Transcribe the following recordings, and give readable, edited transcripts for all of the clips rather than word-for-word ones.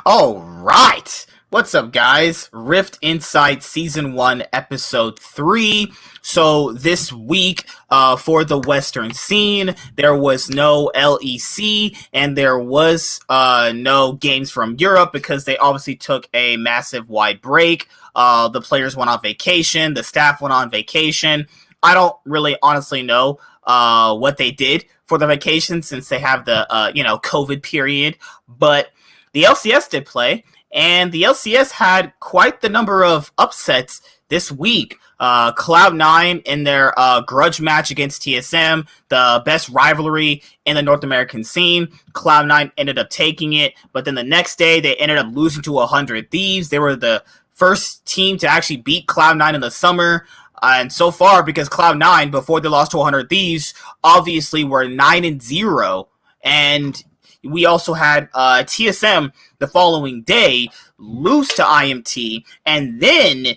All right. What's up, guys? Rift Insight Season 1, Episode 3. So, this week, for the Western scene, there was no LEC, and there was no games from Europe because they obviously took a massive wide break. The players went on vacation, the staff went on vacation. I don't really honestly know what they did for the vacation since they have the, COVID period, but the LCS did play, and the LCS had quite the number of upsets this week. Cloud9 in their grudge match against TSM, the best rivalry in the North American scene. Cloud9 ended up taking it, but then the next day they ended up losing to 100 Thieves. They were the first team to actually beat Cloud9 in the summer. And so far, because Cloud9, before they lost to 100 Thieves, obviously were 9-0. And we also had TSM the following day lose to IMT, and then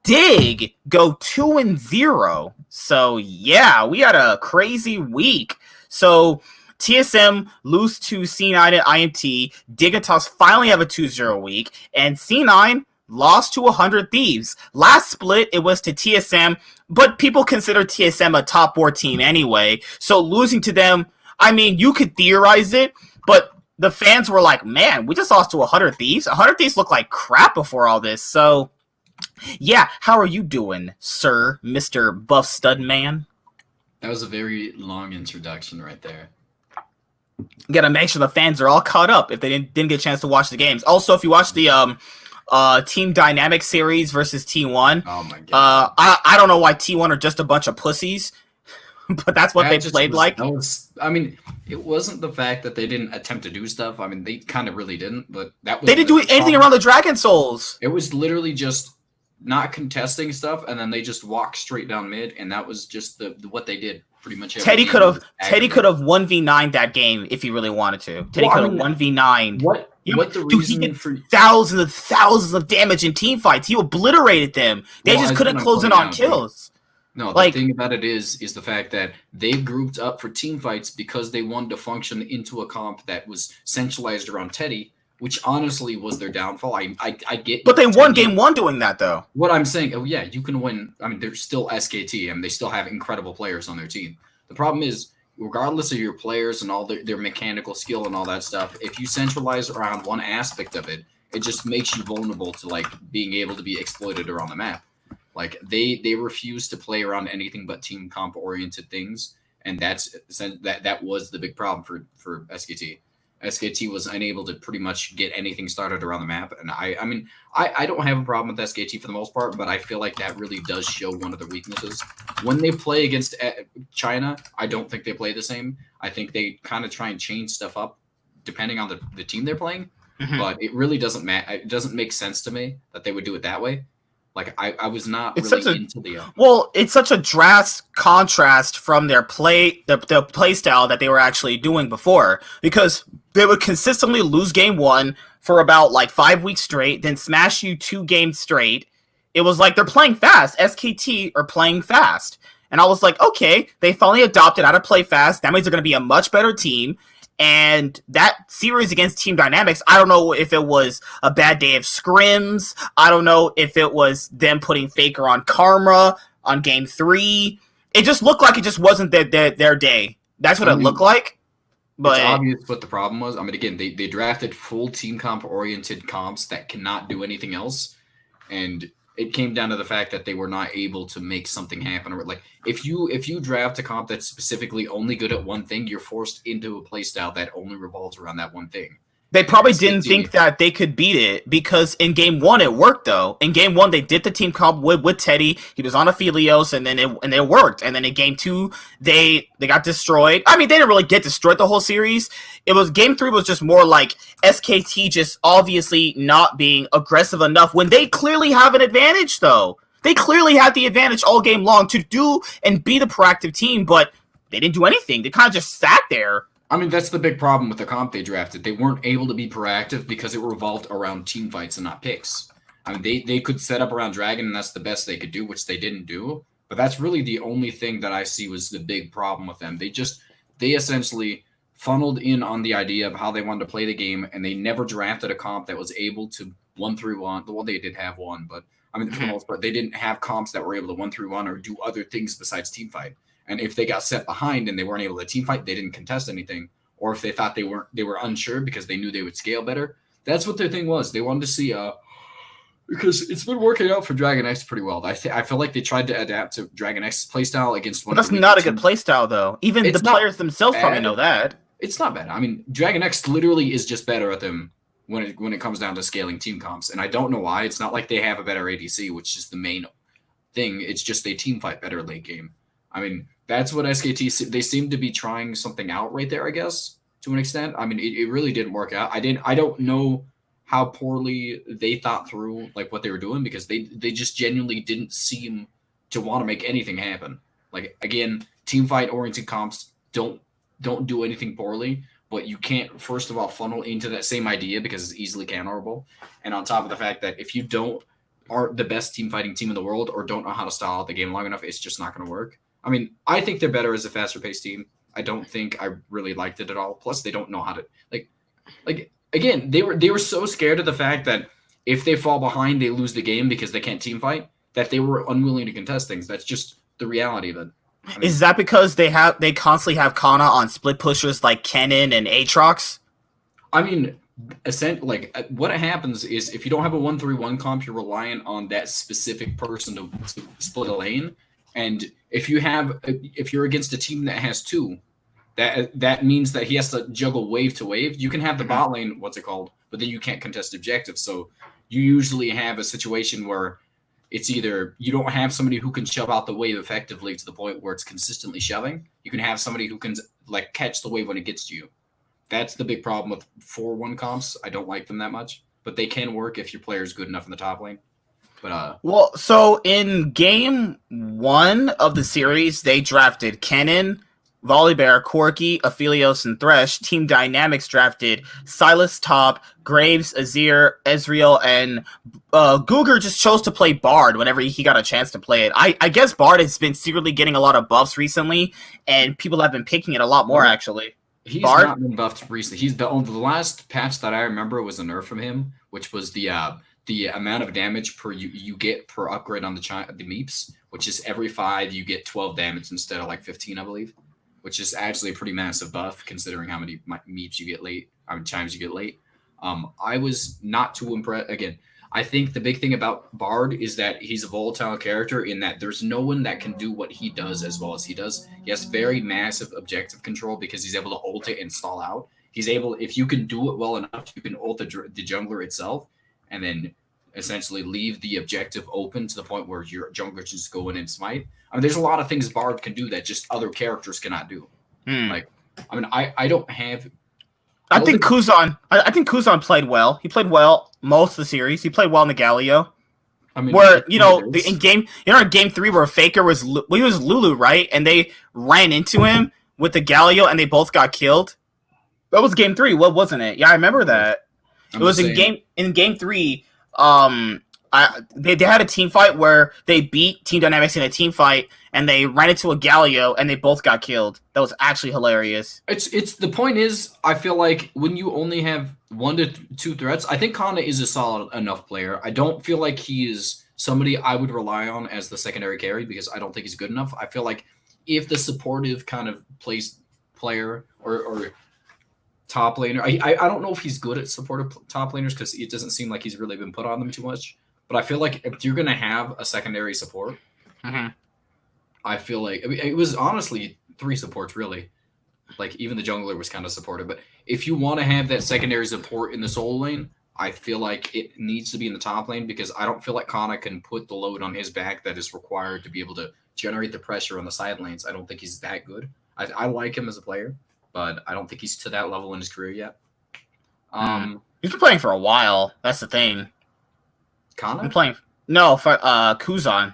Dig go 2-0. So yeah, we had a crazy week. So TSM lose to C9 and IMT. Dignitas finally have a 2-0 week, and C9 lost to 100 Thieves. Last split, it was to TSM, but people consider TSM a top 4 team anyway. So losing to them, I mean, you could theorize it, but the fans were like, man, we just lost to 100 Thieves. 100 Thieves looked like crap before all this. So, yeah, how are you doing, sir, Mr. Buff Stud Man? That was a very long introduction right there. You gotta make sure the fans are all caught up if they didn't get a chance to watch the games. Also, if you watch the Team Dynamic series versus T1, oh my god, I don't know why T1 are just a bunch of pussies. But that's what they played like. It wasn't the fact that they didn't attempt to do stuff. I mean, they kind of really didn't, but that was they didn't do anything around the Dragon Souls. It was literally just not contesting stuff, and then they just walked straight down mid, and that was just what they did pretty much. Teddy could have 1v9 that game if he really wanted to. Teddy could have 1v9. What the reason he did for thousands of damage in team fights? He obliterated them. They just couldn't close in on kills. No, the thing about it is the fact that they grouped up for team fights because they wanted to function into a comp that was centralized around Teddy, which honestly was their downfall. I get, but they won game 1 doing that though. What I'm saying, oh yeah, you can win. I mean, they're still SKT and they still have incredible players on their team. The problem is, regardless of your players and all their mechanical skill and all that stuff, if you centralize around one aspect of it, it just makes you vulnerable to like being able to be exploited around the map. Like they refuse to play around anything but team comp oriented things, and that was the big problem for SKT. SKT was unable to pretty much get anything started around the map, and I don't have a problem with SKT for the most part, but I feel like that really does show one of their weaknesses. When they play against China, I don't think they play the same. I think they kind of try and change stuff up depending on the team they're playing, but it really doesn't it doesn't make sense to me that they would do it that way. Like I was not really into the. Well, it's such a drastic contrast from their play, the play style that they were actually doing before, because they would consistently lose game 1 for about like 5 weeks straight, then smash you 2 games straight. It was like they're playing fast. SKT are playing fast, and I was like, okay, they finally adopted how to play fast. That means they're going to be a much better team. And that series against Team Dynamics, I don't know if it was a bad day of scrims. I don't know if it was them putting Faker on Karma on game 3. It just looked like it just wasn't their day. That's what it looked like. But it's obvious what the problem was. I mean, again, they drafted full team comp oriented comps that cannot do anything else, and it came down to the fact that they were not able to make something happen. Or like if you draft a comp that's specifically only good at one thing, you're forced into a playstyle that only revolves around that one thing. They probably didn't think that they could beat it because in game 1 it worked though. In game 1 they did the team comp with Teddy. He was on Aphelios and then it worked. And then in game 2 they got destroyed. I mean, they didn't really get destroyed the whole series. It was game 3 was just more like SKT just obviously not being aggressive enough when they clearly have an advantage though. They clearly had the advantage all game long to do and be the proactive team, but they didn't do anything. They kind of just sat there. I mean, that's the big problem with the comp they drafted. They weren't able to be proactive because it revolved around team fights and not picks. I mean, they could set up around Dragon, and that's the best they could do, which they didn't do. But that's really the only thing that I see was the big problem with them. They essentially funneled in on the idea of how they wanted to play the game, and they never drafted a comp that was able to 1-3-1. Well, they did have one, but I mean, for the most part, they didn't have comps that were able to 1-3-1 or do other things besides team fight. And if they got set behind and they weren't able to team fight, they didn't contest anything. Or if they thought they were unsure because they knew they would scale better. That's what their thing was. They wanted to see because it's been working out for Dragon X pretty well. I feel like they tried to adapt to Dragon X's playstyle against one. But that's not a good playstyle, though. Even the players themselves probably know that. It's not bad. I mean, Dragon X literally is just better at them when it comes down to scaling team comps, and I don't know why. It's not like they have a better ADC, which is the main thing. It's just they team fight better late game. I mean, that's what SKT. They seem to be trying something out right there, I guess, to an extent. I mean, it really didn't work out. I don't know how poorly they thought through like what they were doing, because they just genuinely didn't seem to want to make anything happen. Like, again, team fight oriented comps don't do anything poorly, but you can't, first of all, funnel into that same idea because it's easily counterable. And on top of the fact that if you aren't the best team fighting team in the world or don't know how to style out the game long enough, it's just not going to work. I mean, I think they're better as a faster paced team. I don't think I really liked it at all. Plus, they don't know how to like again, they were so scared of the fact that if they fall behind, they lose the game because they can't team fight, that they were unwilling to contest things. That's just the reality of it. I mean, is that because they constantly have Kana on split pushers like Kennen and Aatrox? I mean, what happens is if you don't have a 1-3-1 comp, you're reliant on that specific person to split a lane. And if you're against a team that has two, that means that he has to juggle wave to wave. You can have the bot lane, what's it called, but then you can't contest objectives. So you usually have a situation where it's either you don't have somebody who can shove out the wave effectively to the point where it's consistently shoving. You can have somebody who can like catch the wave when it gets to you. That's the big problem with 4-1 comps. I don't like them that much, but they can work if your player is good enough in the top lane. But well, so in game 1 of the series, they drafted Kennen, Volibear, Corki, Aphelios, and Thresh. Team Dynamics drafted Silas top, Graves, Azir, Ezreal, and Guger just chose to play Bard whenever he got a chance to play it. I guess Bard has been secretly getting a lot of buffs recently, and people have been picking it a lot more, actually. He's not been buffed recently. He's the last patch that I remember was a nerf from him, which was the amount of damage you get per upgrade on the meeps, which is every 5 you get 12 damage instead of like 15, I believe, which is actually a pretty massive buff considering how many meeps you get late, how many times you get late. I was not too impressed. Again, I think the big thing about Bard is that he's a volatile character in that there's no one that can do what he does as well as he does. He has very massive objective control because he's able to ult it and stall out. He's able, if you can do it well enough, you can ult the jungler itself and then essentially leave the objective open to the point where your jungler just go in and smite. I mean, there's a lot of things Bard can do that just other characters cannot do. Like, I mean, I don't have. I think Kuzan played well. He played well most of the series. He played well in the Galio. I mean, where in game 3 where Faker was Lulu, right? And they ran into him with the Galio and they both got killed. That was game 3, what wasn't it? Yeah, I remember that. It was in game 3. They had a team fight where they beat Team Dynamics in a team fight, and they ran into a Galio, and they both got killed. That was actually hilarious. It's the point is, I feel like when you only have 1 to 2 threats, I think Kana is a solid enough player. I don't feel like he is somebody I would rely on as the secondary carry because I don't think he's good enough. I feel like if the supportive kind of player or top laner, I don't know if he's good at supportive top laners because it doesn't seem like he's really been put on them too much. But I feel like if you're going to have a secondary support, I feel like it was honestly 3 supports, really. Like, even the jungler was kind of supportive. But if you want to have that secondary support in the solo lane, I feel like it needs to be in the top lane because I don't feel like Kana can put the load on his back that is required to be able to generate the pressure on the side lanes. I don't think he's that good. I like him as a player, but I don't think he's to that level in his career yet. He's been playing for a while. That's the thing. Kana? No, for Kuzan.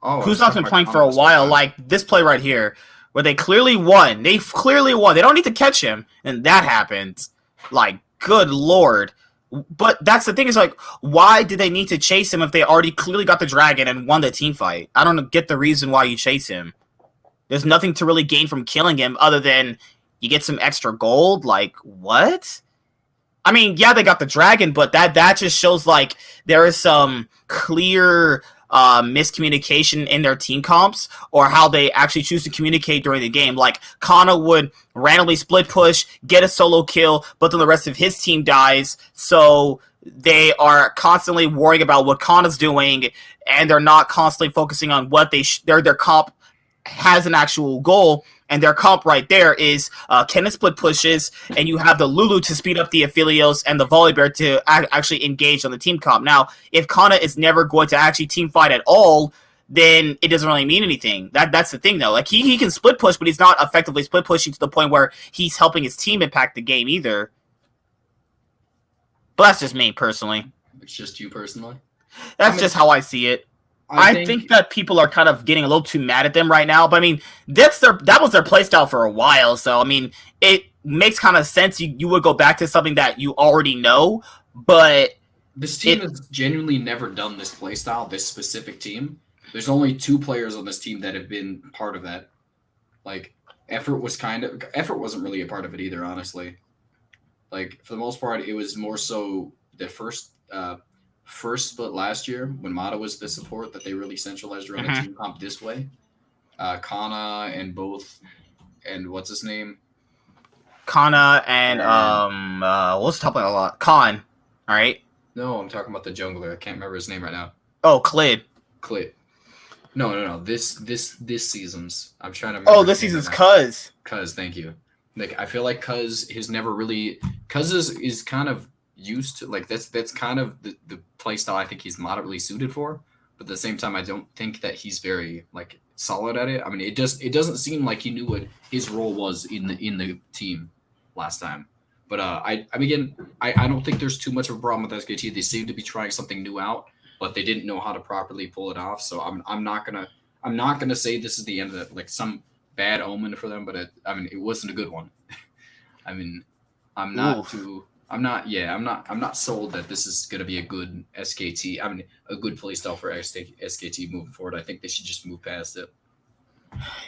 Oh, Kuzan's been playing for a while. Like this play right here, where they clearly won. They clearly won. They don't need to catch him, and that happens. Like, good lord. But that's the thing is, like, why did they need to chase him if they already clearly got the dragon and won the team fight? I don't get the reason why you chase him. There's nothing to really gain from killing him other than you get some extra gold. Like, what? I mean, yeah, they got the dragon, but that just shows like there is some clear miscommunication in their team comps or how they actually choose to communicate during the game. Like Kana would randomly split push, get a solo kill, but then the rest of his team dies. So they are constantly worrying about what Kana's doing, and they're not constantly focusing on what their comp has an actual goal. And their comp right there is Kenneth split pushes, and you have the Lulu to speed up the Aphelios and the Volibear to actually engage on the team comp. Now, if Kana is never going to actually team fight at all, then it doesn't really mean anything. That's the thing, though. Like, he can split push, but he's not effectively split pushing to the point where he's helping his team impact the game either. But that's just me, personally. It's just you, personally? That's just how I see it. I think that people are kind of getting a little too mad at them right now, but I mean, that was their playstyle for a while, so I mean, it makes kind of sense. You would go back to something that you already know, but this team has genuinely never done this playstyle, this specific team. There's only 2 players on this team that have been part of that. Like, Effort wasn't really a part of it either, honestly. Like, for the most part, it was more so the first split last year when Mata was the support that they really centralized around a team comp this way. Kana and what's his name? Kana and what's the top line a lot? Khan. All right. No, I'm talking about the jungler. I can't remember his name right now. Oh, Clid. No. This season's. I'm trying to remember. Oh, this season's Cuz. Cuz, thank you. Like, I feel like Cuz has never really. Cuz is kind of used to, like, that's kind of the play style I think he's moderately suited for, but at the same time I don't think that he's very like solid at it. I mean, it doesn't seem like he knew what his role was in the team last time. But I don't think there's too much of a problem with SKT. They seem to be trying something new out, but they didn't know how to properly pull it off. So I'm not gonna say this is the end of it, like some bad omen for them, but it wasn't a good one. I mean, I'm not sold that this is going to be a good SKT. I mean, a good playstyle for SKT moving forward. I think they should just move past it.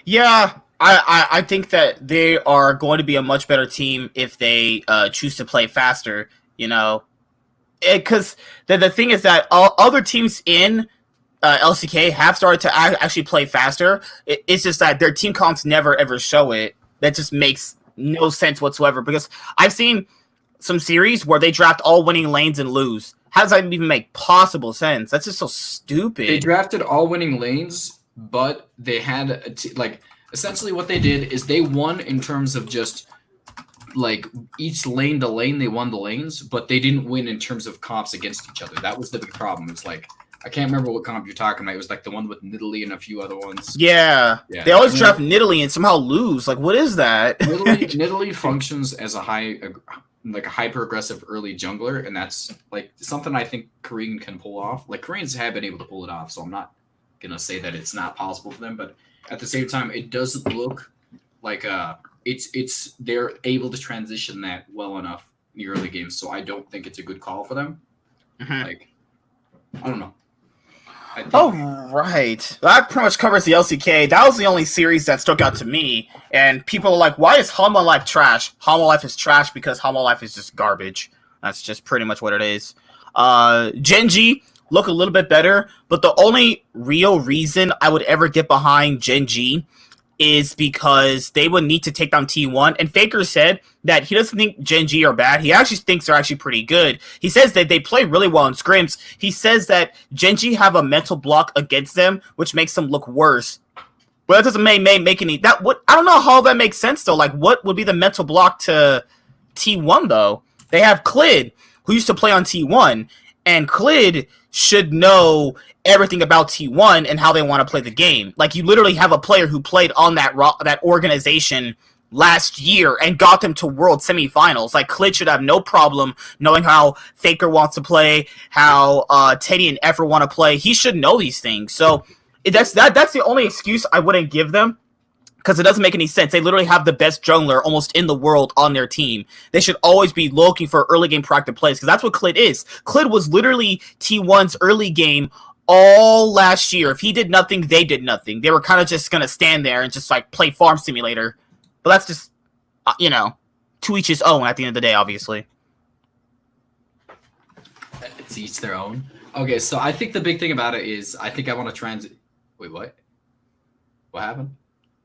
Yeah, I think that they are going to be a much better team if they choose to play faster, you know. Because the thing is that other teams in LCK have started to actually play faster. It's just that their team comps never, ever show it. That just makes no sense whatsoever. Because I've seen some series where they draft all winning lanes and lose. How does that even make possible sense? That's just so stupid. They drafted all winning lanes, but they had essentially what they did is they won in terms of just like each lane to lane, they won the lanes, but they didn't win in terms of comps against each other. That was the big problem. It's like, I can't remember what comp you're talking about. It was like the one with Nidalee and a few other ones. Yeah. They always draft Nidalee and somehow lose. Like, what is that? Nidalee functions as a hyper aggressive early jungler, and that's like something I think Korean can pull off. Like, Koreans have been able to pull it off, so I'm not gonna say that it's not possible for them, but at the same time, it does look like it's they're able to transition that well enough in the early games. So I don't think it's a good call for them. Like, I don't know. Oh, right. That pretty much covers the LCK. That was the only series that stuck out to me. And people are like, why is Hanwha Life trash? Hanwha Life is trash because Hanwha Life is just garbage. That's just pretty much what it is. Genji look a little bit better, but the only real reason I would ever get behind Genji is because they would need to take down T1. And Faker said that he doesn't think Genji are bad. He actually thinks they're actually pretty good. He says that they play really well in scrims. He says that Genji have a mental block against them, which makes them look worse. But that doesn't make any... I don't know how that makes sense, though. Like, what would be the mental block to T1, though? They have Clid, who used to play on T1, and Clid should know everything about T1 and how they want to play the game. Like, you literally have a player who played on that organization last year and got them to world semifinals. Like, Clid should have no problem knowing how Faker wants to play, how Teddy and Effort want to play. He should know these things. So that's the only excuse I wouldn't give them, because it doesn't make any sense. They literally have the best jungler almost in the world on their team. They should always be looking for early game proactive plays, because that's what Clid is. Clid was literally T1's early game all last year. If he did nothing, they did nothing. They were kind of just going to stand there and just like play Farm Simulator. But that's just, to each his own at the end of the day, obviously. It's each their own. Okay, so I think the big thing about it is I think I want to Wait, what? What happened?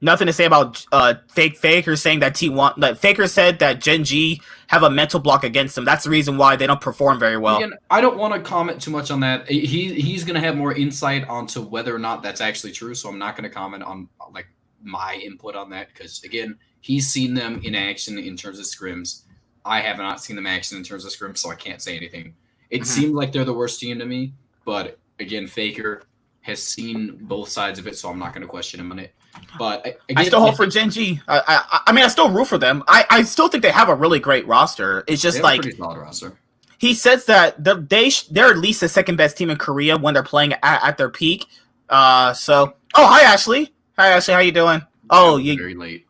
Nothing to say about Faker saying that T1. That Faker said that Gen G have a mental block against them. That's the reason why they don't perform very well. Again, I don't want to comment too much on that. He's going to have more insight onto whether or not that's actually true. So I'm not going to comment on like my input on that because again, he's seen them in action in terms of scrims. I have not seen them action in terms of scrims, so I can't say anything. It seemed like they're the worst team to me, but again, Faker has seen both sides of it, so I'm not going to question him on it. But again, I still hope for Gen G. I mean, I still root for them. I still think they have a really great roster. It's just like a pretty solid roster. He says that they're at least the second best team in Korea when they're playing at their peak. Hi Ashley. Hi Ashley, how you doing? You very late.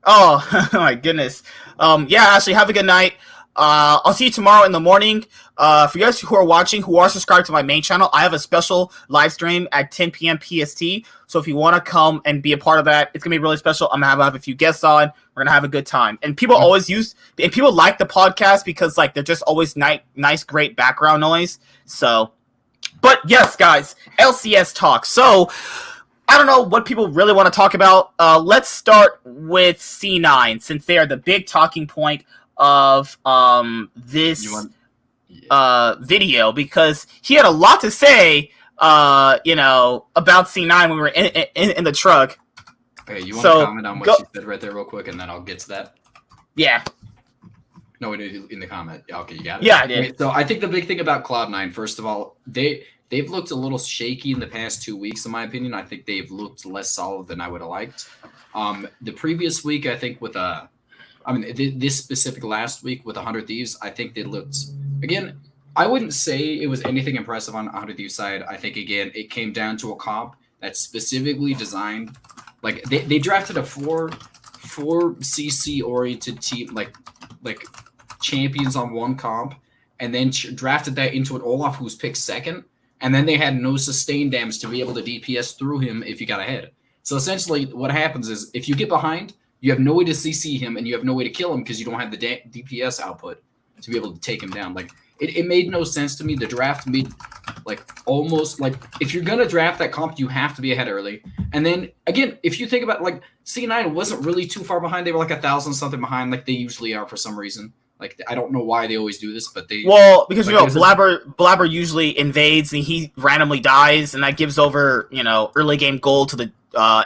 Oh my goodness. Yeah, Ashley, have a good night. I'll see you tomorrow in the morning. For you guys who are watching, who are subscribed to my main channel, I have a special live stream at 10 p.m. PST. So if you want to come and be a part of that, it's going to be really special. I'm going to have a few guests on. We're going to have a good time. And people people like the podcast because like they're just always nice, great background noise. So, but yes, guys, LCS talk. So, I don't know what people really want to talk about. Let's start with C9 since they are the big talking point of this video because he had a lot to say about C9 when we were in the truck. Okay, you want to comment on what you said right there real quick and then I'll get to that? Yeah. No, in the comment. Okay, you got it? Yeah, I did. Okay, so I think the big thing about Cloud9, first of all, they've looked a little shaky in the past 2 weeks, in my opinion. I think they've looked less solid than I would have liked. The previous week, I think this specific last week with 100 Thieves, I think they looked, again, I wouldn't say it was anything impressive on 100 Thieves side. I think, again, it came down to a comp that's specifically designed. Like, they drafted a 4 CC-oriented team, like champions on one comp, and then drafted that into an Olaf who was picked second, and then they had no sustained damage to be able to DPS through him if you got ahead. So essentially what happens is if you get behind, you have no way to CC him and you have no way to kill him because you don't have the DPS output to be able to take him down. Like it made no sense to me. The draft made almost if you're going to draft that comp, you have to be ahead early. And then again, if you think about C9 wasn't really too far behind. They were 1,000 something behind like they usually are for some reason. I don't know why they always do this, but they... Well, because, Blabber usually invades and he randomly dies, and that gives over, early game gold to the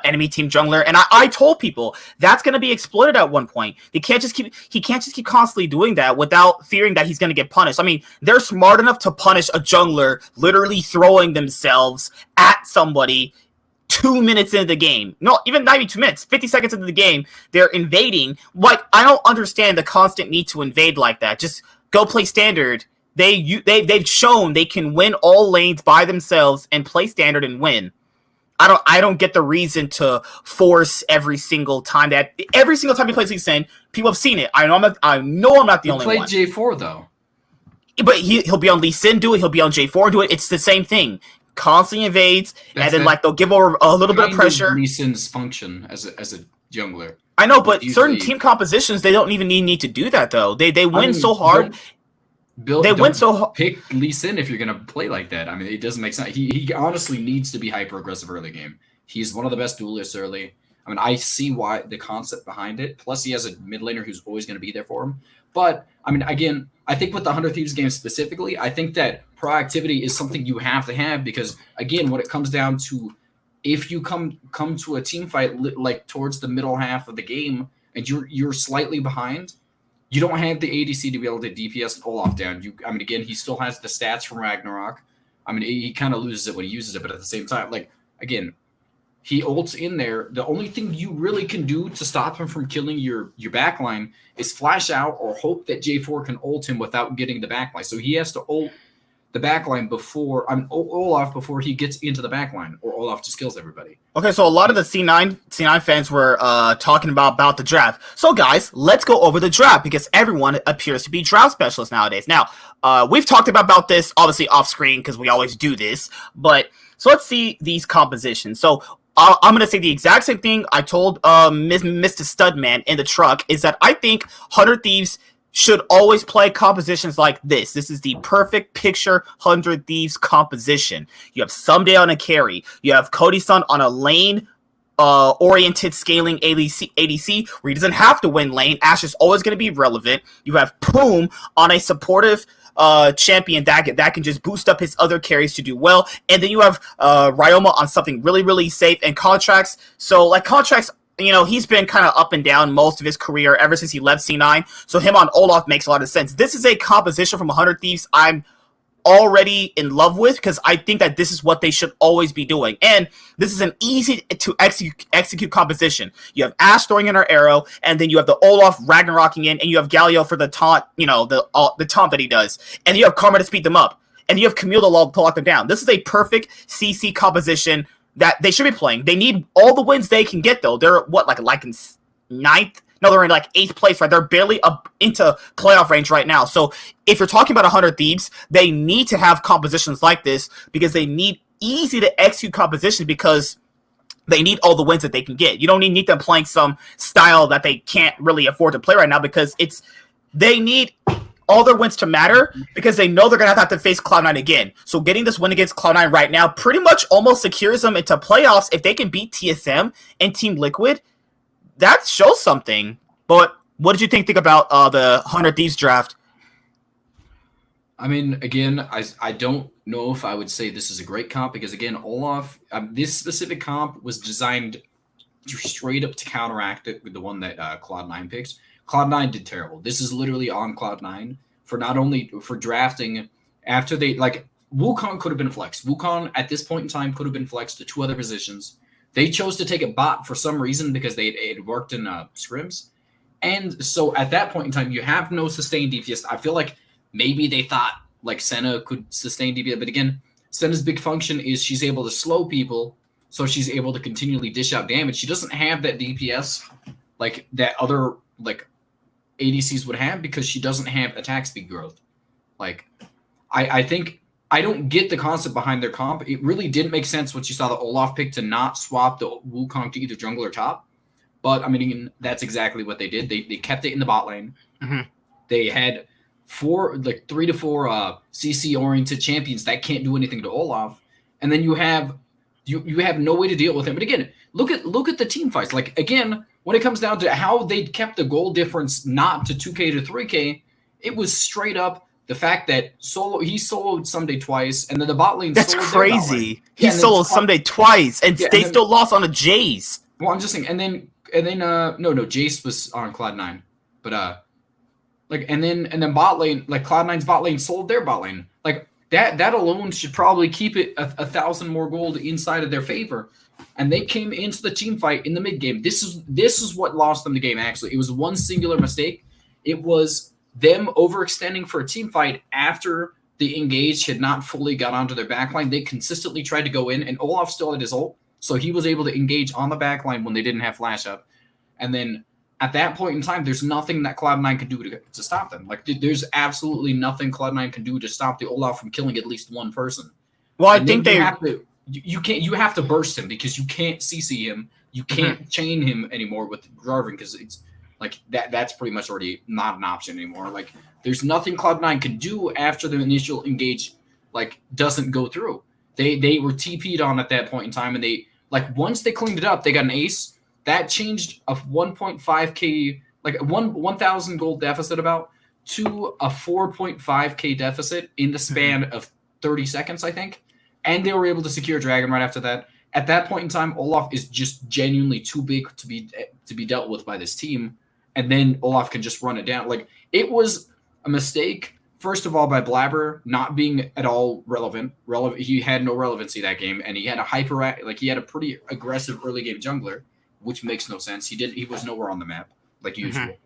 enemy team jungler. And I told people that's going to be exploited at one point. He can't just keep constantly doing that without fearing that he's going to get punished. I mean, they're smart enough to punish a jungler literally throwing themselves at somebody 2 minutes into the game. No, even not even 2 minutes. 50 seconds into the game, they're invading. I don't understand the constant need to invade like that. Just go play standard. They've shown they can win all lanes by themselves and play standard and win. I don't get the reason to force every single time he plays Lee Sin. People have seen it. I know I'm not the only one. He played J4 though. But he'll be on Lee Sin, do it. He'll be on J4, do it. It's the same thing. Constantly invades, and then they'll give over a little bit of pressure. Lee Sin's function as a jungler. I know, but certain team compositions they don't even need to do that though. They win so hard. Pick Lee Sin if you're gonna play like that. I mean, it doesn't make sense. He honestly needs to be hyper aggressive early game. He's one of the best duelists early. I mean, I see why the concept behind it. Plus, he has a mid laner who's always going to be there for him. But I mean, again, I think with the 100 Thieves game specifically, I think that proactivity is something you have to have because, again, what it comes down to, if you come to a team fight towards the middle half of the game and you're slightly behind, you don't have the ADC to be able to DPS Olaf down. Again, he still has the stats from Ragnarok. I mean, he kind of loses it when he uses it, but at the same time, again, he ults in there. The only thing you really can do to stop him from killing your backline is flash out or hope that J4 can ult him without getting the backline. So he has to ult the backline Olaf before he gets into the backline, or Olaf just kills everybody. Okay, so a lot of the C9 fans were talking about the draft. So guys, let's go over the draft because everyone appears to be draft specialists nowadays. Now, we've talked about this obviously off screen because we always do this, but so let's see these compositions. So I'm gonna say the exact same thing I told Mr. Studman in the truck, is that I think 100 Thieves should always play compositions like this. This is the perfect picture 100 Thieves composition. You have Someday on a carry. You have Cody-san on a lane oriented scaling ADC where he doesn't have to win lane. Ash is always going to be relevant. You have Poom on a supportive champion that can just boost up his other carries to do well. And then you have Ryoma on something really, really safe, and Contracts. So like Contracts, he's been kind of up and down most of his career ever since he left C9. So him on Olaf makes a lot of sense. This is a composition from 100 Thieves I'm already in love with, because I think that this is what they should always be doing. And this is an easy to execute composition. You have Ash throwing in her arrow, and then you have the Olaf Ragnaroking in, and you have Galio for the taunt, the taunt that he does. And you have Karma to speed them up. And you have Camille to lock them down. This is a perfect CC composition that they should be playing. They need all the wins they can get, though. They're, like in ninth? No, they're in like 8th place, right? They're barely up into playoff range right now. So if you're talking about 100 Thieves, they need to have compositions like this, because they need easy to execute compositions, because they need all the wins that they can get. You don't need them playing some style that they can't really afford to play right now, because they need all their wins to matter, because they know they're going to have to face Cloud9 again. So getting this win against Cloud9 right now pretty much almost secures them into playoffs. If they can beat TSM and Team Liquid, that shows something. But what did you think about the 100 Thieves draft? I mean, again, I don't know if I would say this is a great comp, because, again, Olaf, this specific comp was designed straight up to counteract it with the one that Cloud9 picks. Cloud9 did terrible. This is literally on Cloud9 for not only for drafting after they, like, Wukong could have been flexed. Wukong at this point in time could have been flexed to 2 other positions. They chose to take a bot for some reason, because it worked in scrims. And so at that point in time, you have no sustained DPS. I feel like maybe they thought like Senna could sustain DPS. But again, Senna's big function is she's able to slow people, so she's able to continually dish out damage. She doesn't have that DPS like that other like ADCs would have, because she doesn't have attack speed growth. Like, I think I don't get the concept behind their comp. It really didn't make sense what you saw the Olaf pick to not swap the Wukong to either jungle or top. But, I mean, that's exactly what they did. They kept it in the bot lane. Mm-hmm. They had 3 to 4 CC-oriented champions that can't do anything to Olaf. And then you have no way to deal with him. But again, look at the team fights. Like, again, when it comes down to how they kept the goal difference not to 2K to 3K, it was straight up the fact that he soloed Someday twice, and then the bot lane. That's crazy. He soloed Someday twice, and they still lost on a Jace. Well, I'm just saying, and then no, Jace was on Cloud9, but and then bot lane, like Cloud9's bot lane sold their bot lane. Like that alone should probably keep it 1,000 more gold inside of their favor. And they came into the team fight in the mid game. This is what lost them the game. Actually, it was one singular mistake. It was them overextending for a team fight after the engage had not fully got onto their backline. They consistently tried to go in, and Olaf still had his ult, so he was able to engage on the backline when they didn't have flash up. And then at that point in time, there's nothing that Cloud9 can do to stop them. Like, there's absolutely nothing Cloud9 can do to stop the Olaf from killing at least one person. Well, I think they have to. You have to burst him, because you can't CC him. You can't chain him anymore with Jarvan, because it's like that's pretty much already not an option anymore. Like, there's nothing Cloud9 can do after the initial engage like doesn't go through. They were TP'd on at that point in time, and they like once they cleaned it up, they got an ace that changed a 1.5k like 1,000 gold deficit about to a 4.5k deficit in the span of 30 seconds, I think. And they were able to secure Dragon right after that. At that point in time, Olaf is just genuinely too big to be dealt with by this team. And then Olaf can just run it down. Like, it was a mistake, first of all, by Blabber not being at all relevant. He had no relevancy that game, and he had he had a pretty aggressive early game jungler, which makes no sense. He was nowhere on the map, like usual.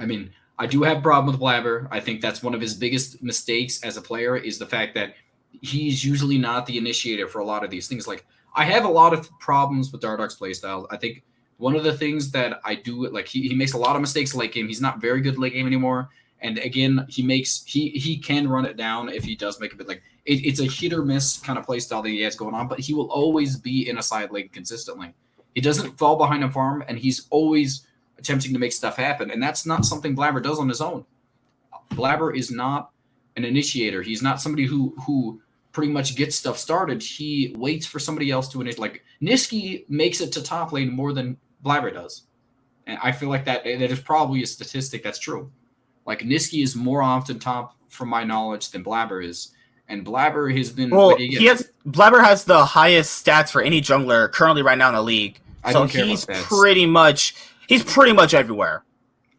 I mean, I do have a problem with Blabber. I think that's one of his biggest mistakes as a player, is the fact that he's usually not the initiator for a lot of these things. Like, I have a lot of problems with Dardock's playstyle. I think one of the things that I do, like, he makes a lot of mistakes late game. He's not very good late game anymore. And again, he can run it down if he does make a bit like it's a hit or miss kind of play style that he has going on, but he will always be in a side lane consistently. He doesn't fall behind a farm, and he's always attempting to make stuff happen. And that's not something Blabber does on his own. Blabber is not an initiator. He's not somebody who pretty much gets stuff started. He waits for somebody else to initiate. Like Niski makes it to top lane more than Blabber does. And I feel like that is probably a statistic that's true. Like Niski is more often top, from my knowledge, than Blabber is. And Blabber has been Blabber has the highest stats for any jungler currently right now in the league. So he's pretty much everywhere.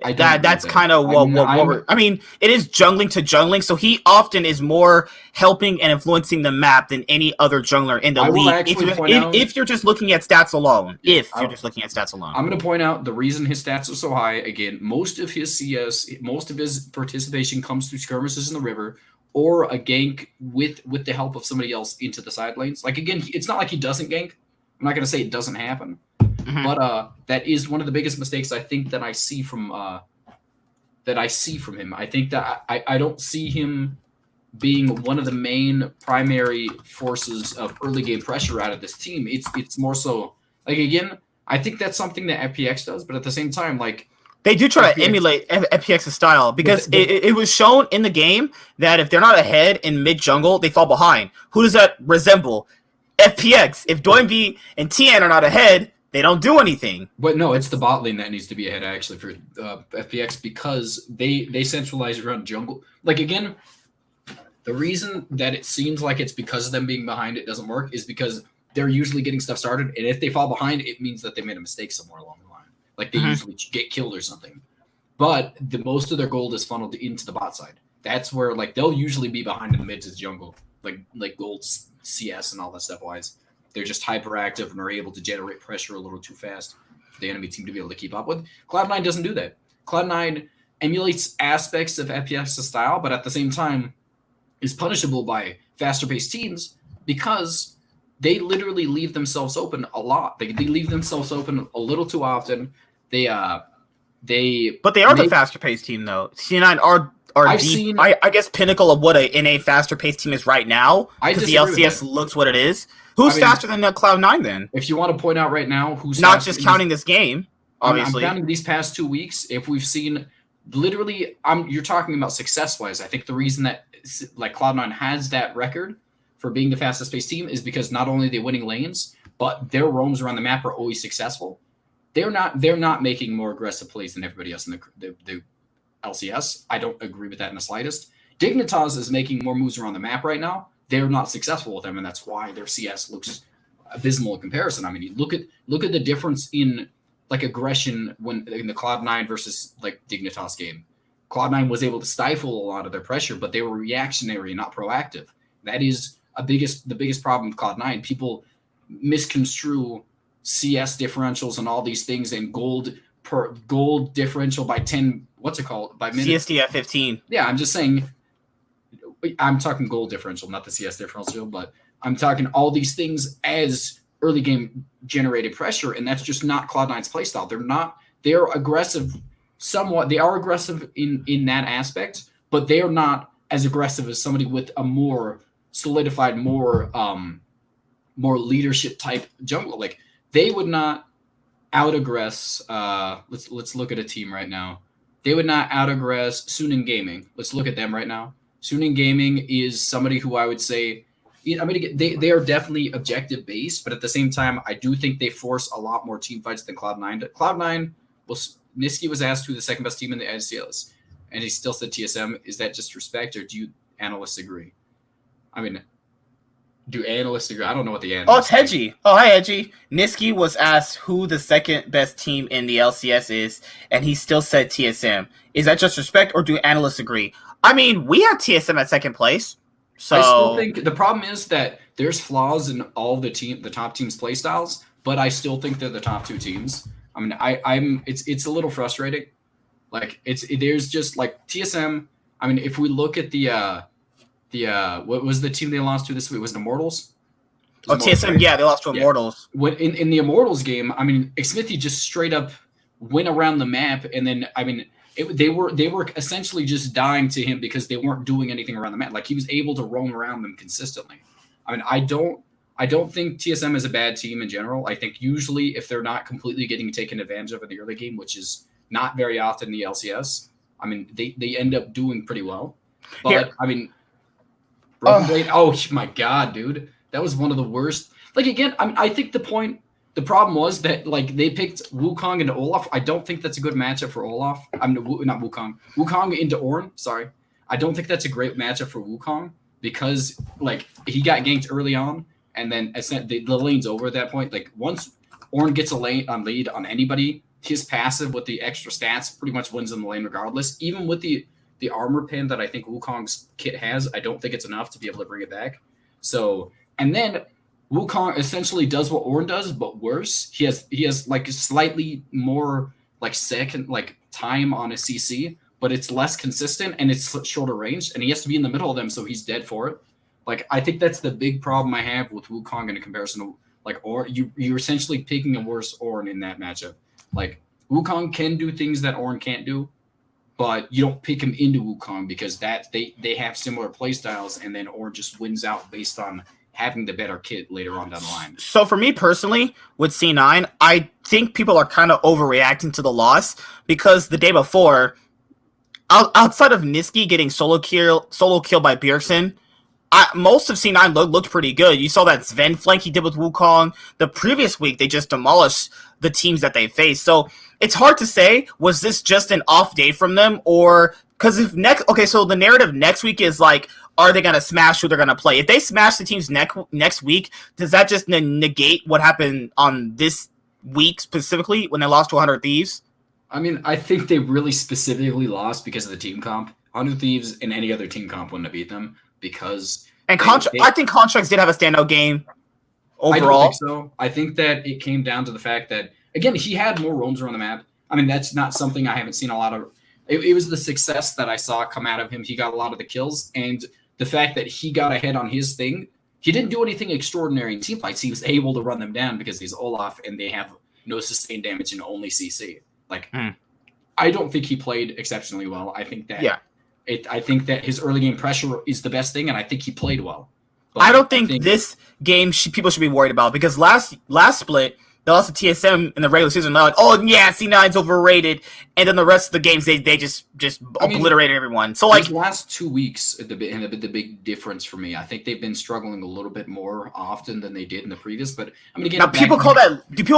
That's kind of what we're. I mean, it is jungling to jungling, so he often is more helping and influencing the map than any other jungler in the league. If you're just looking at stats alone, I'm going to point out the reason his stats are so high. Again, most of his CS, most of his participation comes through skirmishes in the river or a gank with the help of somebody else into the side lanes. Like again, it's not like he doesn't gank. I'm not going to say it doesn't happen. Mm-hmm. But that is one of the biggest mistakes I think that I see from him. I think that I don't see him being one of the main primary forces of early game pressure out of this team. It's more so like again, I think that's something that FPX does, but at the same time, like they do try to emulate FPX's style because it was shown in the game that if they're not ahead in mid jungle, they fall behind. Who does that resemble? FPX. If Doinby and TN are not ahead, they don't do anything. But no, it's the bot lane that needs to be ahead actually for FPX because they centralize around jungle. Like again, the reason that it seems like it's because of them being behind it doesn't work is because they're usually getting stuff started, and if they fall behind, it means that they made a mistake somewhere along the line. Like they usually get killed or something. But the most of their gold is funneled into the bot side. That's where like they'll usually be behind in the mid to jungle, like gold CS and all that stuff wise. They're just hyperactive and are able to generate pressure a little too fast for the enemy team to be able to keep up with. Cloud9 doesn't do that. Cloud9 emulates aspects of FPX's style, but at the same time is punishable by faster-paced teams because they literally leave themselves open a lot. They leave themselves open a little too often. But they are the faster-paced team, though. C9 are I guess pinnacle of what a faster paced team is right now because the LCS looks what it is. Who's faster than Cloud9 then? If you want to point out right now who's not just counting this game, obviously. I'm counting these past 2 weeks. If we've seen literally, you're talking about success wise. I think the reason that like Cloud9 has that record for being the fastest paced team is because not only are they winning lanes, but their roams around the map are always successful. They're not making more aggressive plays than everybody else in the LCS. I don't agree with that in the slightest. Dignitas is making more moves around the map right now. They're not successful with them, and that's why their CS looks abysmal in comparison. I mean, you look at the difference in like aggression when in the Cloud9 versus like Dignitas game. Cloud9 was able to stifle a lot of their pressure, but they were reactionary, not proactive. That is the biggest problem with Cloud9. People misconstrue CS differentials and all these things and gold differential by 10. What's it called? By minute? CSDF 15. Yeah, I'm just saying. I'm talking goal differential, not the CS differential, but I'm talking all these things as early game generated pressure, and that's just not Cloud9's playstyle. They're aggressive somewhat. They are aggressive in that aspect, but they are not as aggressive as somebody with a more solidified, more leadership type jungle. Like they would not out-aggress. Let's look at a team right now. They would not out-aggress Suning Gaming. Let's look at them right now. Suning Gaming is somebody who I would say, they are definitely objective-based, but at the same time, I do think they force a lot more team fights than Cloud9. Cloud9, Niski was asked who the second best team in the LCS, and he still said TSM. Is that just respect, or do you analysts agree? I mean, do analysts agree? I don't know what the analysts it's Hedgie. Oh, hi, Hedgie. Niski was asked who the second best team in the LCS is, and he still said TSM. Is that just respect, or do analysts agree? I mean, we have TSM at second place. So I still think the problem is that there's flaws in all the top teams' play styles, but I still think they're the top two teams. I mean, it's a little frustrating. Like there's just like TSM. I mean, if we look at the what was the team they lost to this week? Was it Immortals? TSM, right? Yeah, they lost to Immortals. When in the Immortals game, I mean, Xmithie just straight up went around the map, and then I mean, they were essentially just dying to him because they weren't doing anything around the map. Like he was able to roam around them consistently. I mean, I don't think TSM is a bad team in general. I think usually if they're not completely getting taken advantage of in the early game, which is not very often in the LCS, I mean, they end up doing pretty well. But Here. I mean, Broken Blade, oh my God, dude. That was one of the worst. Like again, I mean, I think the problem was that like they picked Wukong into Olaf. I don't think that's a good matchup for Olaf. I mean, not Wukong. Wukong into Ornn. Sorry, I don't think that's a great matchup for Wukong because like he got ganked early on, and then the lane's over at that point. Like once Ornn gets a lead on anybody, his passive with the extra stats pretty much wins in the lane regardless. Even with the armor pin that I think Wukong's kit has, I don't think it's enough to be able to bring it back. So and then Wukong essentially does what Ornn does, but worse. He has like slightly more like second like time on his CC, but it's less consistent and it's shorter range, and he has to be in the middle of them, so he's dead for it. Like I think that's the big problem I have with Wukong in comparison to like Ornn. You're essentially picking a worse Ornn in that matchup. Like Wukong can do things that Ornn can't do, but you don't pick him into Wukong because that they have similar play styles, and then Ornn just wins out based on having the better kit later on down the line. So for me personally, with C9, I think people are kind of overreacting to the loss because the day before, outside of Niski getting solo kill by Bjergsen, most of C9 looked pretty good. You saw that Sven flank he did with Wukong. The previous week, they just demolished the teams that they faced. So it's hard to say, was this just an off day from them? Or, because so the narrative next week is like, are they going to smash who they're going to play? If they smash the teams next week, does that just negate what happened on this week specifically when they lost to 100 Thieves? I mean, I think they really specifically lost because of the team comp. 100 Thieves and any other team comp wouldn't have beat them because... And I think Contracts did have a standout game overall. I don't think so. I think that it came down to the fact that, again, he had more roams around the map. I mean, that's not something I haven't seen a lot of. It was the success that I saw come out of him. He got a lot of the kills, and the fact that he got ahead on his thing, he didn't do anything extraordinary in team fights. He was able to run them down because he's Olaf and they have no sustained damage and only CC. Like, I don't think he played exceptionally well. I think that I think that his early game pressure is the best thing, and I think he played well. But I don't think this game people should be worried about because last split, they lost to TSM in the regular season. They're like, oh yeah, C9's overrated, and then the rest of the games they just obliterated everyone. So like last 2 weeks, the big difference for me, I think they've been struggling a little bit more often than they did in the previous. But I'm gonna get now. Do people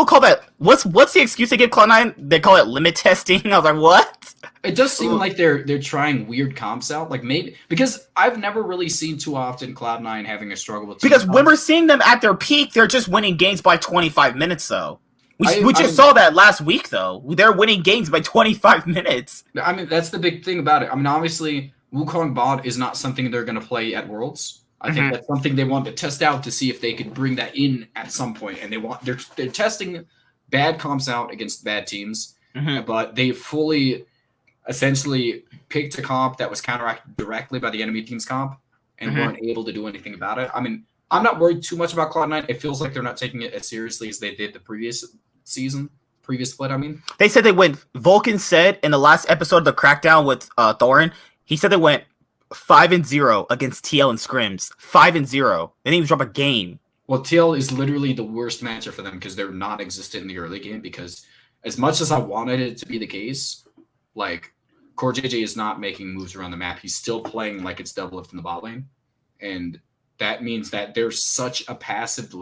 call that? What's the excuse they give Cloud9? They call it limit testing. I was like, what? It does seem like they're trying weird comps out, like maybe because I've never really seen too often Cloud9 having a struggle with. Because when we're seeing them at their peak, they're just winning games by 25 minutes. Though we just saw that last week. Though they're winning games by 25 minutes. I mean, that's the big thing about it. I mean, obviously, Wukong bot is not something they're going to play at Worlds. I think that's something they want to test out to see if they could bring that in at some point. And they're testing bad comps out against bad teams, but they fully. Essentially picked a comp that was counteracted directly by the enemy team's comp and weren't able to do anything about it. I mean, I'm not worried too much about Cloud9. It feels like they're not taking it as seriously as they did the previous split, I mean. They said they went, Vulcan said in the last episode of the Crackdown with Thorin, he said they went 5-0 against TL and Scrims. 5-0. They didn't even drop a game. Well, TL is literally the worst matchup for them because they're not existent in the early game because as much as I wanted it to be the case, like, Core JJ is not making moves around the map. He's still playing like it's double lift in the bot lane. And that means that there's such a passive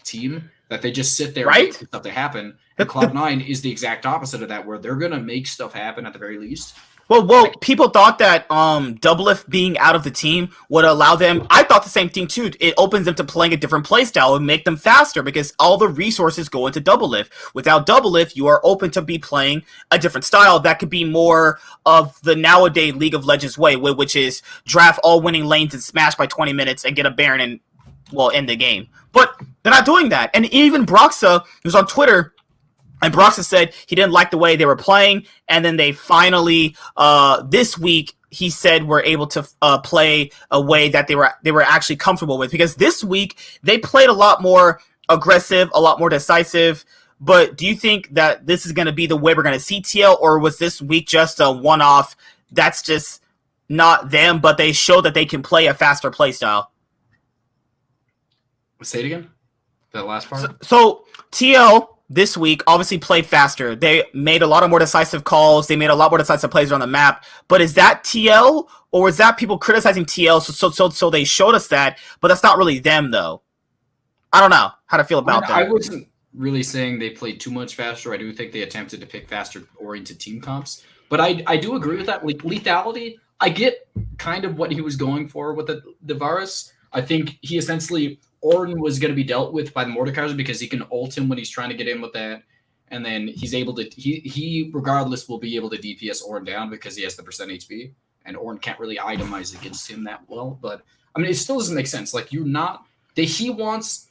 team that they just sit there and wait for stuff to happen. And Cloud9 is the exact opposite of that, where they're going to make stuff happen at the very least. Well, people thought that Doublelift being out of the team would allow them. I thought the same thing too. It opens them to playing a different playstyle and make them faster because all the resources go into Doublelift. Without Doublelift, you are open to be playing a different style that could be more of the nowadays League of Legends way, which is draft all winning lanes and smash by 20 minutes and get a Baron and end the game. But they're not doing that. And even Broxa, who's on Twitter. And Broxa said he didn't like the way they were playing, and then they finally, this week, he said were able to play a way that they were actually comfortable with. Because this week, they played a lot more aggressive, a lot more decisive, But do you think that this is going to be the way we're going to see TL, or was this week just a one-off? That's just not them, but they show that they can play a faster playstyle. Say it again. That last part. So TL this week obviously played faster. They made a lot of more decisive calls. They made a lot more decisive plays on the map. But is that TL, or is that people criticizing TL? So they showed us that, but that's not really them though. I don't know how to feel about that. I wasn't really saying they played too much faster. I do think they attempted to pick faster oriented team comps. But I do agree with that. Like lethality, I get kind of what he was going for with the Varus. I think he essentially, Ornn was going to be dealt with by the Mordekaiser because he can ult him when he's trying to get in with that. And then he's able to, he regardless will be able to DPS Ornn down because he has the percent HP. And Ornn can't really itemize against him that well. But I mean, it still doesn't make sense. Like he wants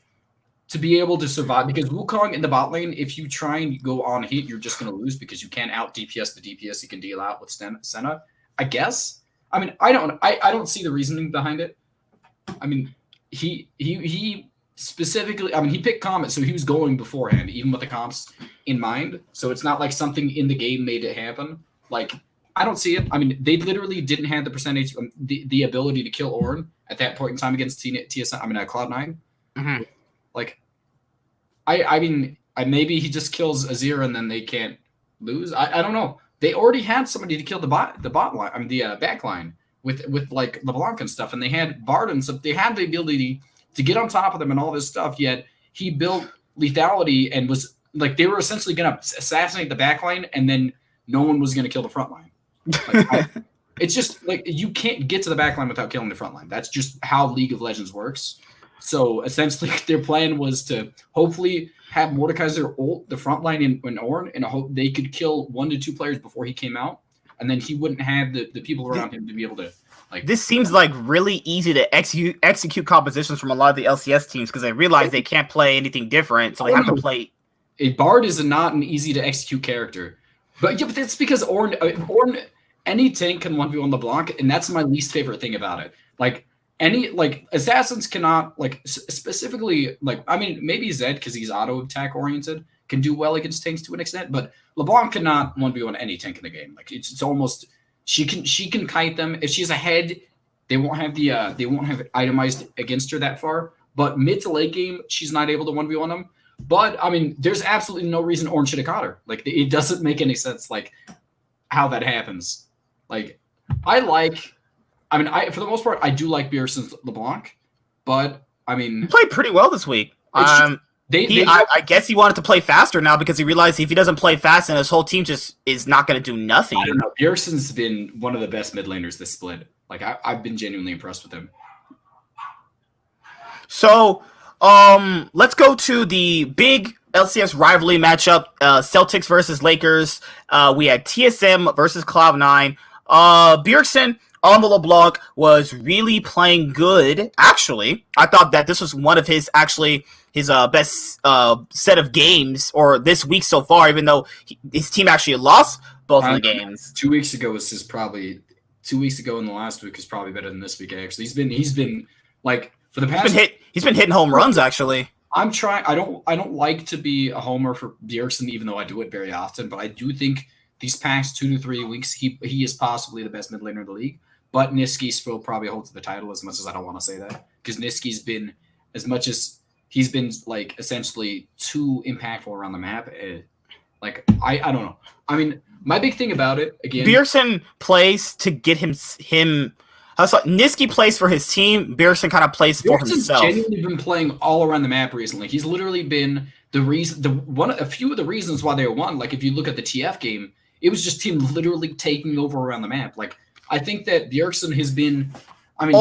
to be able to survive because Wukong in the bot lane, if you try and go on hit, you're just going to lose because you can't out DPS the DPS you can deal out with Senna. I guess. I mean, I don't see the reasoning behind it. I mean, he specifically, I mean, he picked Comet, so he was going beforehand, even with the comps in mind. So it's not like something in the game made it happen. Like, I don't see it. I mean, they literally didn't have the percentage, the ability to kill Ornn at that point in time against TSM. I mean, Cloud9. Mm-hmm. Like, I mean, maybe he just kills Azir and then they can't lose. I don't know. They already had somebody to kill the bot line. I mean, the back line with like LeBlanc and stuff, and they had Bard and stuff. They had the ability to get on top of them and all this stuff. Yet he built lethality and was like they were essentially going to assassinate the back line, and then no one was going to kill the front line. Like, it's just like you can't get to the back line without killing the front line. That's just how League of Legends works. So essentially, their plan was to hopefully have Mordekaiser ult the front line in Ornn, and hope they could kill 1 to 2 players before he came out, and then he wouldn't have the people around him to be able to like. This seems like really easy to execute compositions from a lot of the LCS teams because they realize they can't play anything different, so they have to play. A Bard is not an easy to execute character, but that's because Ornn, any tank can 1v1 LeBlanc, and that's my least favorite thing about it. Like. Assassins cannot specifically I mean maybe Zed because he's auto attack oriented can do well against tanks to an extent, but LeBlanc cannot 1v1 any tank in the game. Like it's almost she can kite them if she's ahead. They won't have it itemized against her that far. But mid to late game, she's not able to 1v1 them. But I mean, there's absolutely no reason Ornn should have caught her. Like it doesn't make any sense. Like how that happens. Like I mean, for the most part, I do like Bjergsen's LeBlanc, but I mean, he played pretty well this week. I guess he wanted to play faster now because he realized if he doesn't play fast, then his whole team just is not going to do nothing. I don't know. Bjergsen's been one of the best mid laners this split. Like I've been genuinely impressed with him. So, let's go to the big LCS rivalry matchup: Celtics versus Lakers. We had TSM versus Cloud9. Bjergsen on the LeBlanc was really playing good. Actually, I thought that this was one of his best set of games or this week so far. Even though his team actually lost both of the games. 2 weeks ago was probably 2 weeks ago, and the last week is probably better than this week. Actually, he's been like for the past. He's been hitting home runs actually. I'm trying. I don't like to be a homer for Bjergsen, even though I do it very often. But I do think these past 2 to 3 weeks, he is possibly the best mid laner in the league. But Niski still probably holds the title as much as I don't want to say that. Because Niski's been, as much as he's been, like, essentially too impactful around the map, I don't know. I mean, my big thing about it, again... Bjergsen plays to get him Niski plays for his team. Bjergsen kind of plays for himself. He's genuinely been playing all around the map recently. He's literally been a few of the reasons why they won. Like, if you look at the TF game, it was just him literally taking over around the map. Like, I think that Bjergsen has been, I mean,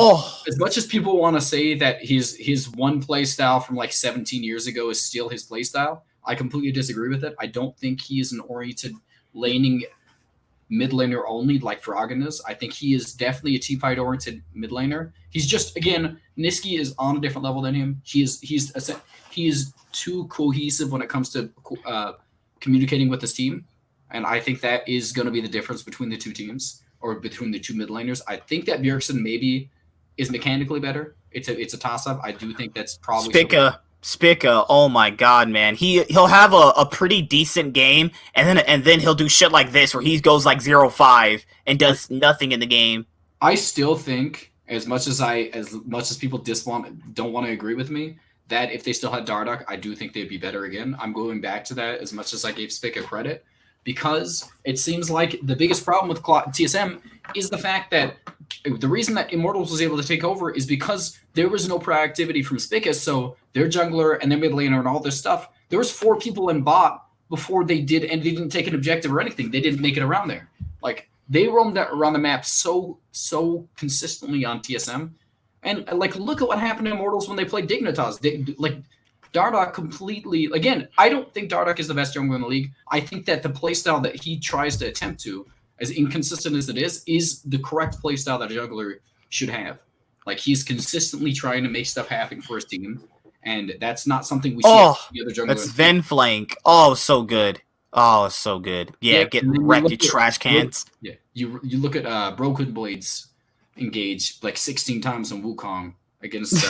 as much as people want to say that his one play style from like 17 years ago is still his play style, I completely disagree with it. I don't think he is an oriented laning mid laner only like Froggen is. I think he is definitely a team fight oriented mid laner. He's just, again, Niski is on a different level than him. He is too cohesive when it comes to communicating with his team, and I think that is going to be the difference between the two teams. Or between the two mid laners. I think that Bjergsen maybe is mechanically better. It's a toss-up. I do think that's probably Spica, oh my god, man. He'll have a pretty decent game, and then he'll do shit like this where he goes like 0-5 and does nothing in the game. I still think, as much as people don't want to agree with me, that if they still had Dardoch, I do think they'd be better again. I'm going back to that as much as I gave Spica credit, because it seems like the biggest problem with TSM is the fact that the reason that Immortals was able to take over is because there was no proactivity from Spica. So their jungler and their mid laner and all this stuff, there was 4 people in bot before they did, and they didn't take an objective or anything. They didn't make it around there. Like, they roamed around the map so consistently on TSM. And like, look at what happened to Immortals when they played Dignitas. Dardoch completely, again, I don't think Dardoch is the best jungler in the league. I think that the playstyle that he tries to attempt to, as inconsistent as it is the correct playstyle that a jungler should have. Like, he's consistently trying to make stuff happen for his team, and that's not something we see the other jungler. That's Ven flank. Oh, so good. Oh, so good. Yeah, getting wrecked, you trash cans. You look at Broken Blades engage like 16 times on Wukong against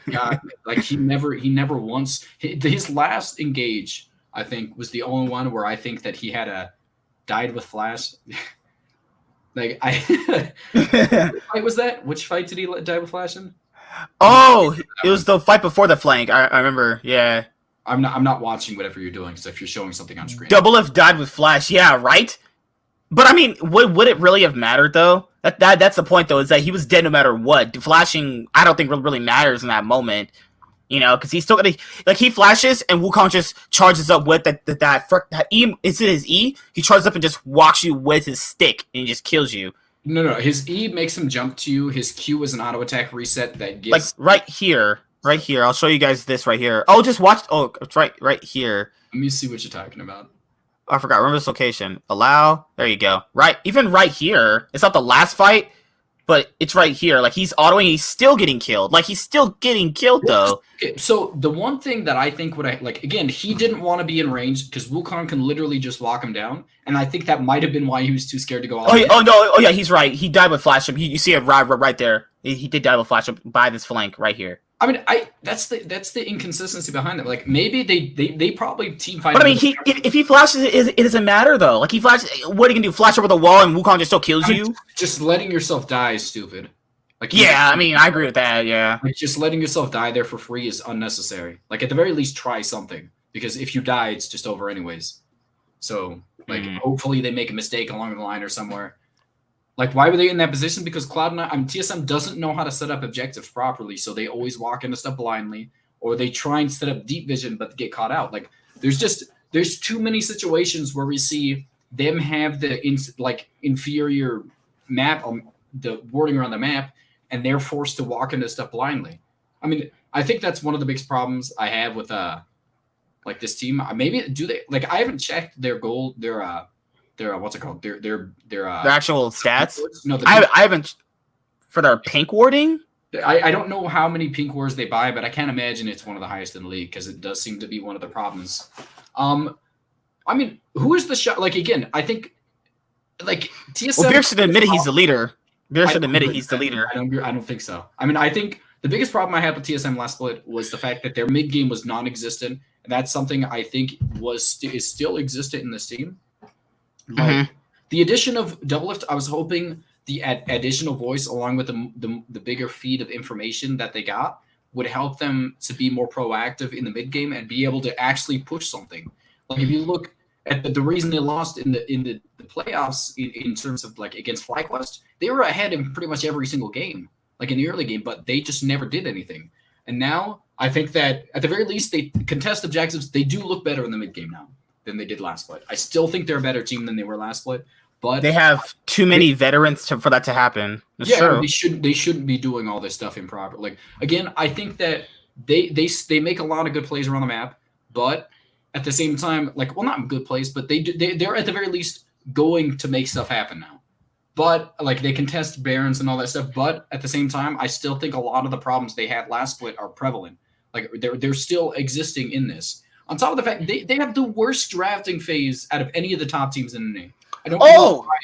God, like he never once his last engage, I think, was the only one where I think that he had died with flash. Like, what fight was that? Which fight did he die with flash in? Oh, it was the fight before the flank. I remember. Yeah. I'm not watching whatever you're doing, so if you're showing something on screen. Double F died with flash. Yeah, right. But I mean, would it really have mattered though? That's the point though, is that he was dead no matter what. Flashing, I don't think really matters in that moment. You know, because he's still gonna, like, he flashes and Wukong just charges up with that E. Is it his E? He charges up and just walks you with his stick and he just kills you. No. His E makes him jump to you. His Q is an auto attack reset that gives, like, right here. Right here. I'll show you guys this right here. Oh, just watch. Oh, it's right here. Let me see what you're talking about. Oh, I forgot. Remember this location. Allow. There you go. Right. Even right here. It's not the last fight, but it's right here. Like, he's autoing. He's still getting killed. Like, he's still getting killed, though. Okay, so the one thing that I think again, he didn't want to be in range because Wukong can literally just walk him down. And I think that might have been why he was too scared to go out. Oh, yeah, he's right. He died with flash. You see it right there. He did die with flash by this flank right here. I mean, that's the inconsistency behind it. Like, maybe they probably team fight. But I mean, if he flashes, it doesn't matter though. Like, he flashes, what are you gonna do? Flash over the wall and Wukong just still kills you? Just letting yourself die is stupid. Like, yeah, I mean, I agree with that. Yeah, like, just letting yourself die there for free is unnecessary. Like, at the very least, try something, because if you die, it's just over anyways. So, like, hopefully they make a mistake along the line or somewhere. Like, why were they in that position? Because Cloud9, TSM doesn't know how to set up objectives properly, so they always walk into stuff blindly, or they try and set up deep vision but get caught out. Like, there's too many situations where we see them have the inferior map, the wording around the map, and they're forced to walk into stuff blindly. I mean, I think that's one of the biggest problems I have with like, this team. Maybe do they, like, I haven't checked their goal, their what's it called? Their actual stats. No, I haven't, for their pink warding. I don't know how many pink wards they buy, but I can't imagine it's one of the highest in the league, because it does seem to be one of the problems. I mean, who is the shot? Like, again, I think, like, TSM. Well, Beer should admit he's the leader. Beer should admit he's the leader. I don't think so. I mean, I think the biggest problem I had with TSM last split was the fact that their mid game was non-existent, and that's something I think is still existent in this team. Like, the addition of Doublelift, I was hoping the additional voice, along with the bigger feed of information that they got, would help them to be more proactive in the mid game and be able to actually push something. Like, if you look at the reason they lost in the playoffs in terms of, like, against FlyQuest, they were ahead in pretty much every single game, like in the early game, but they just never did anything. And now I think that at the very least, they contest objectives. They do look better in the mid game now than they did last split. I still think they're a better team than they were last split, but they have too many veterans for that to happen. That's true. They shouldn't be doing all this stuff improper. Like, again, I think that they make a lot of good plays around the map, but at the same time, like, well, not good plays, but they're at the very least going to make stuff happen now. But, like, they contest Barons and all that stuff, but at the same time, I still think a lot of the problems they had last split are prevalent. Like, they're still existing in this. On top of the fact, they have the worst drafting phase out of any of the top teams in the league.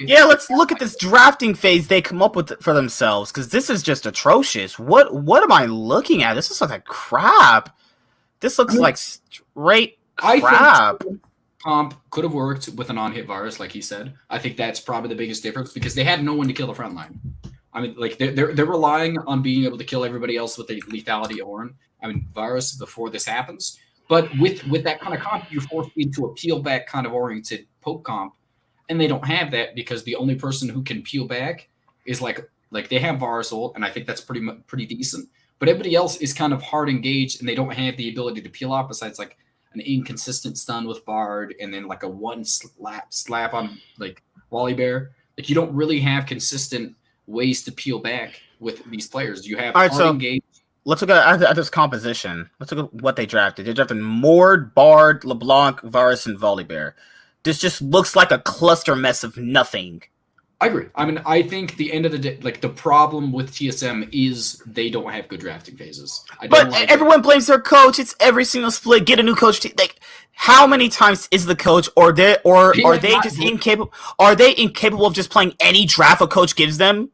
Yeah, let's look at this drafting phase they come up with for themselves, because this is just atrocious. What am I looking at? This is like crap. This looks like straight I crap. think comp could have worked with an on-hit virus, like he said. I think that's probably the biggest difference because they had no one to kill the front line. I mean, like they're relying on being able to kill everybody else with a lethality Orin. I mean, virus before this happens. But with that kind of comp, you're forced into a peel back kind of oriented poke comp, and they don't have that because the only person who can peel back is like they have virus ult, and I think that's pretty decent. But everybody else is kind of hard engaged, and they don't have the ability to peel off besides like an inconsistent stun with Bard, and then like a one slap on like Wally Bear. Like you don't really have consistent ways to peel back with these players. You have hard engaged. Let's look at this composition. Let's look at what they drafted. They drafted Mord, Bard, LeBlanc, Varus, and Volibear. This just looks like a cluster mess of nothing. I agree. I mean, I think the end of the day, like the problem with TSM is they don't have good drafting phases. But everyone blames their coach. It's every single split. Get a new coach. Like, how many times is the coach, or are they just incapable? Are they incapable of just playing any draft a coach gives them?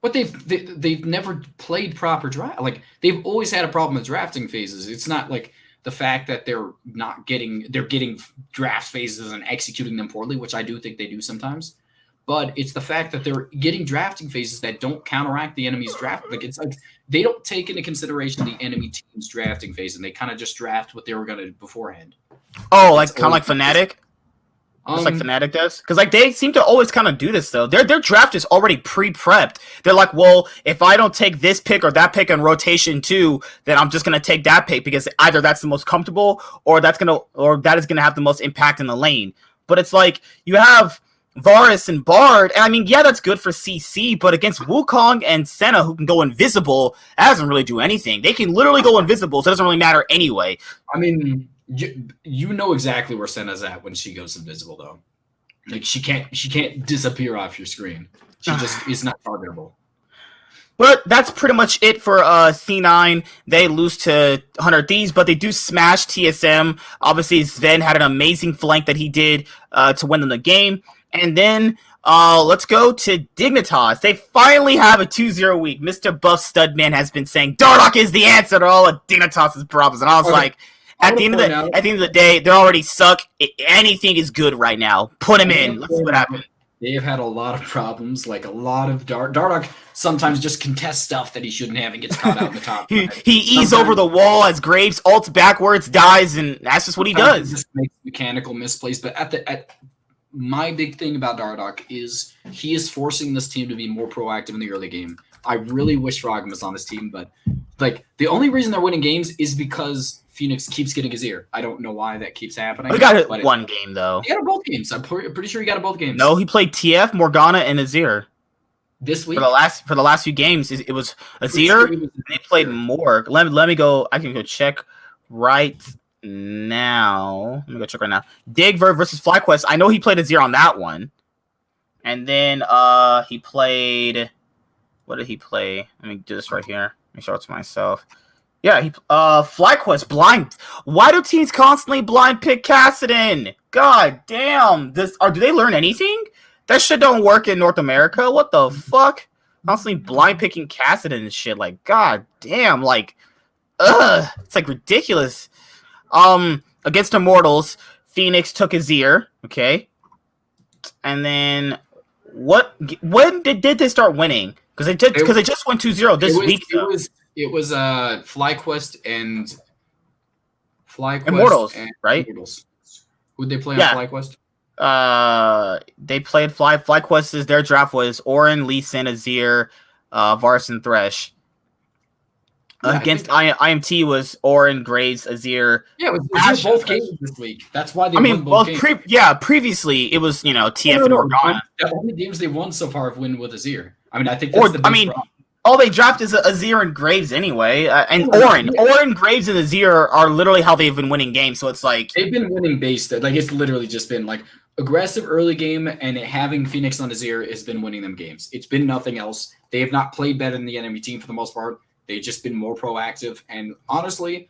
But they've never played proper draft. Like they've always had a problem with drafting phases. It's not like the fact that they're getting draft phases and executing them poorly, which I do think they do sometimes. But it's the fact that they're getting drafting phases that don't counteract the enemy's draft. Like it's like they don't take into consideration the enemy team's drafting phase, and they kind of just draft what they were gonna do beforehand. Oh, like kind of like Fnatic. Just like Fnatic does? Because like they seem to always kind of do this though. Their draft is already pre-prepped. They're like, well, if I don't take this pick or that pick in rotation 2, then I'm just gonna take that pick because either that's the most comfortable or that is gonna have the most impact in the lane. But it's like you have Varus and Bard, and I mean, yeah, that's good for CC, but against Wukong and Senna, who can go invisible, that doesn't really do anything. They can literally go invisible, so it doesn't really matter anyway. I mean, you know exactly where Senna's at when she goes invisible, though. Like she can't disappear off your screen. She just is not targetable. But that's pretty much it for C9. They lose to 100 Thieves, but they do smash TSM. Obviously, Sven had an amazing flank that he did to win them the game. And then let's go to Dignitas. They finally have a 2-0 week. Mr. Buff Studman has been saying Dardoch is the answer to all of Dignitas' problems. And I was like, at the end of the day, they already suck. Anything is good right now. Put him in. Let's see what happens. They have had a lot of problems, like a lot of Dardoch sometimes just contests stuff that he shouldn't have and gets caught out in the top. he eats over the wall as Graves ults backwards, dies, and that's just what he does. He just makes mechanical misplays. But my big thing about Dardoch is he is forcing this team to be more proactive in the early game. I really wish Frogman was on this team, but like the only reason they're winning games is because Phoenix keeps getting his ear. I don't know why that keeps happening. He got it one game though. He got it both games. I'm pretty sure he got it both games. No, he played TF, Morgana, and Azir. This week for the last few games, it was Azir. And they played Morg. Let me go. I can go check right now. Let me go check right now. Dig versus FlyQuest. I know he played Azir on that one. And then he played. What did he play? Let me do this right here. Let me show it to myself. Yeah, he FlyQuest blind. Why do teams constantly blind pick Kassadin? God damn. Do they learn anything? That shit don't work in North America. What the fuck? Constantly blind picking Kassadin and shit. Like, god damn. Like, it's like ridiculous. Against Immortals, Phoenix took Azir. Okay. And then when did they start winning? Because they just went 2-0 this week. It was FlyQuest and Immortals, right? Immortals. Who'd they play on FlyQuest? They played FlyQuest. Their draft was Orin, Lee Sin, Azir, Varus, and Thresh. Against IMT was Orin, Graves, Azir. Yeah, it was both games this week. That's why they won both games. Previously it was TF and Morgana. The only games they won so far have won with Azir. I mean, I think that's problem. All they draft is Azir and Graves anyway, and Orin. Orin, Graves, and Azir are literally how they've been winning games. So it's like they've been winning based. Like it's literally just been like aggressive early game, and having Phoenix on Azir has been winning them games. It's been nothing else. They have not played better than the enemy team for the most part. They've just been more proactive, and honestly,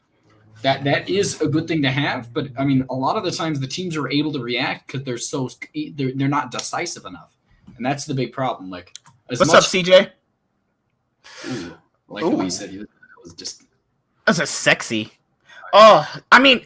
that is a good thing to have. But I mean, a lot of the times the teams are able to react because they're not decisive enough, and that's the big problem. Like, what's up, CJ? Ooh, like what you said, it was just that's a sexy. I mean,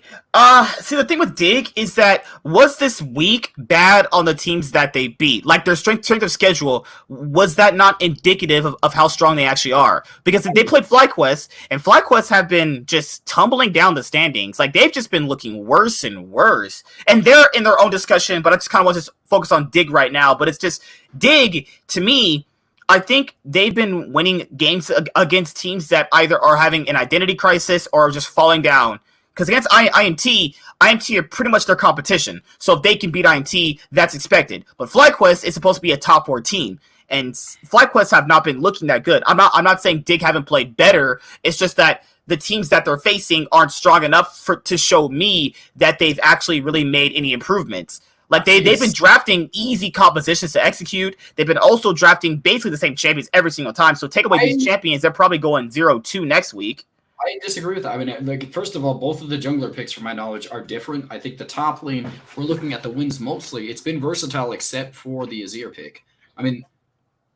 see, the thing with Dig is that was this week bad on the teams that they beat? Like their strength of schedule, was that not indicative of how strong they actually are? Because they played FlyQuest, and FlyQuest have been just tumbling down the standings. Like they've just been looking worse and worse. And they're in their own discussion, but I just kind of want to focus on Dig right now. But it's just Dig, to me, I think they've been winning games against teams that either are having an identity crisis or are just falling down. Because against IMT are pretty much their competition. So if they can beat IMT, that's expected. But FlyQuest is supposed to be a top 4 team, and FlyQuest have not been looking that good. I'm not saying Dig haven't played better. It's just that the teams that they're facing aren't strong enough to show me that they've actually really made any improvements. Like they've been drafting easy compositions to execute. They've been also drafting basically the same champions every single time. So take away these champions, they're probably going 0-2 next week. I disagree with that. I mean, like, first of all, both of the jungler picks, from my knowledge, are different. I think the top lane, we're looking at the wins mostly. It's been versatile except for the Azir pick. I mean,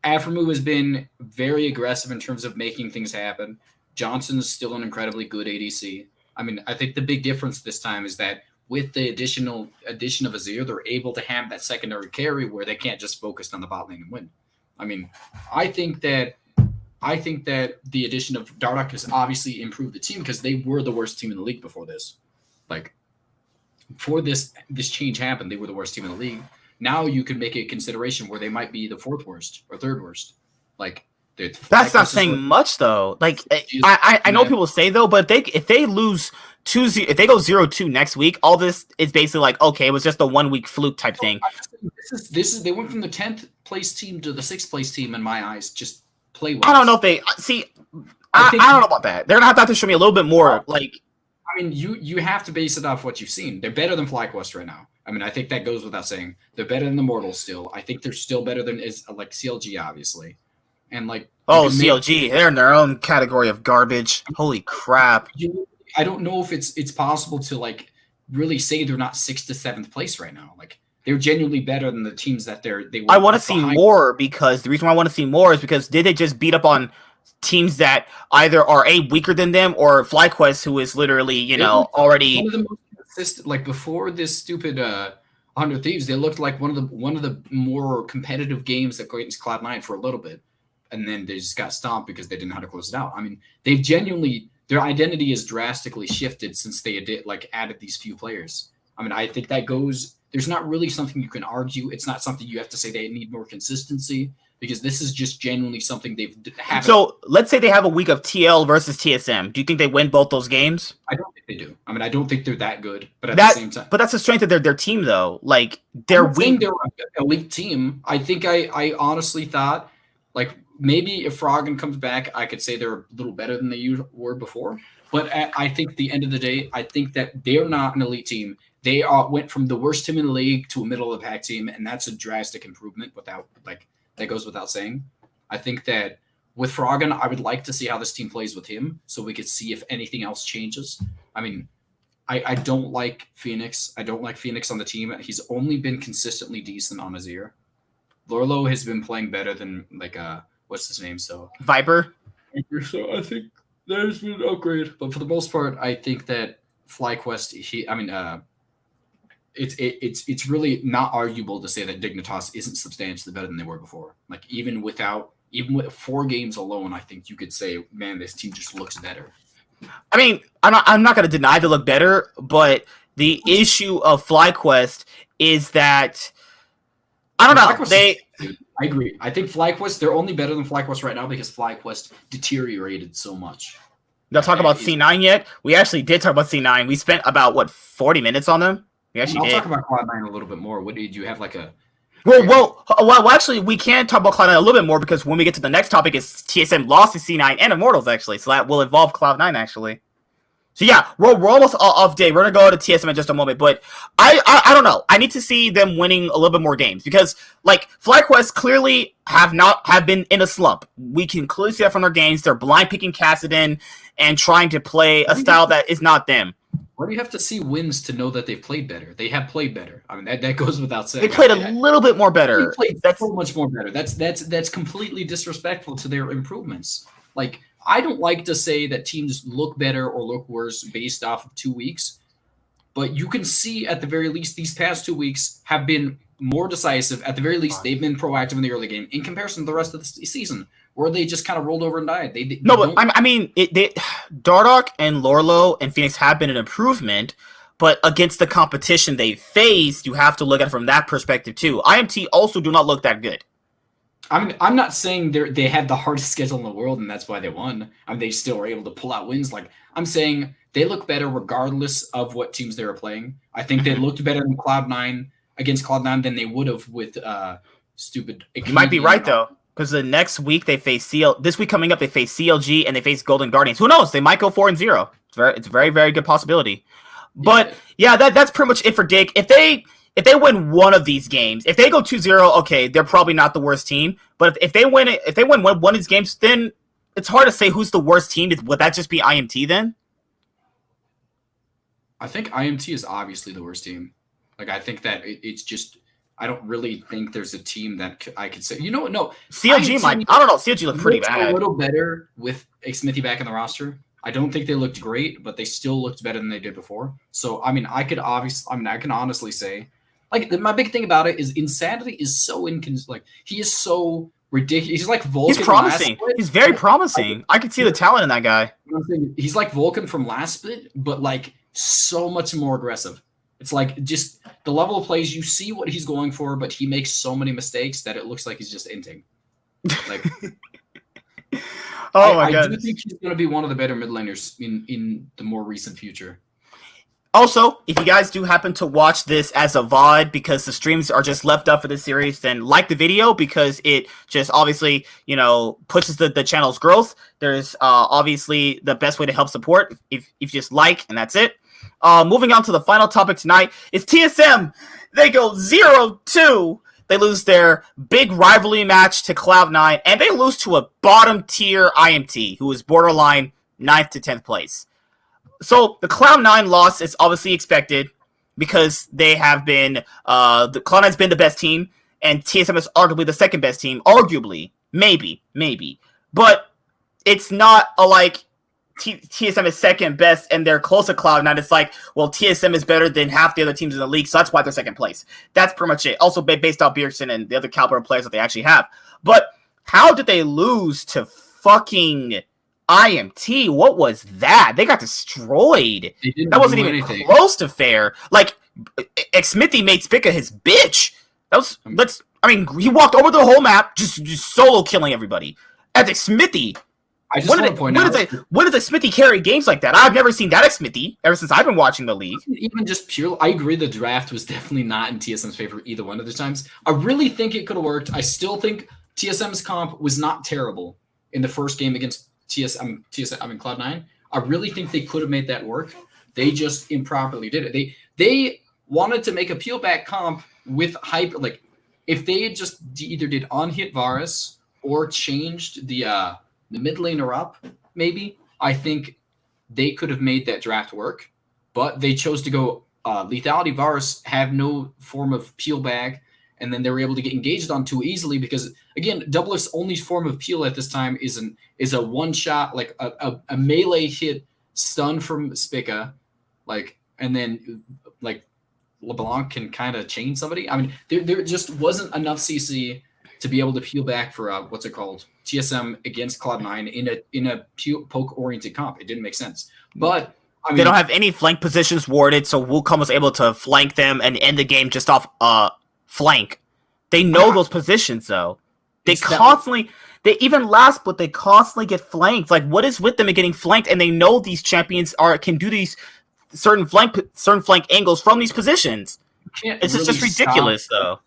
Aphromoo has been very aggressive in terms of making things happen. Johnson's still an incredibly good ADC. I mean, I think the big difference this time is that with the addition of Azir, they're able to have that secondary carry where they can't just focus on the bot lane and win. I mean, I think that the addition of Dardoch has obviously improved the team because they were the worst team in the league before this. Like, before this change happened, they were the worst team in the league. Now you could make a consideration where they might be the 4th worst or 3rd worst. Like, that's not saying much though. Like, I know people say though, but if they lose 2-0, if they go 0-2 next week, all this is basically like, okay, it was just a 1 week fluke type thing. This is they went from the 10th place team to the 6th place team in my eyes. Just play well. I don't know if they see. I don't know about that. They're gonna have to show me a little bit more. Like, I mean, you have to base it off what you've seen. They're better than FlyQuest right now. I mean, I think that goes without saying. They're better than the Mortals still. I think they're still better than like CLG, obviously. And like, CLG, they're in their own category of garbage. Holy crap! I don't know if it's possible to like really say they're not 6th to 7th place right now. Like, they're genuinely better than the teams that they. I want to see more, because the reason why I want to see more is because did they just beat up on teams that either are weaker than them, or FlyQuest, who is literally already one of the most consistent. Like, before this stupid 100 Thieves, they looked like one of the more competitive games that go against Cloud9 for a little bit. And then they just got stomped because they didn't know how to close it out. I mean, they've genuinely, their identity has drastically shifted since they added these few players. I mean, I think that there's not really something you can argue. It's not something you have to say they need more consistency, because this is just genuinely something they've had. So let's say they have a week of TL versus TSM. Do you think they win both those games? I don't think they do. I mean, I don't think they're that good, but at the same time. But that's the strength of their team, though. Like, they're weak. They're an elite team. I think I honestly thought, like, maybe if Froggen comes back, I could say they're a little better than they were before. But I think at the end of the day, I think that they're not an elite team. They went from the worst team in the league to a middle of the pack team, and that's a drastic improvement. That goes without saying. I think that with Froggen, I would like to see how this team plays with him, so we could see if anything else changes. I mean, I don't like Phoenix. I don't like Phoenix on the team. He's only been consistently decent on Azir. Lorlo has been playing better than what's his name? So Viper. So I think there's been an upgrade, but for the most part, I think that FlyQuest. It's really not arguable to say that Dignitas isn't substantially better than they were before. Like, even with 4 games alone, I think you could say, man, this team just looks better. I mean, I'm not going to deny they look better, but the issue of FlyQuest is that I don't know. I agree. I think FlyQuest, they're only better than FlyQuest right now because FlyQuest deteriorated so much. Don't talk about C9 yet? We actually did talk about C9. We spent about 40 minutes on them. We actually did. I'll talk about Cloud9 a little bit more. What did you have Well, actually, we can talk about Cloud9 a little bit more, because when we get to the next topic, is TSM lost to C9 and Immortals, actually. So that will involve Cloud9, actually. So yeah, we're almost off day. We're going to go to TSM in just a moment, but I don't know. I need to see them winning a little bit more games, because like FlyQuest clearly have been in a slump. We can clearly see that from their games. They're blind picking Kassadin and trying to play a style that is not them. Why do you have to see wins to know that they've played better? They have played better. I mean, that goes without saying. They played a little bit more better. They played so much more better. That's completely disrespectful to their improvements. Like, I don't like to say that teams look better or look worse based off of 2 weeks, but you can see at the very least these past 2 weeks have been more decisive. At the very least, they've been proactive in the early game in comparison to the rest of the season, where they just kind of rolled over and died. Dardoch and Lorlo and Phoenix have been an improvement, but against the competition they faced, you have to look at it from that perspective too. IMT also do not look that good. I'm not saying they had the hardest schedule in the world and that's why they won. They still were able to pull out wins. Like, I'm saying they look better regardless of what teams they were playing. I think they looked better than Cloud9 against Cloud9 than they would have with stupid. You might be right though, because the next week they face this week coming up they face CLG and they face Golden Guardians. Who knows? They might go 4-0. It's a very, very good possibility. But yeah, that's pretty much it for Dig. If they win one of these games, if they go 2-0, okay, they're probably not the worst team. But if they win one of these games, then it's hard to say who's the worst team. Would that just be IMT then? I think IMT is obviously the worst team. Like, I think that it's just, I don't really think there's a team that I could say, no. CLG might, I don't know, CLG looked pretty bad. A little better with Smithy back in the roster. I don't think they looked great, but they still looked better than they did before. So, I can honestly say, like, my big thing about it is Insanity is so he is so ridiculous. He's like Vulcan. He's promising. He's very promising. I can see the talent in that guy. He's like Vulcan from last split, but like so much more aggressive. It's like just the level of plays, you see what he's going for, but he makes so many mistakes that it looks like he's just inting. Like, I do think he's going to be one of the better mid laners in the more recent future. Also, if you guys do happen to watch this as a VOD because the streams are just left up for this series, then like the video because it just obviously, pushes the channel's growth. There's obviously the best way to help support if you just like, and that's it. Moving on to the final topic tonight is TSM. They go 0-2. They lose their big rivalry match to Cloud9, and they lose to a bottom tier IMT, who is borderline 9th to 10th place. So the Cloud9 loss is obviously expected because they have been the Cloud9's been the best team, and TSM is arguably the second best team. Arguably, maybe, but it's not TSM is second best and they're close to Cloud9. It's like, well, TSM is better than half the other teams in the league, so that's why they're second place. That's pretty much it. Also based off Bjergsen and the other caliber players that they actually have. But how did they lose to fucking IMT? What was that? They got destroyed. That wasn't even close to fair. Like, Smithy made Spica his bitch. He walked over the whole map, just solo killing everybody. As Smithy. I just want to point out, when does a Smithy carry games like that? I've never seen that Smithy ever since I've been watching the league. Even just pure, I agree the draft was definitely not in TSM's favor either one of the times. I really think it could have worked. I still think TSM's comp was not terrible in the first game against Cloud9. I really think they could have made that work. They just improperly did it. They wanted to make a peel back comp with hype. Like, if they had just either did unhit Varus or changed the mid laner up, maybe, I think they could have made that draft work. But they chose to go lethality Varus, have no form of peel back, and then they were able to get engaged on too easily because, again, Double's only form of peel at this time is a one shot, like a melee hit stun from Spica, and then LeBlanc can kind of chain somebody. There just wasn't enough CC to be able to peel back for TSM against Cloud9 in a poke oriented comp. It didn't make sense. But they don't have any flank positions warded, so Wukong was able to flank them and end the game just off flank. They know those positions though. They constantly get flanked. Like, what is with them and getting flanked? And they know these champions can do these certain flank angles from these positions. It's really just ridiculous though.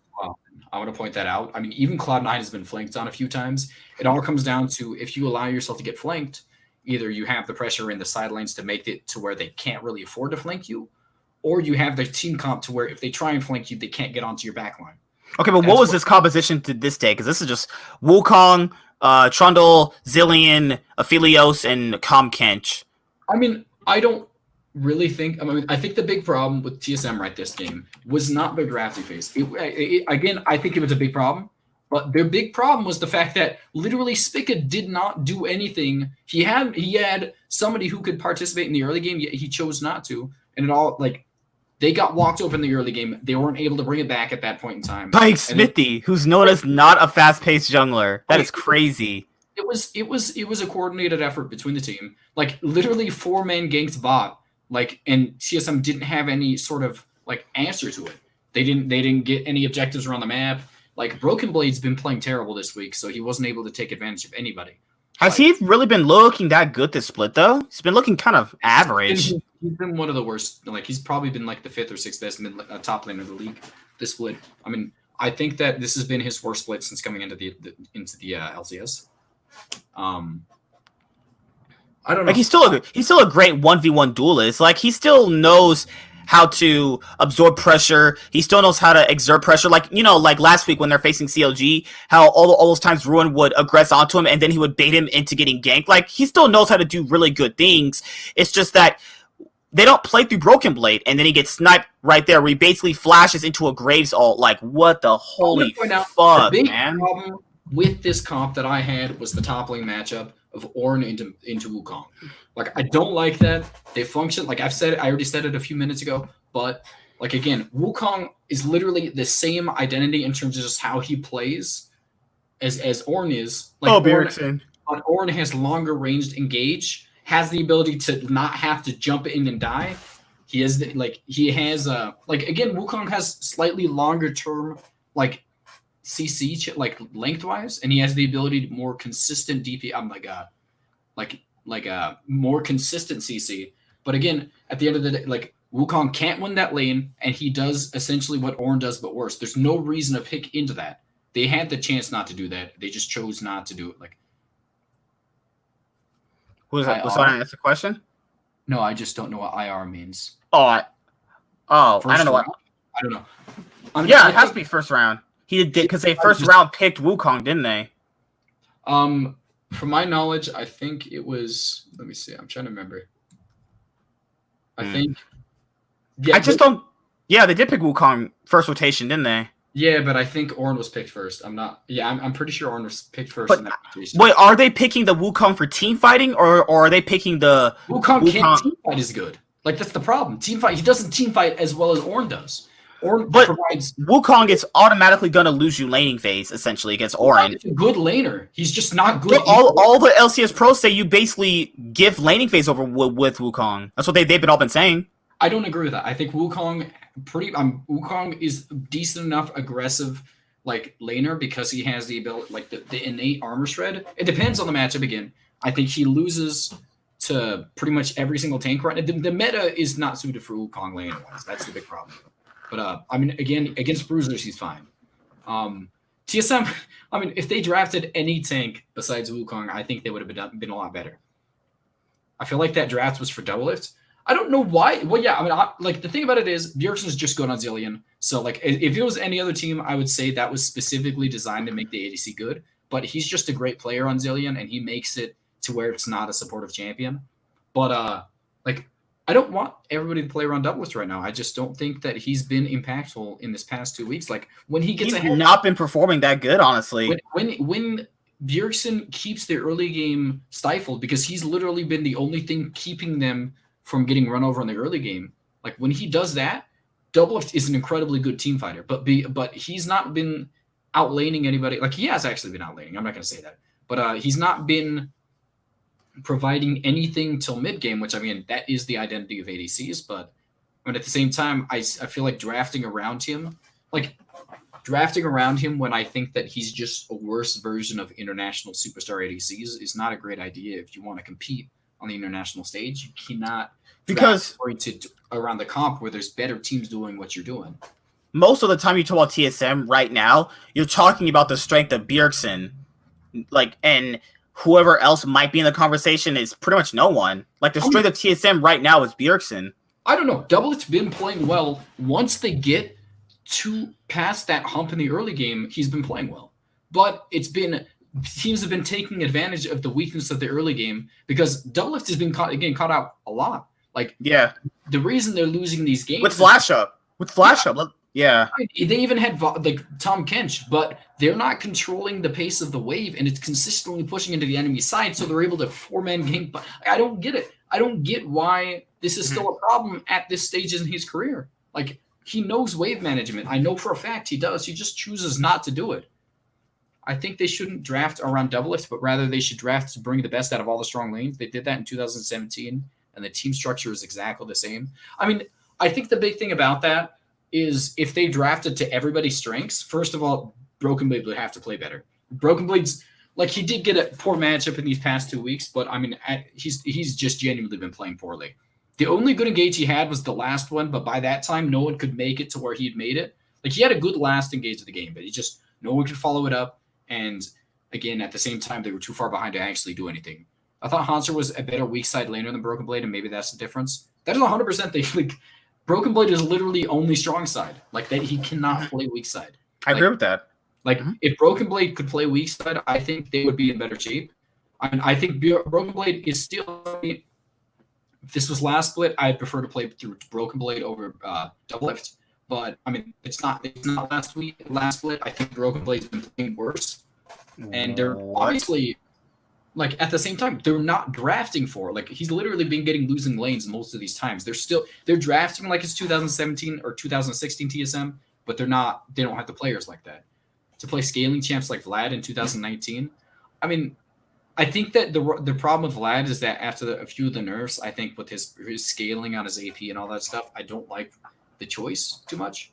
I want to point that out. Even Cloud9 has been flanked on a few times. It all comes down to, if you allow yourself to get flanked, either you have the pressure in the sidelines to make it to where they can't really afford to flank you, or you have the team comp to where if they try and flank you, they can't get onto your backline. Okay, but what was this composition to this day? Because this is just Wukong, Trundle, Zillion, Aphelios, and Comkench. I don't really think. I think the big problem with TSM this game was not the drafting phase. Again, I think it was a big problem. But their big problem was the fact that literally Spica did not do anything. He had somebody who could participate in the early game, yet he chose not to. And it all they got walked over in the early game. They weren't able to bring it back at that point in time. By Smithy, who's known as not a fast-paced jungler. That is crazy. It was a coordinated effort between the team. Like literally 4-man ganked bot. And TSM didn't have any sort of answer to it. They didn't get any objectives around the map. Broken Blade's been playing terrible this week, so he wasn't able to take advantage of anybody. Has he really been looking that good this split, though? He's been looking kind of average. He's been one of the worst. He's probably been the 5th or 6th best top laner of the league this split. I mean, I think that this has been his worst split since coming into the LCS. I don't know. He's still a great 1v1 duelist. He still knows how to absorb pressure. He still knows how to exert pressure. Last week when they're facing CLG, how all those times Ruin would aggress onto him and then he would bait him into getting ganked. He still knows how to do really good things. It's just that they don't play through Broken Blade, and then he gets sniped right there where he basically flashes into a Graves ult. What the holy fuck, the big man? Problem with this comp that I had was the top lane matchup of Ornn into Wukong. I don't like that. They function, I already said it a few minutes ago, but again, Wukong is literally the same identity in terms of just how he plays as Ornn is. Bjergsen. But Ornn has longer ranged engage, has the ability to not have to jump in and die. He has again, Wukong has slightly longer term CC lengthwise, and he has the ability to more consistent DP. Oh my god, more consistent CC. But again, at the end of the day, Wukong can't win that lane, and he does essentially what Ornn does, but worse. There's no reason to pick into that. They had the chance not to do that. They just chose not to do it. Was that ask the question? No, I just don't know what IR means. I don't know what. I don't know. It has to be first round. He did because they first round picked Wukong, didn't they? From my knowledge, I think it was. Let me see. I'm trying to remember. I think. Yeah, I just don't. Yeah, they did pick Wukong first rotation, didn't they? Yeah, but I think Ornn was picked first. I'm not. Yeah, I'm pretty sure Ornn was picked first. But, in that rotation. Wait, are they picking the Wukong for team fighting, or are they picking the Wukong can't team fight as good? That's the problem. Team fight. He doesn't team fight as well as Ornn does. But Wukong is automatically going to lose you laning phase, essentially, against Ornn. He's a good laner. He's just not good. All the LCS pros say you basically give laning phase over with Wukong. That's what they've all been saying. I don't agree with that. I think Wukong is decent enough aggressive laner because he has the ability, the innate armor shred. It depends on the matchup again. I think he loses to pretty much every single tank right now. The meta is not suited for Wukong laner-wise. That's the big problem. But again, against bruisers, he's fine. TSM, if they drafted any tank besides Wukong, I think they would have been a lot better. I feel like that draft was for Doublelift. I don't know why. Well, yeah, the thing about it is Bjergsen's just good on Zilean. So, if it was any other team, I would say that was specifically designed to make the ADC good. But he's just a great player on Zilean, and he makes it to where it's not a supportive champion. But, I don't want everybody to play around Doublelift right now. I just don't think that he's been impactful in this past 2 weeks. When he gets he's not been performing that good, honestly. When Bjergsen keeps the early game stifled, because he's literally been the only thing keeping them from getting run over in the early game. When he does that, Doublelift is an incredibly good team fighter. But he's not been outlaning anybody. He has actually been outlaning. I'm not going to say that. But he's not been providing anything till mid game, which that is the identity of ADCs. But at the same time, I feel like drafting around him when I think that he's just a worse version of international superstar ADCs is not a great idea if you want to compete on the international stage. You cannot oriented around the comp where there's better teams doing what you're doing. Most of the time you talk about TSM right now, you're talking about the strength of Bjergsen, and whoever else might be in the conversation is pretty much no one. The strength of TSM right now is Bjergsen. I don't know. Doublelift's been playing well. Once they get to past that hump in the early game, he's been playing well. But teams have been taking advantage of the weakness of the early game because Doublelift has been caught out a lot. The reason they're losing these games with flash up. Yeah. I mean, they even had like Tom Kench, but they're not controlling the pace of the wave, and it's consistently pushing into the enemy side, so they're able to 4-man gank. But I don't get it. I don't get why this is still a problem at this stage in his career. Like, he knows wave management. I know for a fact he does. He just chooses not to do it. I think they shouldn't draft around Doublelift, but rather they should draft to bring the best out of all the strong lanes. They did that in 2017, and the team structure is exactly the same. I mean, I think the big thing about that is if they drafted to everybody's strengths, first of all, Broken Blade would have to play better. Broken Blade's like, he did get a poor matchup in these past 2 weeks, but I mean, he's just genuinely been playing poorly. The only good engage he had was the last one, but by that time, no one could make it to where he had made it. Like, he had a good last engage of the game, but no one could follow it up. And again, at the same time, they were too far behind to actually do anything. I thought Hanser was a better weak side laner than Broken Blade, and maybe that's the difference. That is 100% the Broken Blade is literally only strong side. Like, that he cannot play weak side. I agree with that. Like, if Broken Blade could play weak side, I think they would be in better shape. I think Broken Blade is still. If this was last split, I'd prefer to play through Broken Blade over Doublelift. But I mean, it's not last split. I think Broken Blade's been playing worse, and they're obviously, like, at the same time, they're not drafting for, like, he's literally been getting losing lanes most of these times. They're drafting like it's 2017 or 2016 TSM, but they don't have the players like that to play scaling champs like Vlad in 2019. I mean, I think that the problem with Vlad is that after a few of the nerfs, I think with his scaling on his AP and all that stuff, I don't like the choice too much.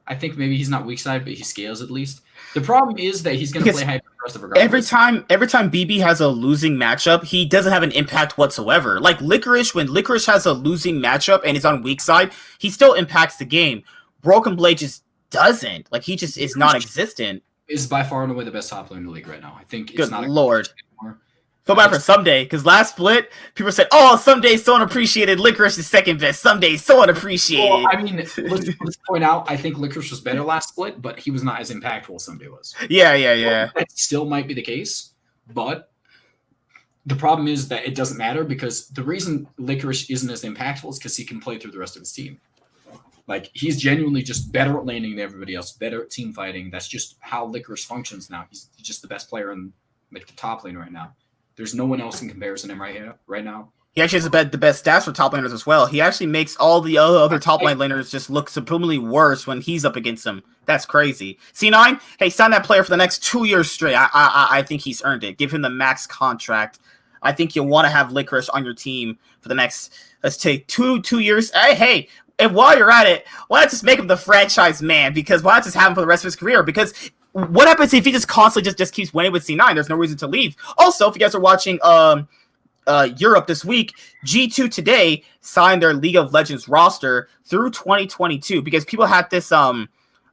I think maybe he's not weak side, but he scales at least. The problem is that he's going to play hyper aggressive regardless. Every time BB has a losing matchup, he doesn't have an impact whatsoever. Like Licorice, when Licorice has a losing matchup and is on weak side, he still impacts the game. Broken Blade just doesn't. Like, he just is non-existent. Is by far and away the best top player in the league right now. I think it's Good not Lord. Anymore. Feel bad for Someday, because last split, people said, "Oh, Someday so unappreciated. Licorice is second best. Someday so unappreciated." Well, I mean, let's point out, I think Licorice was better last split, but he was not as impactful as Someday was. Yeah. That still might be the case, but the problem is that it doesn't matter, because the reason Licorice isn't as impactful is because he can play through the rest of his team. Like, he's genuinely just better at laning than everybody else, better at team fighting. That's just how Licorice functions now. He's just the best player in, like, the top lane right now. There's no one else in comparison to him right now. He actually has the best stats for top laners as well. He actually makes all the other top lane laners just look supremely worse when he's up against them. That's crazy. C9, hey, sign that player for the next 2 years straight. I think he's earned it. Give him the max contract. I think you'll want to have Licorice on your team for the next, let's take two years. Hey, and while you're at it, why not just make him the franchise man? Because why not just have him for the rest of his career? Because what happens if he just constantly just keeps winning with C9? There's no reason to leave. Also, if you guys are watching Europe this week, G2 today signed their League of Legends roster through 2022, because people had this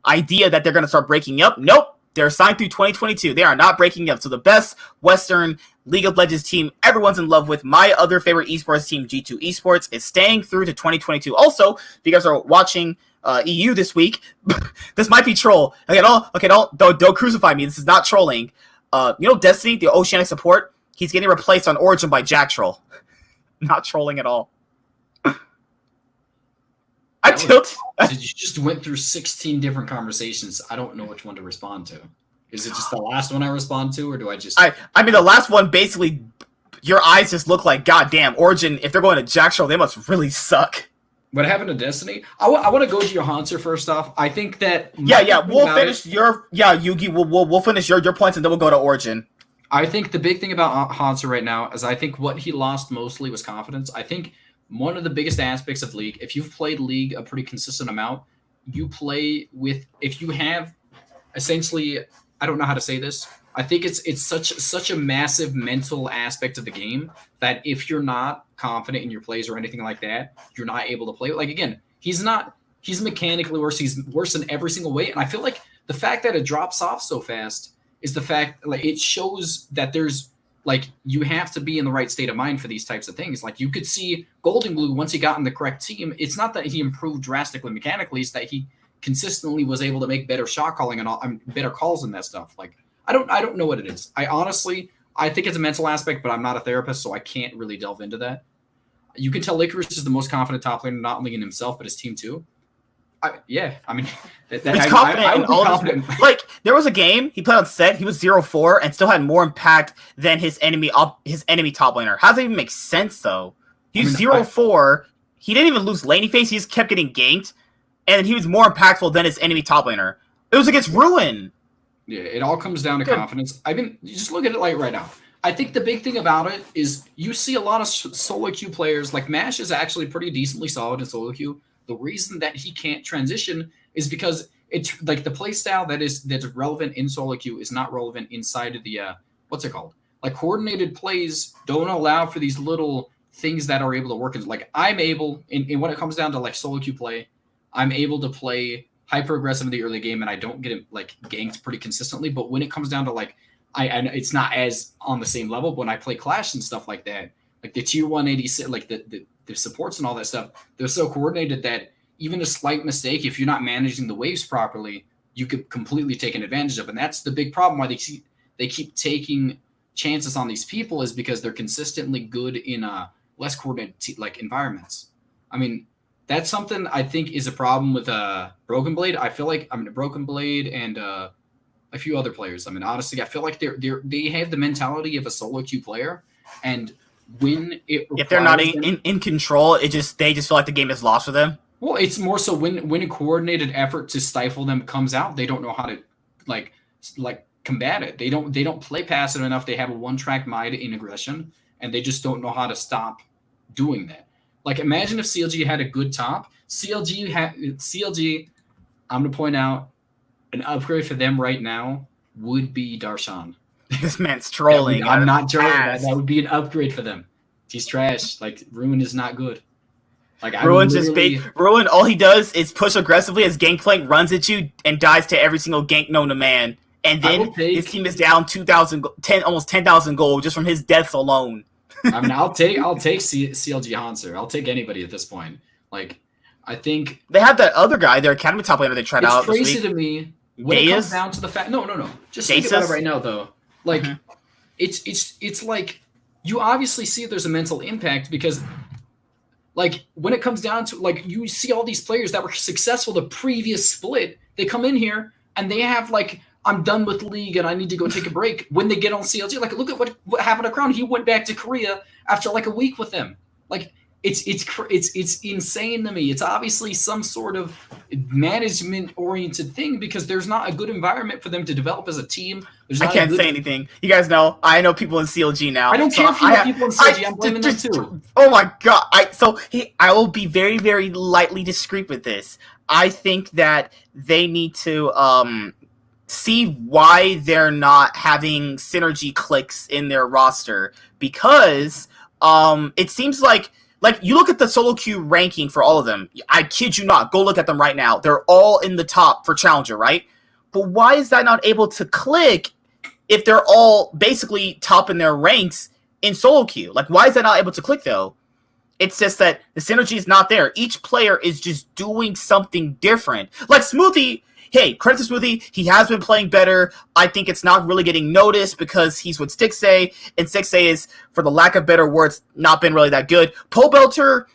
idea that they're going to start breaking up. Nope. They're signed through 2022. They are not breaking up. So the best Western League of Legends team everyone's in love with, my other favorite esports team, G2 Esports, is staying through to 2022. Also, if you guys are watching EU this week, this might be troll. Don't crucify me. This is not trolling. Destiny, the Oceanic support, he's getting replaced on Origin by Jack Troll. Not trolling at all. You just went through 16 different conversations. I don't know which one to respond to. Is it just the last one I respond to, or do I just... I mean, the last one, basically, your eyes just look like, goddamn, Origin, if they're going to Jack Troll, they must really suck. What happened to Destiny? I want to go to your Hanser first off. I think that... We'll finish Yugi, we'll finish your points, and then we'll go to Origin. I think the big thing about Hanser right now is I think what he lost mostly was confidence. I think one of the biggest aspects of League, if you've played League a pretty consistent amount, you play with... If you have essentially... I don't know how to say this. I think it's such a massive mental aspect of the game that if you're not confident in your plays or anything like that, you're not able to play. Like, again, he's mechanically worse. He's worse in every single way. And I feel like the fact that it drops off so fast is the fact, like, it shows that there's, like, you have to be in the right state of mind for these types of things. Like, you could see Golden Blue, once he got in the correct team, it's not that he improved drastically mechanically, it's that he consistently was able to make better shot calling and all, better calls and that stuff. Like, I don't know what it is. I think it's a mental aspect, but I'm not a therapist, so I can't really delve into that. You can tell Licorice is the most confident top laner, not only in himself, but his team too. I mean, He's confident in all of his. Like, there was a game he played on set. He was 0-4 and still had more impact than his enemy top laner. How does that even make sense, though? He was 0-4. He didn't even lose laney phase. He just kept getting ganked, and he was more impactful than his enemy top laner. It was against Ruin. Yeah, it all comes down to confidence. I mean, you just look at it like right now. I think the big thing about it is you see a lot of solo queue players. Like Mash is actually pretty decently solid in solo queue. The reason that he can't transition is because it's like the play style that's relevant in solo queue is not relevant inside of the what's it called? Like coordinated plays don't allow for these little things that are able to work. Like I'm able in when it comes down to like solo queue play, I'm able to play hyper aggressive in the early game and I don't get like ganked pretty consistently. But when it comes down to like I it's not as on the same level. But when I play Clash and stuff like that, like the tier 186, like the supports and all that stuff, they're so coordinated that even a slight mistake, if you're not managing the waves properly, you could completely take an advantage of. And that's the big problem why they keep taking chances on these people is because they're consistently good in less coordinated like environments. I mean, that's something I think is a problem with Broken Blade. I feel like Broken Blade and a few other players. I mean, honestly, I feel like they have the mentality of a solo queue player, and when if they're not in control, they just feel like the game is lost for them. Well, it's more so when a coordinated effort to stifle them comes out, they don't know how to like combat it. They don't play passive enough. They have a one-track mind in aggression, and they just don't know how to stop doing that. Like imagine if CLG had a good top. CLG. I'm gonna point out an upgrade for them right now would be Darshan. This man's trolling. I'm not trolling. That would be an upgrade for them. He's trash. Like Ruin is not good. Like Ruin's just big. Ruin, all he does is push aggressively as Gangplank runs at you and dies to every single gank known to man. And then his team is down 2,000, almost 10,000 gold just from his deaths alone. I mean, I'll take CLG Hanser. I'll take anybody at this point. Like, I think they have that other guy, their academy top laner they tried out. It's crazy to me when it comes down to the fact. No. Just think about it right now, though. Like, it's like you obviously see there's a mental impact because. Like when it comes down to like you see all these players that were successful the previous split, they come in here and they have like I'm done with League and I need to go take a break. When they get on CLG, like look at what happened to Crown. He went back to Korea after like a week with them. Like it's insane to me. It's obviously some sort of management oriented thing because there's not a good environment for them to develop as a team. I can't say anything. You guys know I know people in CLG now. I don't care if you know people in CLG. I'm blaming them too. Oh my god! I will be very very lightly discreet with this. I think that they need to see why they're not having synergy clicks in their roster because it seems like you look at the solo queue ranking for all of them. I kid you not. Go look at them right now. They're all in the top for Challenger, right? But why is that not able to click if they're all basically top in their ranks in solo queue? Like, why is that not able to click, though? It's just that the synergy is not there. Each player is just doing something different. Like Smoothie, hey, credit to Smoothie, he has been playing better. I think it's not really getting noticed because he's with Stixay, and Stixay is, for the lack of better words, not been really that good. Pobelter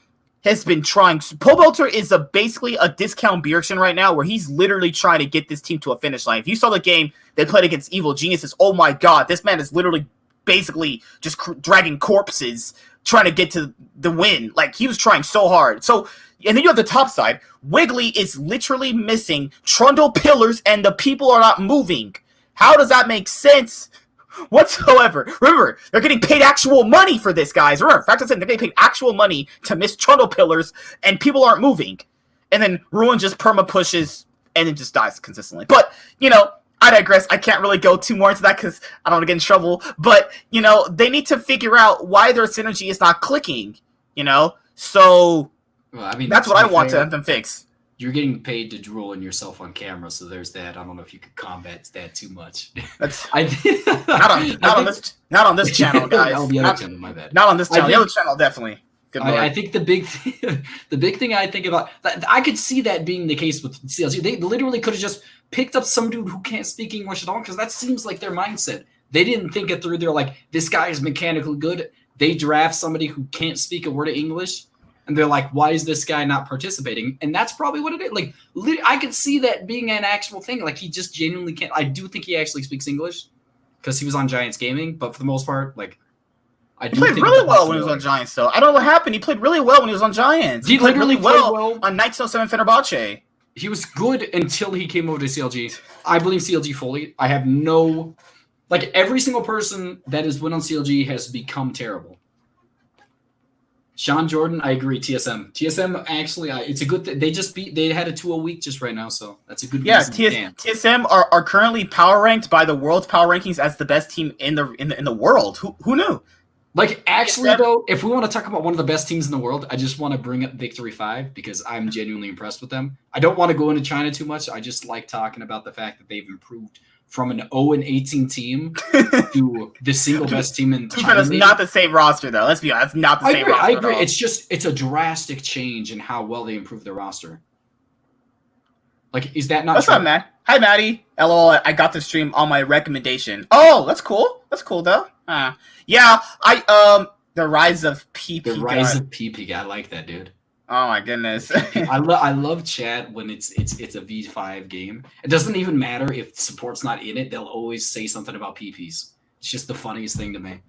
has been trying. Pobelter is basically a discount Bjergsen right now where he's literally trying to get this team to a finish line. If you saw the game they played against Evil Geniuses, oh my god, this man is literally basically just dragging corpses trying to get to the win. Like, he was trying so hard. So, and then you have the top side. Wiggly is literally missing Trundle pillars and the people are not moving. How does that make sense whatsoever? Remember, they're getting paid actual money for this, guys. Remember, fact is, they're getting paid actual money to miss Trundle pillars and people aren't moving. And then Ruin just perma pushes and then just dies consistently. But, I digress. I can't really go too more into that because I don't want to get in trouble. But, they need to figure out why their synergy is not clicking, So, well, I mean, that's what I want to have them fix. You're getting paid to drool in yourself on camera, so there's that. I don't know if you could combat that too much. That's not on this channel, guys. On the other channel, my bad. Not on this channel. The other channel, definitely. I think the big thing I think about that, I could see that being the case with CLG. They literally could have just picked up some dude who can't speak English at all because that seems like their mindset. They didn't think it through. They're like, this guy is mechanically good. They draft somebody who can't speak a word of English. And they're like, why is this guy not participating? And that's probably what it is. Like, I could see that being an actual thing. Like, he just genuinely can't. I do think he actually speaks English because he was on Giants Gaming. But for the most part, like, he played really well when he was on Giants, though. I don't know what happened. He played really well when he was on Giants. He played really well on 1907 Fenerbahce. He was good until he came over to CLG. I blame CLG fully. I have no... Like, every single person that has went on CLG has become terrible. Sean Jordan, I agree. TSM. TSM, actually, it's a good thing. They had a 2-0 week just right now, so that's a good reason. Yeah, TSM are currently power ranked by the world's power rankings as the best team in the world. Who knew? Like, actually, though, if we want to talk about one of the best teams in the world, I just want to bring up Victory 5 because I'm genuinely impressed with them. I don't want to go into China too much. I just like talking about the fact that they've improved from an 0-18 team to the single best team in China. That's not the same roster, though. Let's be honest. It's not the same roster. I agree. It's a drastic change in how well they improved their roster. Like, is that not What's true? up, man? Hi, Maddie. LOL, I got the stream on my recommendation. Oh, that's cool. That's cool, though. Yeah, the rise of PP. The rise of PP. I like that, dude. Oh my goodness. I love chat when it's a V5 game. It doesn't even matter if support's not in it. They'll always say something about PPs. It's just the funniest thing to me.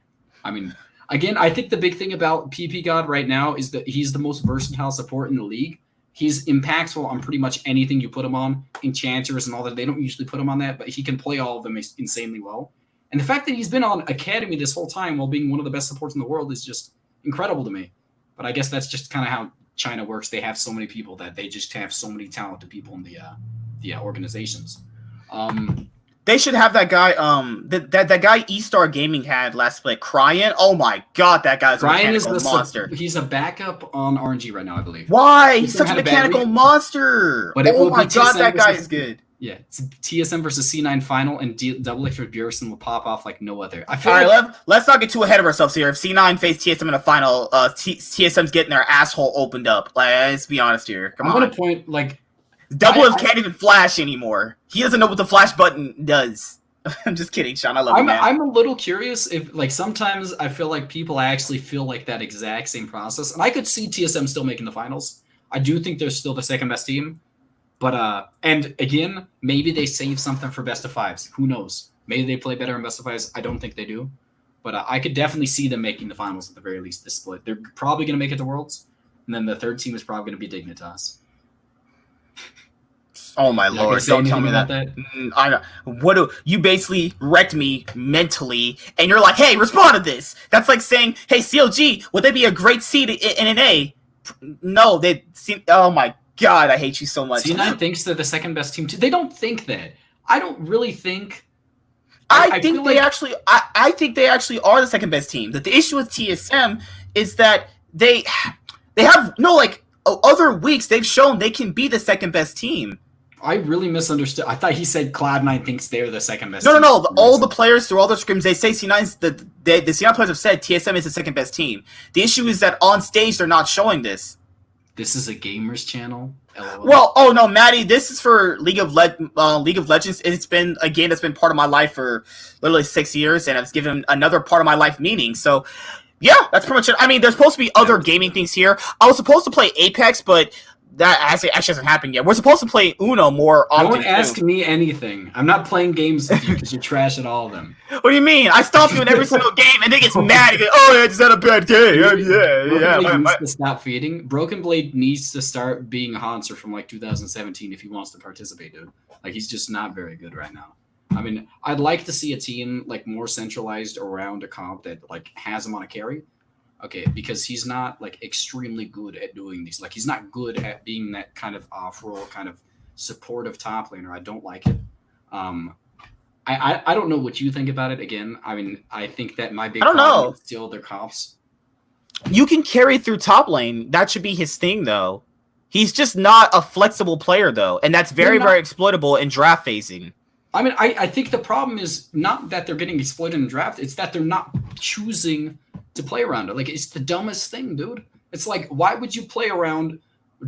I mean, again, I think the big thing about PP God right now is that he's the most versatile support in the league. He's impactful on pretty much anything you put him on. Enchanters and all that. They don't usually put him on that, but he can play all of them insanely well. And the fact that he's been on Academy this whole time while being one of the best supports in the world is just incredible to me. But I guess that's just kind of how China works. They have so many people that they just have so many talented people in the organizations. They should have that guy. That guy E-Star Gaming had last split. Cryan. Oh my god, that guy's a mechanical monster. He's a backup on RNG right now, I believe. Why? He's such a mechanical monster. But oh my god, that guy is good. Yeah, it's TSM versus C9 final, and Double X for Bjergsen will pop off like no other. All right, let's not get too ahead of ourselves here. If C9 face TSM in a final, TSM's getting their asshole opened up. Let's be honest here. Come on. I'm gonna point like Double X can't even flash anymore. He doesn't know what the flash button does. I'm just kidding, Sean. I love you, man. I'm a little curious if, like, sometimes I feel like people actually feel like that exact same process, and I could see TSM still making the finals. I do think they're still the second best team. But, and again, maybe they save something for best of fives. Who knows? Maybe they play better in best of fives. I don't think they do. But I could definitely see them making the finals at the very least this split. They're probably going to make it to Worlds. And then the third team is probably going to be Dignitas. Oh, my Lord. Don't tell me that. I know. What you basically wrecked me mentally, and you're like, hey, respond to this. That's like saying, hey, CLG, would they be a great seed in an A? No, they seem. Oh, my God, I hate you so much. C9 thinks they're the second best team too. They don't think that. I don't really think. I think they actually. I think they actually are the second best team. That the issue with TSM is that they have other weeks they've shown they can be the second best team. I really misunderstood. I thought he said Cloud9 thinks they're the second best. No. All the players through all the scrims, they say C9's the C9 players have said TSM is the second best team. The issue is that on stage they're not showing this. This is a gamers channel. LOL. Well, oh no, Maddie, this is for League of Legends. It's been a game that's been part of my life for literally 6 years, and it's given another part of my life meaning. So, yeah, that's pretty much it. I mean, there's supposed to be other gaming things here. I was supposed to play Apex, but that actually hasn't happened yet. We're supposed to play Uno more often. Don't ask me anything. I'm not playing games with you because you're trash at all of them. What do you mean? I stomp you in every single game, and then gets mad. He goes, oh, I just had a bad game. Yeah. Blade needs to stop feeding. Broken Blade needs to start being a Hanser from like 2017 if he wants to participate, dude. Like, he's just not very good right now. I mean, I'd like to see a team like more centralized around a comp that like has him on a carry. Okay, because he's not like extremely good at doing these. Like, he's not good at being that kind of off-roll, kind of supportive top laner. I don't like it. I don't know what you think about it. Again, I mean, I think that my big problem is still their comps. You can carry through top lane. That should be his thing, though. He's just not a flexible player, though, and that's very exploitable in draft phasing. I mean, I think the problem is not that they're getting exploited in draft. It's that they're not choosing to play around it. Like, it's the dumbest thing, dude. It's like, why would you play around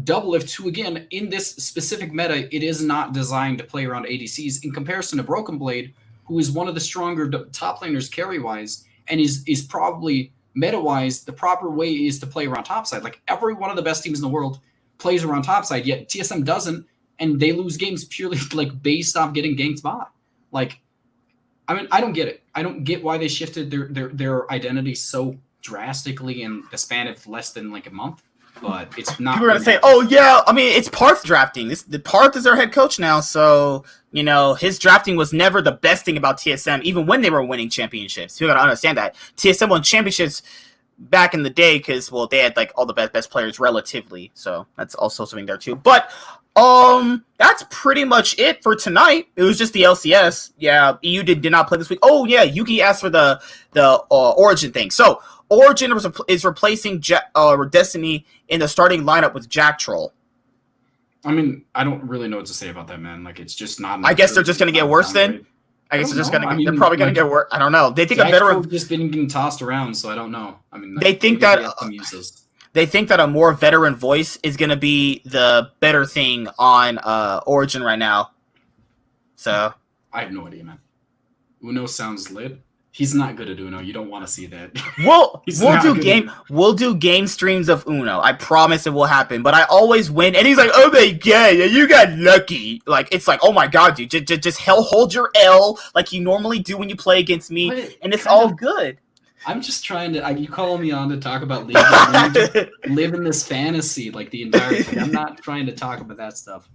double if two, again, in this specific meta, it is not designed to play around ADCs in comparison to Broken Blade, who is one of the stronger top laners carry-wise, and is probably meta-wise, the proper way is to play around topside. Like every one of the best teams in the world plays around topside, yet TSM doesn't, and they lose games purely like based off getting ganked bot. Like, I mean, I don't get it. I don't get why they shifted their identity so drastically in the span of less than like a month. But it's not. People are gonna say, "Oh yeah, I mean, it's Parth drafting. The Parth is their head coach now, so you know his drafting was never the best thing about TSM, even when they were winning championships. You gotta understand that TSM won championships back in the day because they had like all the best players relatively, so that's also something there too. But that's pretty much it for tonight. It was just the LCS. Yeah, EU did not play this week. Oh yeah, Yuki asked for the Origin thing. So Origin is replacing Destiny in the starting lineup with Jack Troll. I mean, I don't really know what to say about that, man. Like, it's just not. I guess they're just gonna get worse then. I guess they're just gonna. They're probably gonna get worse. I don't know. They think Jack a veteran Troll just been getting tossed around, so I don't know. I mean, they think that. They think that a more veteran voice is going to be the better thing on Origin right now. So I have no idea, man. Uno sounds lit. He's not good at Uno. You don't want to see that. We'll do game streams of Uno. I promise it will happen. But I always win. And he's like, "Oh my god, you got lucky." Like it's like, "Oh my god, dude, just hold your L like you normally do when you play against me, and it's all good." I'm just trying to. You calling me on to talk about living this fantasy like the entire thing. I'm not trying to talk about that stuff.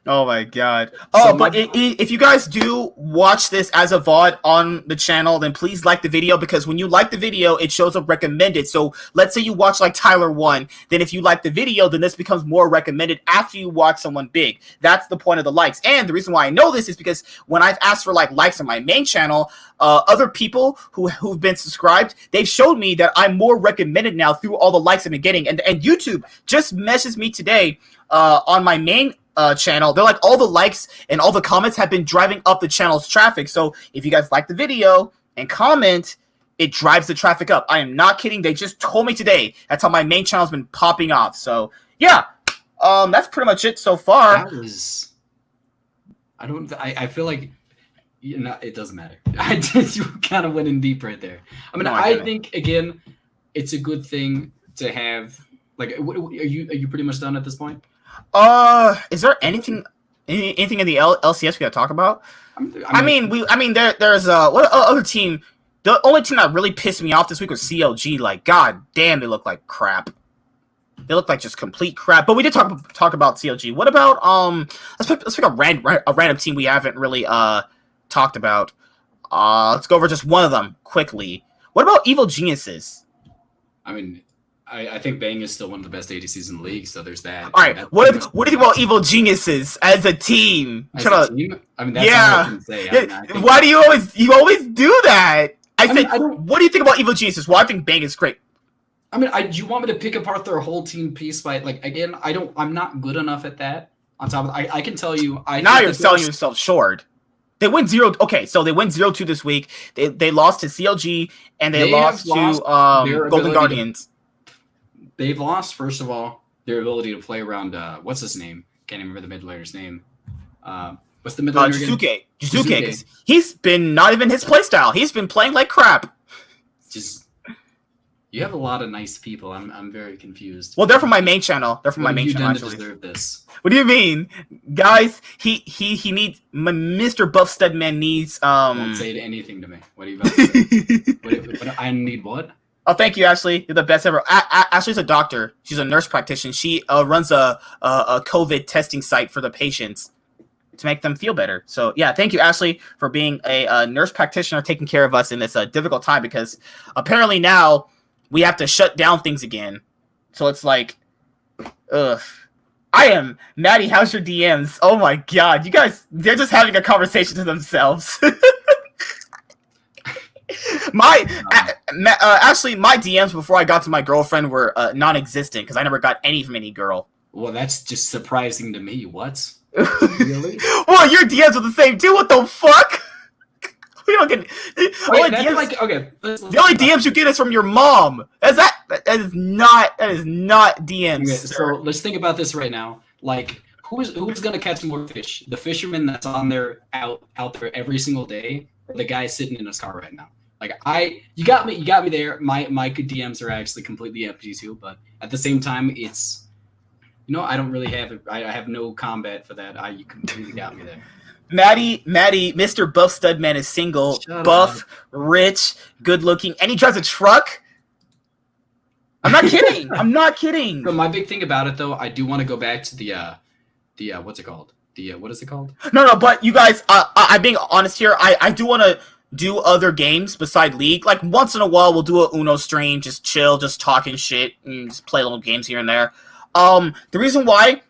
Oh my god. Oh, but if you guys do watch this as a VOD on the channel, then please like the video, because when you like the video, it shows up recommended. So let's say you watch like Tyler 1, then if you like the video, then this becomes more recommended after you watch someone big. That's the point of the likes. And the reason why I know this is because when I've asked for like likes on my main channel, other people who've been subscribed, they've showed me that I'm more recommended now through all the likes I've been getting. And YouTube just messaged me today on my main channel. They're like, all the likes and all the comments have been driving up the channel's traffic. So if you guys like the video and comment, it drives the traffic up. I am not kidding. They just told me today. That's how my main channel's been popping off. So yeah, that's pretty much it so far. I feel like it doesn't matter. You kind of went in deep right there. I mean, I think again, it's a good thing to have. Like, are you pretty much done at this point? Is there anything in the LCS we gotta talk about? There's what other team? The only team that really pissed me off this week was CLG. Like, god damn, they look like crap. They look like just complete crap. But we did talk about CLG. What about let's pick a random team we haven't really talked about. Let's go over just one of them quickly. What about Evil Geniuses? I mean, I think Bang is still one of the best ADCs in the league, so there's that. All right, what do you think about Evil Geniuses as a team? As a team? I mean, that's all I can say. Why do you always do that? What do you think about Evil Geniuses? Well, I think Bang is great. I mean, do you want me to pick apart their whole team piece by again? I'm not good enough at that. On top of I can tell you, now you're selling yourself short. They win 0. Okay, so they win 0-2 this week. They lost to CLG and they lost to Golden Guardians. They've lost, first of all, their ability to play around. What's his name? Can't even remember the mid laner's name. What's the mid laner again? Jusuke. He's been not even his playstyle. He's been playing like crap. You have a lot of nice people. I'm very confused. Well, they're from my main channel. They're from my main channel. Actually, deserve this. What do you mean, guys? He needs Mr. Buff Studman needs. Don't say anything to me. What are you about to say? I need what? Oh, thank you, Ashley. You're the best ever. Ashley's a doctor. She's a nurse practitioner. She runs a COVID testing site for the patients to make them feel better. So, yeah, thank you, Ashley, for being a nurse practitioner taking care of us in this difficult time, because apparently now we have to shut down things again. So it's like, ugh. Maddie, how's your DMs? Oh, my God. You guys, they're just having a conversation to themselves. Actually, my DMs before I got to my girlfriend were non-existent because I never got any from any girl. Well, that's just surprising to me. What? Really? Well, your DMs are the same too. What the fuck? We don't get the only DMs you get is from your mom. That is not DMs. Okay, so let's think about this right now. Like, who's gonna catch more fish? The fisherman that's on there out there every single day, or the guy sitting in his car right now? You got me there. My DMs are actually completely empty too, but at the same time, it's I don't really have it. I have no combat for that. You completely got me there. Maddie, Mr. Buff Studman is single, Shut buff, up. rich, good looking, and he drives a truck. I'm not kidding. I'm not kidding. So my big thing about it, though, I do want to go back to the what's it called? What is it called? No, but you guys, I'm being honest here. I do want to do other games beside League. Like, once in a while, we'll do a Uno stream, just chill, just talking shit, and just play little games here and there. The reason why,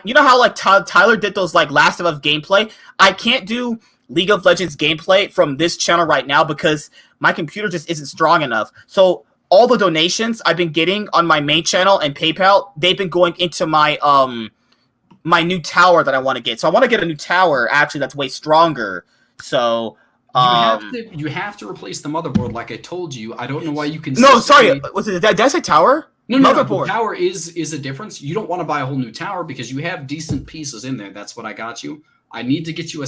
you know how, like, Tyler did those, like, Last of Us gameplay? I can't do League of Legends gameplay from this channel right now because my computer just isn't strong enough. So, all the donations I've been getting on my main channel and PayPal, they've been going into my, my new tower that I want to get. So I want to get a new tower, actually, that's way stronger. So you have to replace the motherboard, like I told you. I don't know why you can. No, sorry. Was it? Did I say tower? No, motherboard. The tower is a difference. You don't want to buy a whole new tower because you have decent pieces in there. That's what I got you. I need to get you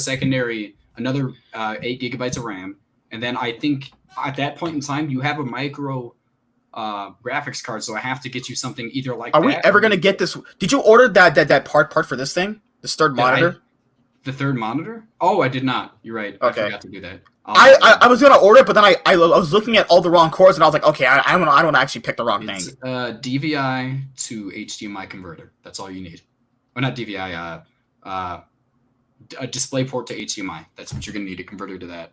another 8 gigabytes of RAM, and then I think at that point in time you have a micro graphics card, so I have to get you something either like. Are we ever gonna get this? Did you order that part for this thing? This third monitor? The third monitor? Oh, I did not. You're right. Okay. I forgot to do that. I was gonna order it, but then I was looking at all the wrong cords, and I was like, okay, I don't want to actually pick the wrong thing. DVI to HDMI converter. That's all you need. Or not DVI. A display port to HDMI. That's what you're gonna need, a converter to that.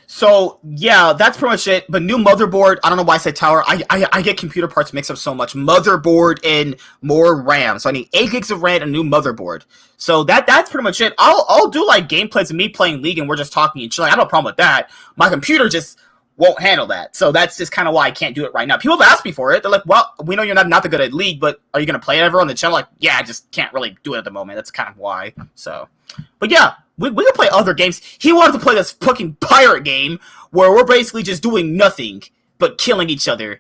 So, yeah, that's pretty much it. But new motherboard, I don't know why I said tower. I get computer parts mixed up so much. Motherboard and more RAM. So I need 8 gigs of RAM and a new motherboard. So that's pretty much it. I'll do, like, gameplays of me playing League and we're just talking and chilling. I have no problem with that. My computer just won't handle that. So that's just kind of why I can't do it right now. People have asked me for it. They're like, well, we know you're not that good at League, but are you going to play it ever on the channel? Like, yeah, I just can't really do it at the moment. That's kind of why. So, but yeah. We can play other games. He wanted to play this fucking pirate game where we're basically just doing nothing but killing each other.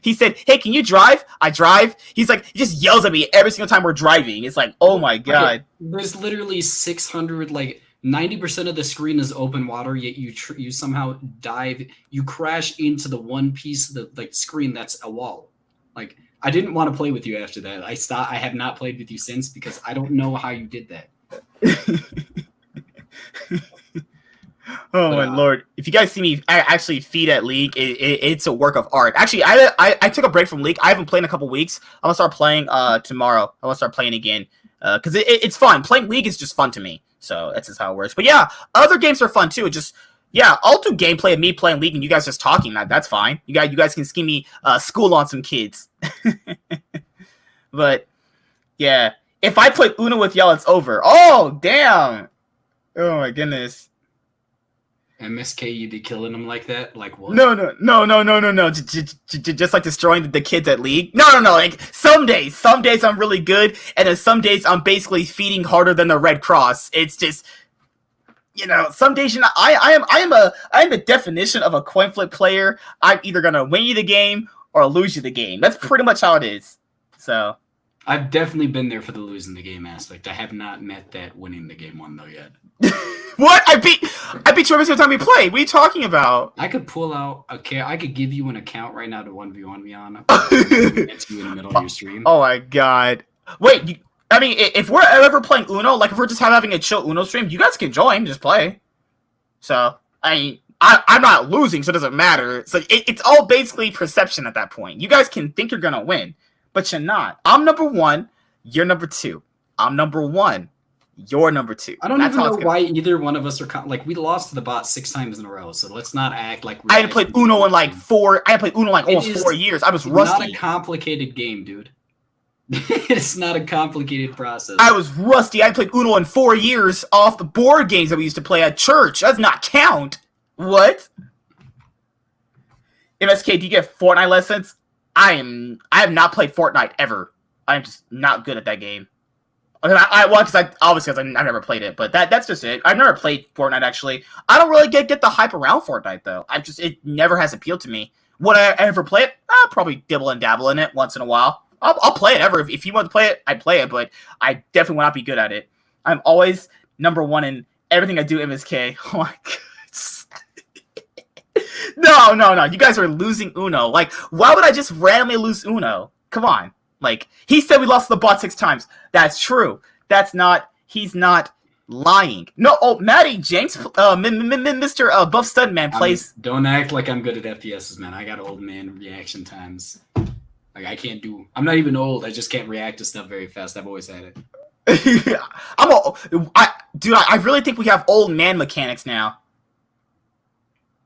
He said, hey, can you drive? I drive. He's like, he just yells at me every single time we're driving. It's like, oh my god. Okay. There's literally 600, like 90% of the screen is open water, yet you somehow dive. You crash into the one piece of the like screen that's a wall. Like, I didn't want to play with you after that. I have not played with you since because I don't know how you did that. Oh my lord! If you guys see me actually feed at League, it's a work of art. Actually, I took a break from League. I haven't played in a couple weeks. I'm gonna start playing tomorrow. I want to start playing again because it's fun. Playing League is just fun to me. So that's just how it works. But yeah, other games are fun too. I'll do gameplay of me playing League and you guys just talking. That's fine. You guys can scheme me school on some kids. But yeah, if I play Uno with y'all, it's over. Oh damn! Oh my goodness. MSK, you be killing them like that? Like what? No. Just like destroying the kids at League. No. Like some days I'm really good, and then some days I'm basically feeding harder than the Red Cross. It's just, some days I am the definition of a coin flip player. I'm either gonna win you the game or lose you the game. That's pretty much how it is. So. I've definitely been there for the losing the game aspect. I have not met that winning the game one though yet. What? I beat you every single time we played. What are you talking about? I could pull out I could give you an account right now to 1v1 me on. Against you in the middle of your stream. Oh my god! Wait, if we're ever playing Uno, like if we're just having a chill Uno stream, you guys can join, just play. So I'm not losing, so it doesn't matter. So it's all basically perception at that point. You guys can think you're gonna win. But you're not. I'm number 1. You're number 2. I'm number 1. You're number 2. I don't even know why either one of us are we lost to the bot 6 times in a row. So let's not act like I hadn't played Uno in like 4. I hadn't played Uno in like almost 4 years. I was rusty. It's not a complicated game, dude. It's not a complicated process. I was rusty. I played Uno in 4 years off the board games that we used to play at church. That does not count. What? MSK, do you get Fortnite lessons? I have not played Fortnite ever. I'm just not good at that game. Because I've never played it, but that's just it. I've never played Fortnite actually. I don't really get the hype around Fortnite though. It never has appealed to me. Would I ever play it? I'll probably dibble and dabble in it once in a while. I'll play it ever. If you want to play it, I'd play it, but I definitely will not be good at it. I'm always number 1 in everything I do, MSK. Oh my god. No. You guys are losing Uno. Like, why would I just randomly lose Uno? Come on. Like, he said we lost the bot 6 times. That's true. He's not lying. No, Matty James, Mr. Buff Studman plays. Don't act like I'm good at FPSs, man. I got old man reaction times. Like, I'm not even old. I just can't react to stuff very fast. I've always had it. I really think we have old man mechanics now.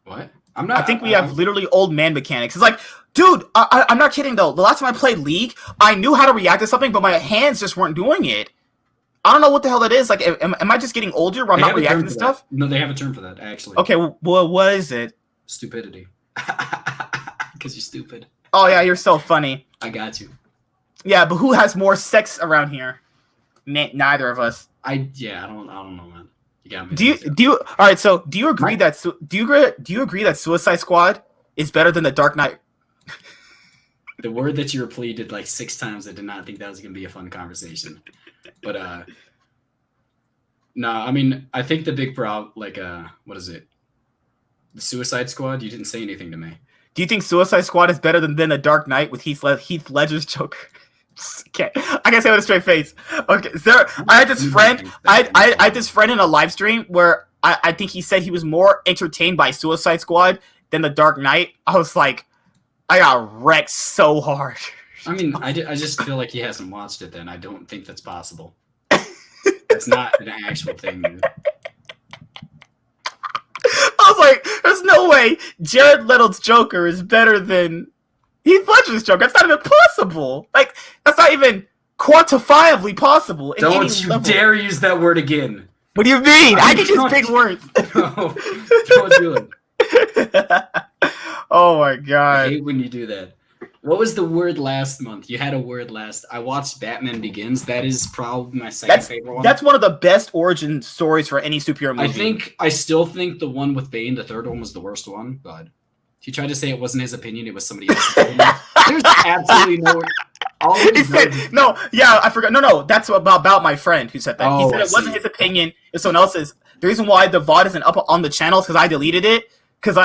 What? I think we have literally old man mechanics. It's like, dude, I'm not kidding though. The last time I played League, I knew how to react to something, but my hands just weren't doing it. I don't know what the hell that is. Like, am I just getting older where I'm not reacting to stuff? No, they have a term for that, actually. Okay, well, what is it? Stupidity. Because you're stupid. Oh yeah, you're so funny. I got you. Yeah, but who has more sex around here? Neither of us. I don't know, man. You got me. Do you? All right. So, do you agree that Suicide Squad is better than the Dark Knight? The word that you repeated like 6 times, I did not think that was gonna be a fun conversation. But no, I mean, I think the big problem, like, what is it? The Suicide Squad. You didn't say anything to me. Do you think Suicide Squad is better than the Dark Knight with Heath Ledger's Joker? I can't say with a straight face. Okay, I had this friend. I had this friend in a live stream where I think he said he was more entertained by Suicide Squad than the Dark Knight. I was like, I got wrecked so hard. I mean, I just feel like he hasn't watched it. Then I don't think that's possible. That's not an actual thing. Dude. I was like, there's no way Jared Leto's Joker is better than Heath Ledger's Joker. That's not even possible. Like, that's not even quantifiably possible. Don't you dare use that word again. What do you mean? I can use big words. No, don't do it. Oh my god. I hate when you do that. What was the word last month? You had a word last. I watched Batman Begins. That is probably my second favorite one. That's one of the best origin stories for any superhero movie. I still think the one with Bane, the third one, was the worst one. But he tried to say it wasn't his opinion; it was somebody else's opinion. There's absolutely no. He said no. Yeah, I forgot. No. That's about my friend who said that. Oh, he said it wasn't his opinion. It was someone else's. The reason why the VOD isn't up on the channel is because I deleted it. Because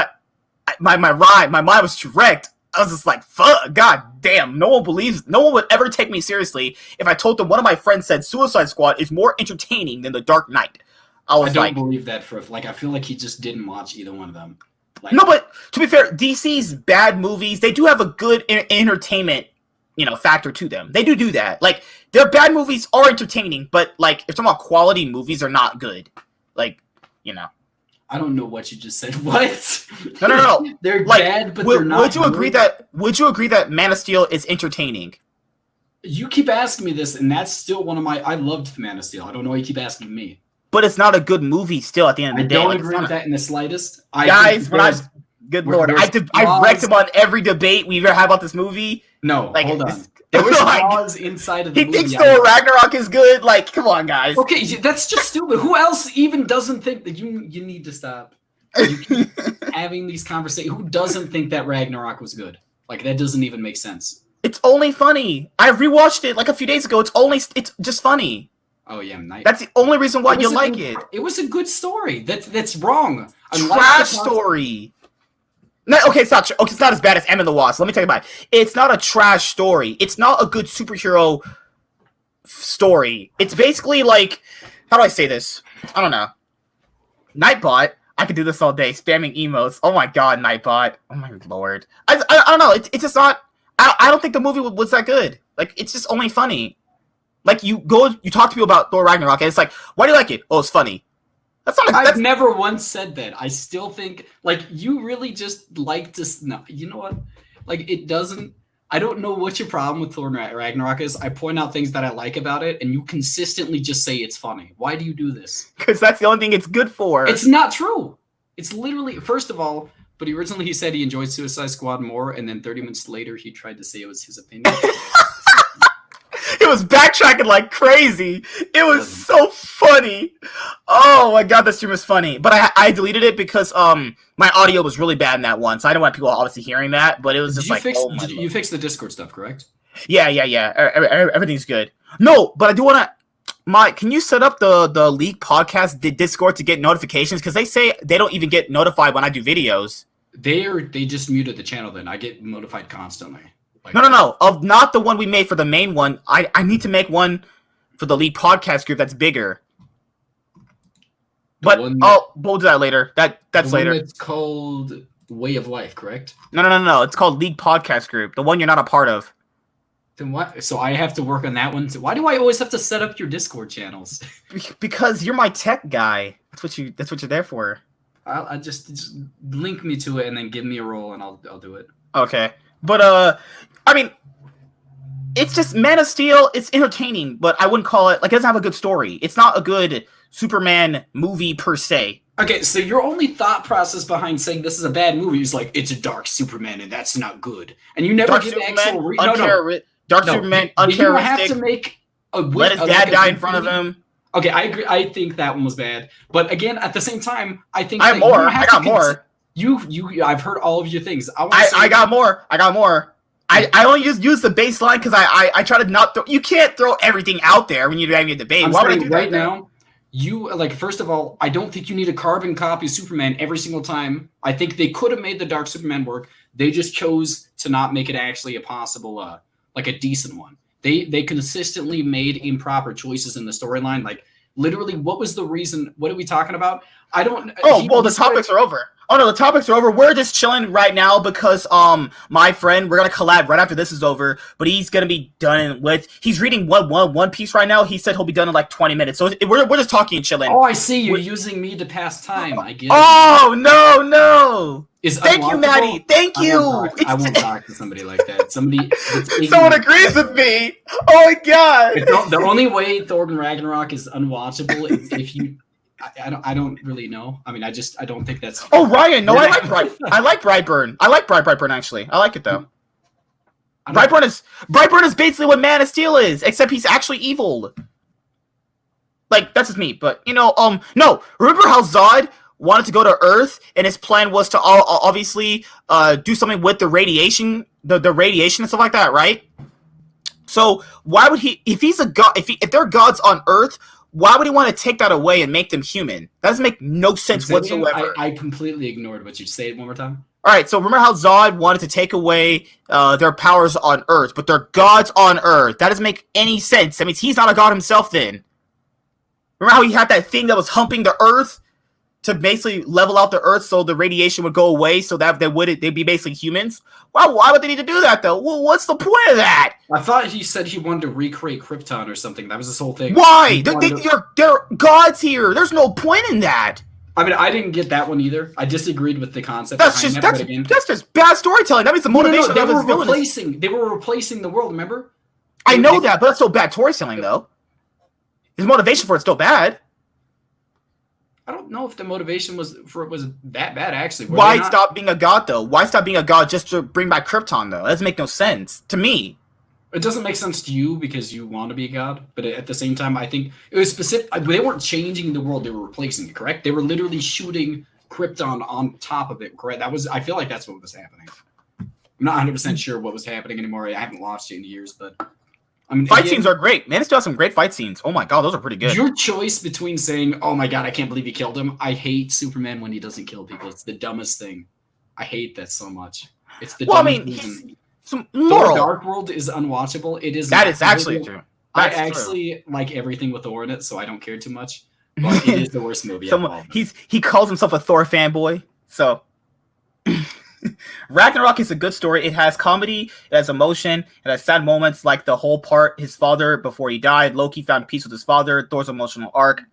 my mind was wrecked. I was just like, fuck, god damn, no one would ever take me seriously if I told them one of my friends said Suicide Squad is more entertaining than The Dark Knight. I don't believe that I feel like he just didn't watch either one of them. Like, no, but to be fair, DC's bad movies, they do have a good entertainment, factor to them. They do that. Like, their bad movies are entertaining, but like, if you're talking about quality movies, are not good. Like, I don't know what you just said. What? No. They're bad, but they're not. Would you agree that Man of Steel is entertaining? You keep asking me this, and that's still one of my. I loved Man of Steel. I don't know why you keep asking me. But it's not a good movie. Still, at the end of the day, I don't agree with that in the slightest. Good lord, I've wrecked him on every debate we've ever had about this movie. No, hold on. There was flaws inside of the movie. He thinks Thor Ragnarok is good. Like, come on, guys. Okay, that's just stupid. Who else even doesn't think that you need to stop? You keep having these conversations. Who doesn't think that Ragnarok was good? Like, that doesn't even make sense. It's only funny. I rewatched it like a few days ago. It's just funny. Oh yeah, that's the only reason why you like it. It was a good story. That's wrong. Trash story. No, okay, it's not as bad as M and the Wasp. Let me tell you about it. It's not a trash story. It's not a good superhero story. It's basically like, how do I say this? I don't know. Nightbot. I could do this all day, spamming emotes. Oh my god, Nightbot. Oh my lord. I don't know. It's just not. I don't think the movie was that good. Like, it's just only funny. Like, you talk to people about Thor Ragnarok, and it's like, why do you like it? Oh, it's funny. I've never once said that. I still think, like, you really just like to. No, you know what? Like, it doesn't. I don't know what your problem with Thor Ragnarok is. I point out things that I like about it, and you consistently just say it's funny. Why do you do this? Because that's the only thing it's good for. It's not true. It's literally, first of all, but originally he said he enjoyed Suicide Squad more, and then 30 minutes later he tried to say it was his opinion. It was backtracking like crazy. It was so funny. Oh my god, that stream was funny. But I deleted it because my audio was really bad in that one, so I didn't want people obviously hearing that. But it was just you fixed the Discord stuff, correct? Yeah. Everything's good. No, but I do want to. Mike, can you set up the League podcast Discord to get notifications? Because they say they don't even get notified when I do videos. They just muted the channel. Then I get notified constantly. Like, No. Of not the one we made for the main one. I need to make one for the League podcast group that's bigger. But we'll do that later. That's later. It's called Way of Life, correct? No. It's called League Podcast Group. The one you're not a part of. Then what? So I have to work on that one too. Why do I always have to set up your Discord channels? Because you're my tech guy. That's what you're there for. I just link me to it and then give me a role and I'll do it. Okay. But I mean, it's just Man of Steel. It's entertaining, but I wouldn't call it like it doesn't have a good story. It's not a good Superman movie per se. Okay, so your only thought process behind saying this is a bad movie is like it's a dark Superman and that's not good, and you never give actual Superman, uncharacteristic. You have to make let his dad die in front of him. Okay, I agree. I think that one was bad, but again, at the same time, I think I got more. I've heard all of your things. I got more. I only just use the baseline because I try to not throw. You can't throw everything out there when you're having a debate. Why would I do that right now? You like first of all, I don't think you need a carbon copy of Superman every single time. I think they could have made the Dark Superman work. They just chose to not make it actually a possible, like a decent one. They consistently made improper choices in the storyline. Like literally, what was the reason? What are we talking about? I don't. Oh well, the topics are over. Oh no, the topics are over. We're just chilling right now because my friend, we're gonna collab right after this is over. But he's gonna be done with. He's reading One Piece right now. He said he'll be done in like 20 minutes. So we're just talking and chilling. Oh, I see. You're using me to pass time. I get it. Oh no. Thank you, Maddie. Thank you. I won't talk to somebody like that. Someone agrees with me. Oh my god. The only way Thor Ragnarok is unwatchable is if you. I don't really know. I mean, I don't think that's. Oh, Ryan! No, I like Brightburn. I like Brightburn actually. I like it though. Brightburn is basically what Man of Steel is, except he's actually evil. Like that's just me, but no. Remember how Zod wanted to go to Earth, and his plan was to obviously do something with the radiation, the radiation and stuff like that, right? So why would he? If he's a god, if there are gods on Earth. Why would he want to take that away and make them human? That doesn't make no sense whatsoever. I completely ignored what you said. One more time. All right, so remember how Zod wanted to take away their powers on Earth, but they're gods on Earth. That doesn't make any sense. That means he's not a god himself then. Remember how he had that thing that was humping the Earth to basically level out the Earth so the radiation would go away so that they'd be basically humans? Why would they need to do that, though? Well, what's the point of that? I thought he said he wanted to recreate Krypton or something. That was his whole thing. Why? They're gods here. There's no point in that. I mean, I didn't get that one either. I disagreed with the concept. That's just bad storytelling. That means the motivation of his villain. They were replacing the world, remember? I know that, but that's still bad storytelling, though. His motivation for it's still bad. I don't know if the motivation was that bad, actually. Why stop being a god, though? Why stop being a god just to bring back Krypton, though? That doesn't make no sense to me. It doesn't make sense to you because you want to be a god, but at the same time, I think it was specific. They weren't changing the world; they were replacing it. Correct? They were literally shooting Krypton on top of it. Correct? I feel like that's what was happening. I'm not 100% sure what was happening anymore. I haven't watched it in years, but I mean, fight scenes are great. Man, it still has some great fight scenes. Oh my god, those are pretty good. Your choice between saying, "Oh my god, I can't believe he killed him," I hate Superman when he doesn't kill people. It's the dumbest thing. I hate that so much. It's the dumbest reason. Thor Dark World is unwatchable. It is. That is actually true. I actually like everything with Thor in it, so I don't care too much. But it is the worst movie. He calls himself a Thor fanboy. So Ragnarok is a good story. It has comedy, it has emotion, it has sad moments like the whole part. His father before he died, Loki found peace with his father. Thor's emotional arc.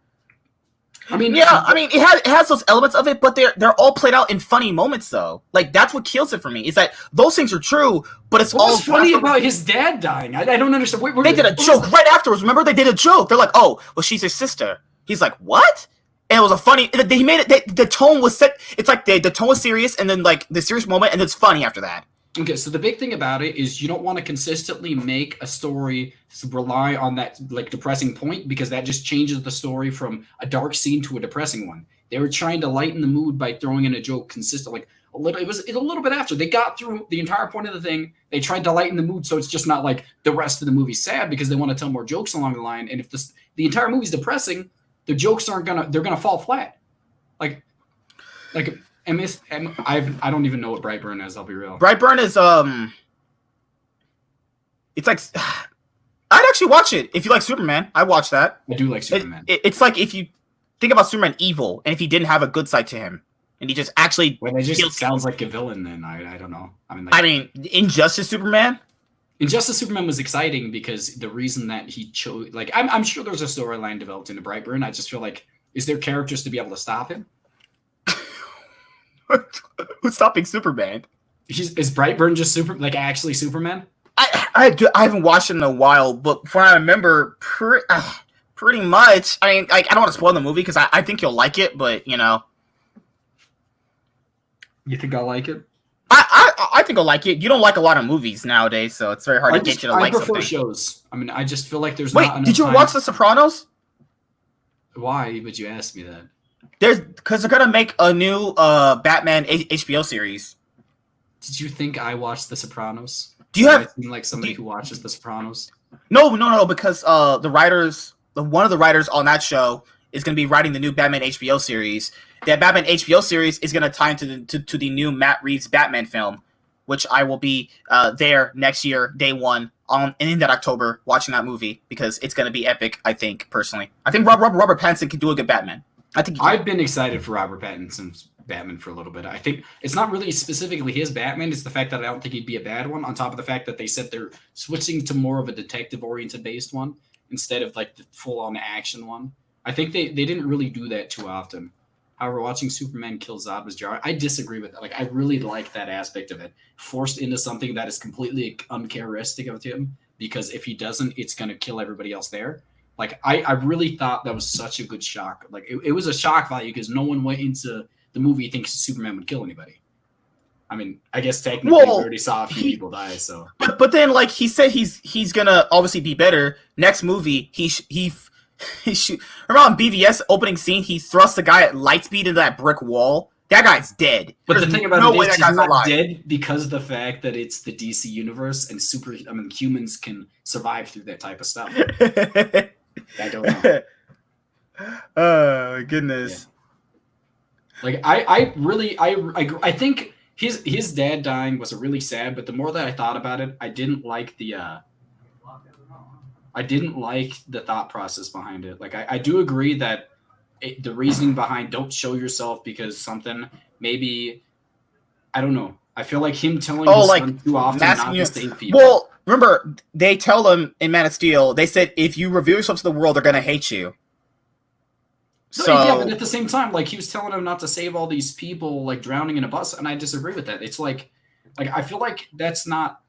I mean, it has those elements of it, but they're all played out in funny moments, though. Like that's what kills it for me. Is that those things are true, but it's all funny about his dad dying. I don't understand. They did a joke right afterwards. Remember, they did a joke. They're like, "Oh, well, she's his sister." He's like, "What?" And it was a funny. He made it. The tone was set. It's like the tone was serious, and then like the serious moment, and it's funny after that. Okay, so the big thing about it is you don't want to consistently make a story rely on that like depressing point because that just changes the story from a dark scene to a depressing one. They were trying to lighten the mood by throwing in a joke consistently. It was a little bit after they got through the entire point of the thing. They tried to lighten the mood so it's just not like the rest of the movie's sad because they want to tell more jokes along the line. And if the entire movie's depressing, the jokes they're gonna fall flat. Like I don't even know what Brightburn is. I'll be real. Brightburn is it's like I'd actually watch it if you like Superman. I watch that. I do like Superman. It's like if you think about Superman evil, and if he didn't have a good side to him, and he just actually Well, it just sounds like a villain. Then I don't know. I mean, Injustice Superman. Injustice Superman was exciting because the reason that he chose, like, I'm sure there's a storyline developed into Brightburn. I just feel like, is there characters to be able to stop him? Who's stopping Superman? Is Brightburn just actually Superman? I haven't watched it in a while, but from what I remember, pretty much. I mean, like, I don't want to spoil the movie because I think you'll like it, but you know. You think I'll like it? I think I'll like it. You don't like a lot of movies nowadays, so it's very hard to get you to like something. I prefer shows. I mean, I just feel like there's not enough did you watch The Sopranos? Why would you ask me that? Because they're gonna make a new Batman HBO series. Did you think I watched The Sopranos? Do you have seem like somebody who watches The Sopranos? No, because one of the writers on that show is gonna be writing the new Batman HBO series. That Batman HBO series is gonna tie into the new Matt Reeves Batman film, which I will be there next year, day one, in that October, watching that movie because it's gonna be epic. I think personally, I think Robert Pattinson can do a good Batman. I've been excited for Robert Pattinson's Batman for a little bit. I think it's not really specifically his Batman. It's the fact that I don't think he'd be a bad one, on top of the fact that they said they're switching to more of a detective-oriented based one instead of like the full-on action one. I think they didn't really do that too often. However, watching Superman kill Zod was jarring. I disagree with that. Like, I really like that aspect of it. Forced into something that is completely uncharacteristic of him, because if he doesn't, it's going to kill everybody else there. Like, I really thought that was such a good shock. Like, it was a shock value because no one went into the movie thinking Superman would kill anybody. I mean, I guess technically we already saw a few people die, so. But then, like, he said he's going to obviously be better. Next movie, he remember on BVS opening scene, he thrusts the guy at light speed into that brick wall. That guy's dead. But the thing about it is he's not dead because of the fact that it's the DC universe and humans can survive through that type of stuff. I don't know. Oh goodness. Yeah. Like I think his dad dying was really sad, but the more that I thought about it, I didn't like the thought process behind it. Like, I do agree that the reasoning behind don't show yourself because something, maybe, I don't know. I feel like him telling his son too often not to save people. Well, remember, they tell him in Man of Steel, they said, if you reveal yourself to the world, they're going to hate you. So yeah, but at the same time, like, he was telling him not to save all these people, like, drowning in a bus, and I disagree with that. It's like I feel like that's not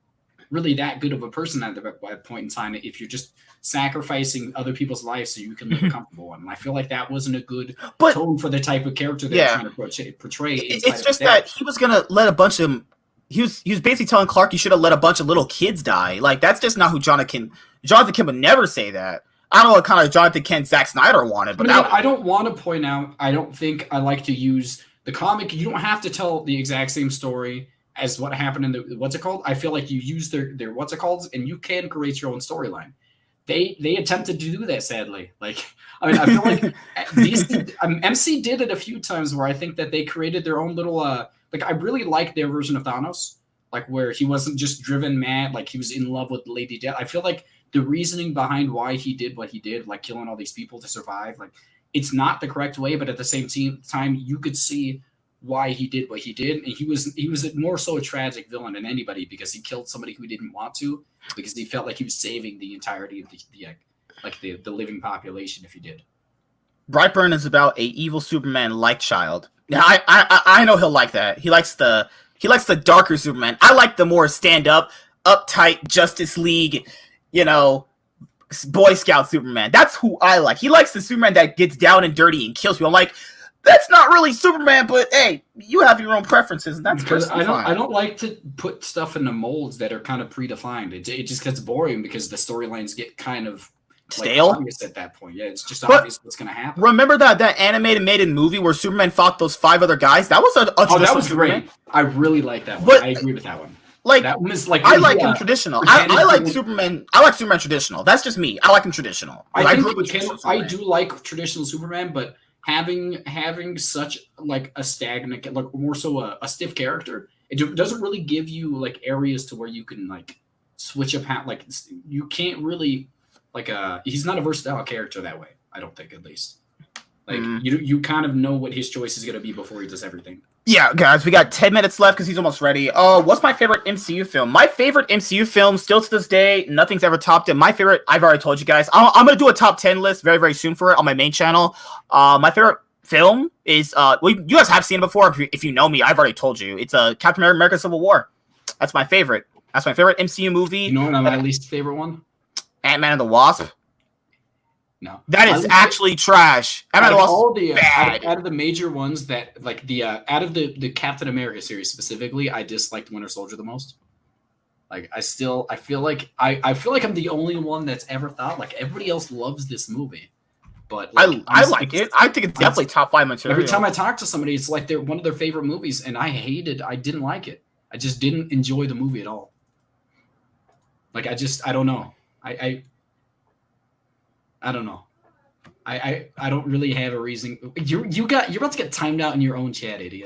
really that good of a person at that point in time if you're just sacrificing other people's lives so you can live a comfortable one. And I feel like that wasn't a good tone for the type of character they're trying to portray. It's just that he was gonna let a bunch of he was basically telling Clark you should have let a bunch of little kids die. Like, that's just not who Jonathan Kent would never say that. I don't know what kind of Jonathan Kent Zack Snyder wanted, but I don't want to point out, I don't think I like to use the comic. You don't have to tell the exact same story as what happened in the what's it called. I feel like you use their what's it called, and you can create your own storyline. They attempted to do that, sadly. Like, I mean, I feel like MC did it a few times where I think that they created their own little like, I really liked their version of Thanos, like, where he wasn't just driven mad, like he was in love with Lady Death. I feel like the reasoning behind why he did what he did, like killing all these people to survive, like, it's not the correct way, but at the same time you could see why he did what he did, and he was more so a tragic villain than anybody because he killed somebody who he didn't want to, because he felt like he was saving the entirety of the living population if he did. Brightburn is about a evil Superman-like child. Now, I know he'll like that. He likes the darker Superman. I like the more stand-up, uptight Justice League, Boy Scout Superman. That's who I like. He likes the Superman that gets down and dirty and kills people. I'm like, that's not really Superman, but hey, you have your own preferences, and that's because I don't like to put stuff in the molds that are kind of predefined. It just gets boring because the storylines get kind of stale obvious at that point. Yeah, it's just obvious what's going to happen. Remember that animated maiden movie where Superman fought those 5 other guys? That was a traditional that was Superman. Great. I really like that one. But I agree with that one. Like, that one is like, I like him traditional. I like Superman. I like Superman traditional. That's just me. I like him traditional. I do like traditional Superman, but having such like a stagnant, like more so a stiff character, it doesn't really give you like areas to where you can like switch up. Like you can't really like he's not a versatile character that way. I don't think, at least. Like you kind of know what his choice is going to be before he does everything. Yeah, guys, we got 10 minutes left because he's almost ready. What's my favorite MCU film? My favorite MCU film, still to this day, nothing's ever topped it. My favorite, I've already told you guys. I'm going to do a top 10 list very, very soon for it on my main channel. My favorite film is, you guys have seen it before. If you know me, I've already told you. It's Captain America Civil War. That's my favorite. That's my favorite MCU movie. You know what my least favorite one? Ant-Man and the Wasp. No, that is actually trash. Out of the major ones that like out of the Captain America series specifically, I disliked Winter Soldier the most. Like I feel like I'm the only one that's ever thought like everybody else loves this movie, but like, I like it. I think it's definitely top 5 material. Every time I talk to somebody, it's like they're one of their favorite movies, and I didn't like it. I just didn't enjoy the movie at all. Like I don't know. I don't know. I don't really have a reason. You're about to get timed out in your own chat, idiot.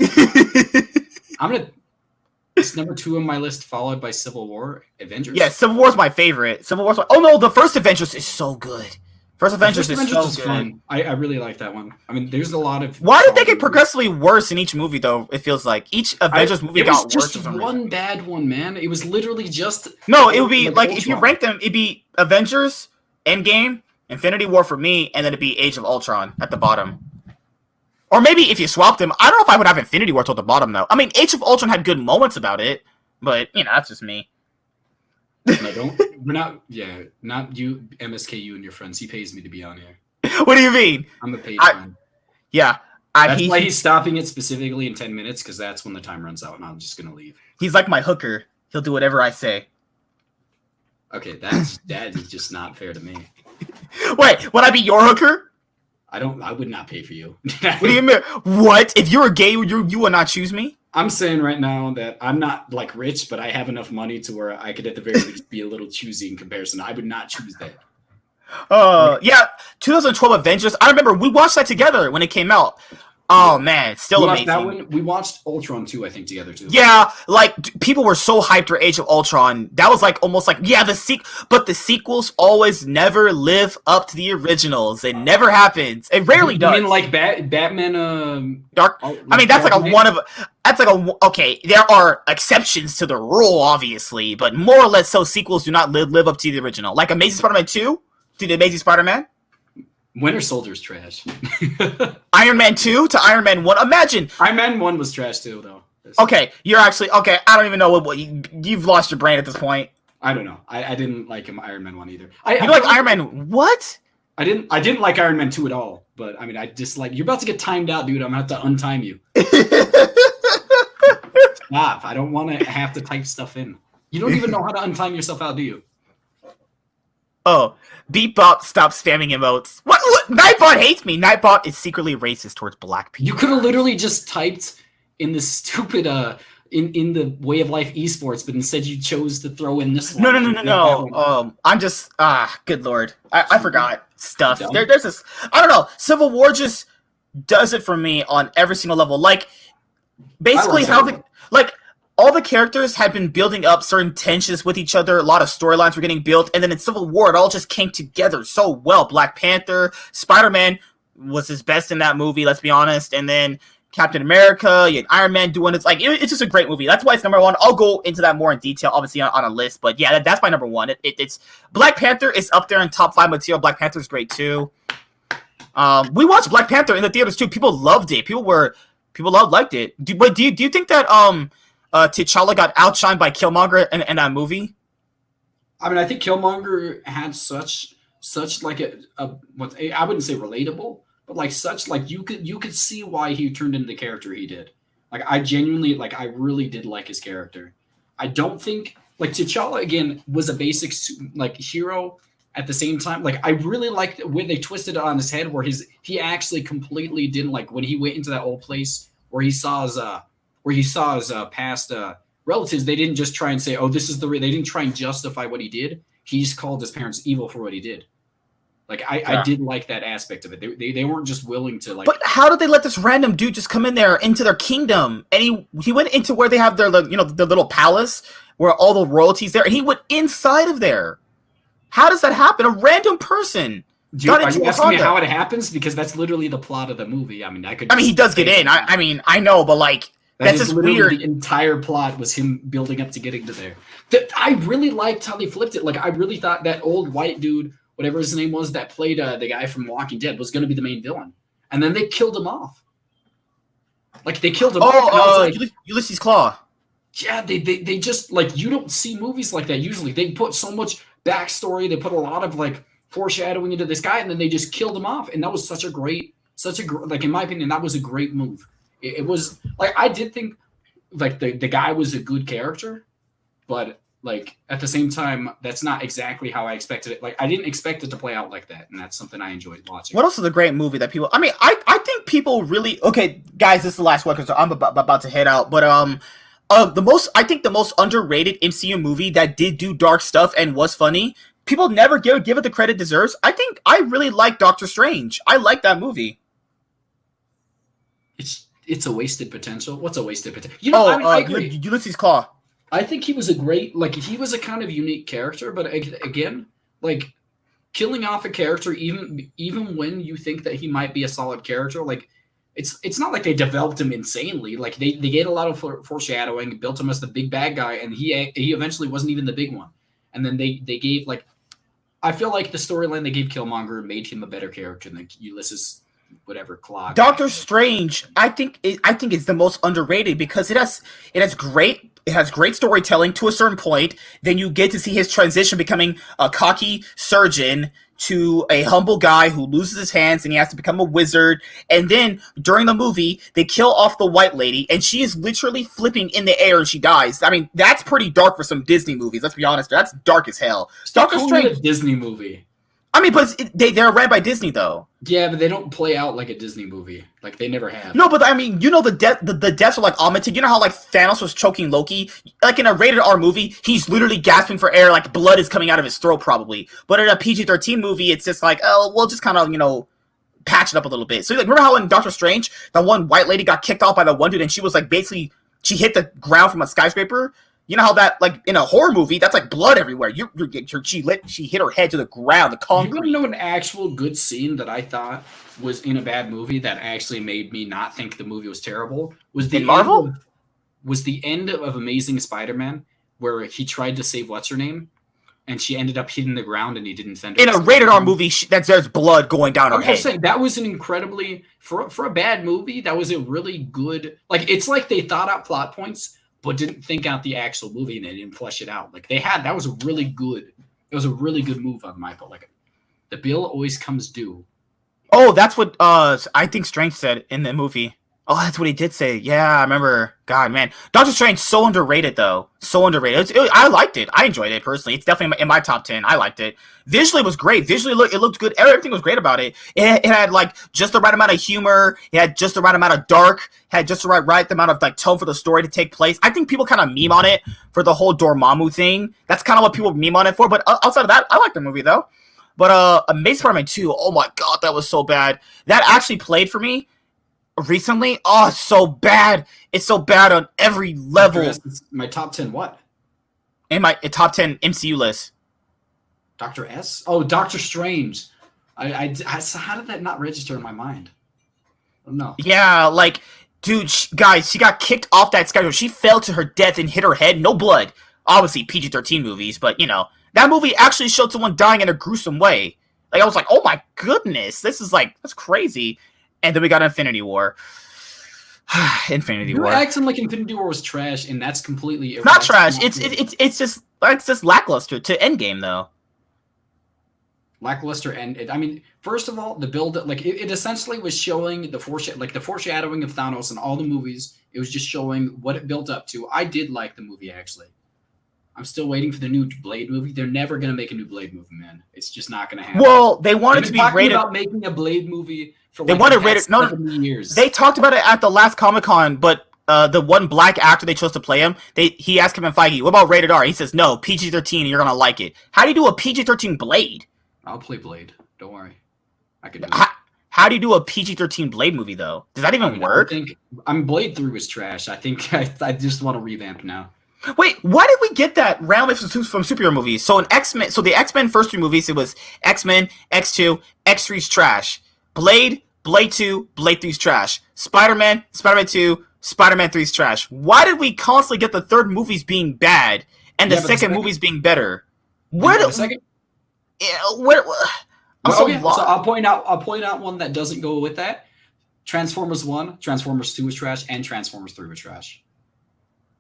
It's number 2 on my list, followed by Civil War. Avengers. Yeah, Civil War's my favorite. Oh no, the first Avengers is so good. First Avengers is so good. Fun. I really like that one. I mean, there's a lot of. Why did they get progressively worse in each movie though? It feels like each Avengers movie got worse. It was just one bad one, man. It was literally just. No, it would be like if you rank them, it'd be Avengers, Endgame, Infinity War for me, and then it'd be Age of Ultron at the bottom. Or maybe if you swapped them, I don't know if I would have Infinity War till the bottom, though. I mean, Age of Ultron had good moments about it, but, you know, that's just me. No, not you, MSKU and your friends. He pays me to be on here. What do you mean? I'm a paid friend. Yeah. That's why he's stopping it specifically in 10 minutes, because that's when the time runs out, and I'm just going to leave. He's like my hooker. He'll do whatever I say. Okay, that is just not fair to me. Wait, would I be your hooker? I would not pay for you. What do you mean? What? If you were gay, you would not choose me? I'm saying right now that I'm not like rich, but I have enough money to where I could at the very least be a little choosy in comparison. I would not choose that. Yeah, 2012 Avengers. I remember we watched that together when it came out. Oh man, it's still amazing. That one, we watched Ultron 2, I think, together too. Yeah, like people were so hyped for Age of Ultron. That was like almost like but the sequels always never live up to the originals. It never happens. It rarely does. You mean like Batman? Dark. I mean that's like okay. There are exceptions to the rule, obviously, but more or less, so sequels do not live up to the original. Like Amazing Spider-Man 2 to the Amazing Spider-Man. Winter Soldier's trash. Iron Man 2 to Iron Man 1. Imagine. Iron Man 1 was trash too, though. Okay, you're actually okay. I don't even know what you've lost your brain at this point. I don't know. I didn't like Iron Man 1 either. You like Iron Man? What? I didn't like Iron Man 2 at all. But I mean, I just like you're about to get timed out, dude. I'm gonna have to untime you. Stop! I don't want to have to type stuff in. You don't even know how to untime yourself out, do you? Oh, Beatbot, stop spamming emotes. What? Nightbot hates me. Nightbot is secretly racist towards black people. You could have literally just typed in the stupid in the Way of Life esports, but instead you chose to throw in this one. No. I'm just good lord. I forgot stuff. There's this. I don't know. Civil War just does it for me on every single level. Like basically all the characters had been building up certain tensions with each other. A lot of storylines were getting built. And then in Civil War, it all just came together so well. Black Panther, Spider-Man was his best in that movie, let's be honest. And then Captain America, you had Iron Man doing it. It's just a great movie. That's why it's number 1. I'll go into that more in detail, obviously, on a list. But yeah, that's my number 1. It's Black Panther is up there in top 5 material. Black Panther is great, too. We watched Black Panther in the theaters, too. People loved it. People liked it. Do you think that T'Challa got outshined by Killmonger in that movie? I mean, I think Killmonger had such like I wouldn't say relatable, but like such like you could see why he turned into the character he did. Like I genuinely I really did like his character. I don't think like T'Challa again was a basic like hero at the same time. Like I really liked when they twisted it on his head where he actually completely didn't like when he went into that old place where he saw his past relatives. They didn't just try and say, "Oh, this is they didn't try and justify what he did. He just called his parents evil for what he did, Like I did like that aspect of it. They weren't just willing to like. But how did they let this random dude just come in there into their kingdom? And he went into where they have their the little palace where all the royalties there, and he went inside of there. How does that happen? A random person. Are you asking me how it happens? Because that's literally the plot of the movie. I mean, he does get in. I mean, I know, but like that's just weird. The entire plot was him building up to getting to there. I really liked how they flipped it. Like I really thought that old white dude, whatever his name was, that played the guy from Walking Dead, was going to be the main villain, and then they killed him off. Like they killed him off. Like, Ulysses Claw. Yeah, they just like, you don't see movies like that usually. They put so much backstory. They put a lot of like foreshadowing into this guy, and then they just killed him off. And that was such a great, like in my opinion, that was a great move. It was like, I did think like the guy was a good character, but like at the same time, that's not exactly how I expected it. Like I didn't expect it to play out like that, and that's something I enjoyed watching. What else is a great movie that people? I mean, I think people really okay, guys. This is the last one because I'm about to head out. But the most underrated MCU movie that did do dark stuff and was funny. People never give it the credit it deserves. I think I really like Doctor Strange. I like that movie. It's a wasted potential. What's a wasted potential? You know, I agree. Ulysses Claw. I think he was he was a kind of unique character, but again, like killing off a character, even when you think that he might be a solid character, like it's not like they developed him insanely. Like they gave a lot of foreshadowing, built him as the big bad guy, and he eventually wasn't even the big one. And then they gave like, I feel like the storyline they gave Killmonger made him a better character than Ulysses, whatever, Claw. Doctor Strange, I think it's the most underrated because it has great storytelling to a certain point. Then you get to see his transition becoming a cocky surgeon to a humble guy who loses his hands and he has to become a wizard. And then during the movie, they kill off the white lady and she is literally flipping in the air and she dies. I mean, that's pretty dark for some Disney movies. Let's be honest. That's dark as hell. Doctor Strange, a Disney movie. I mean, but they're ran by Disney though. Yeah, but they don't play out like a Disney movie. Like they never have. No, but I mean, you know the deaths are like ominous. You know how like Thanos was choking Loki? Like in a rated R movie, he's literally gasping for air, like blood is coming out of his throat probably. But in a PG-13 movie, it's just like, oh, we'll just kind of, patch it up a little bit. So like, remember how in Doctor Strange, that one white lady got kicked off by the one dude and she was like basically, she hit the ground from a skyscraper? You know how that, like, in a horror movie, that's like blood everywhere. She hit her head to the ground, the concrete. You want to know an actual good scene that I thought was in a bad movie that actually made me not think the movie was terrible? Was the Marvel? Was the end of Amazing Spider-Man where he tried to save what's-her-name and she ended up hitting the ground and he didn't send her. In a rated R movie, there's blood going down her head. I'm saying that was an incredibly, for a bad movie, that was a really good, like, it's like they thought out plot points but didn't think out the actual movie and they didn't flesh it out. Like that was a really good move on my part. Like the bill always comes due. Oh, that's what I think Strange said in the movie. Oh, that's what he did say. Yeah, I remember. God, man. Doctor Strange, so underrated, though. So underrated. I liked it. I enjoyed it, personally. It's definitely in my top 10. I liked it. Visually, it was great. Visually, it looked good. Everything was great about it. It had, like, just the right amount of humor. It had just the right amount of dark. It had just the right amount of, like, tone for the story to take place. I think people kind of meme on it for the whole Dormammu thing. That's kind of what people meme on it for. But outside of that, I like the movie, though. But Amazing Spider-Man 2, oh, my God, that was so bad. That actually played for me recently. Oh, it's so bad. It's so bad on every level. My top 10 what? In my top 10 MCU list. Dr. S? Oh, Doctor Strange. How did that not register in my mind? I don't know. Yeah, like, dude, guys, she got kicked off that skyscraper. She fell to her death and hit her head. No blood. Obviously, PG-13 movies, but, that movie actually showed someone dying in a gruesome way. Like, I was like, oh my goodness, that's crazy. And then we got Infinity War. You're acting like Infinity War was trash, and that's completely not trash. It's just lackluster to Endgame though. Lackluster I mean, first of all, the build, like it essentially was showing the foreshadowing of Thanos in all the movies. It was just showing what it built up to. I did like the movie actually. I'm still waiting for the new Blade movie. They're never gonna make a new Blade movie, man. It's just not gonna happen. Well, they wanted to be rated. About making a Blade movie for they wanted rated. No, years. They talked about it at the last Comic-Con, but the one black actor they chose to play him, he asked Kevin Feige, "What about rated R?" He says, "No, PG-13. You're gonna like it." How do you do a PG-13 Blade? I'll play Blade. Don't worry. I can do How, it. how do you do a PG-13 Blade movie though? Does that even work? Blade 3 was trash. I think I just want to revamp now. Wait, why did we get that randomly from superhero movies? So in X-Men, so the X-Men first 3 movies, it was X-Men, X2, X3's trash. Blade 2, Blade 3's trash. Spider-Man, Spider-Man 2, Spider-Man 3's trash. Why did we constantly get the third movies being bad and the second movies being better? The second? Where? So I'll point out one that doesn't go with that. Transformers 1, Transformers 2 was trash, and Transformers 3 was trash.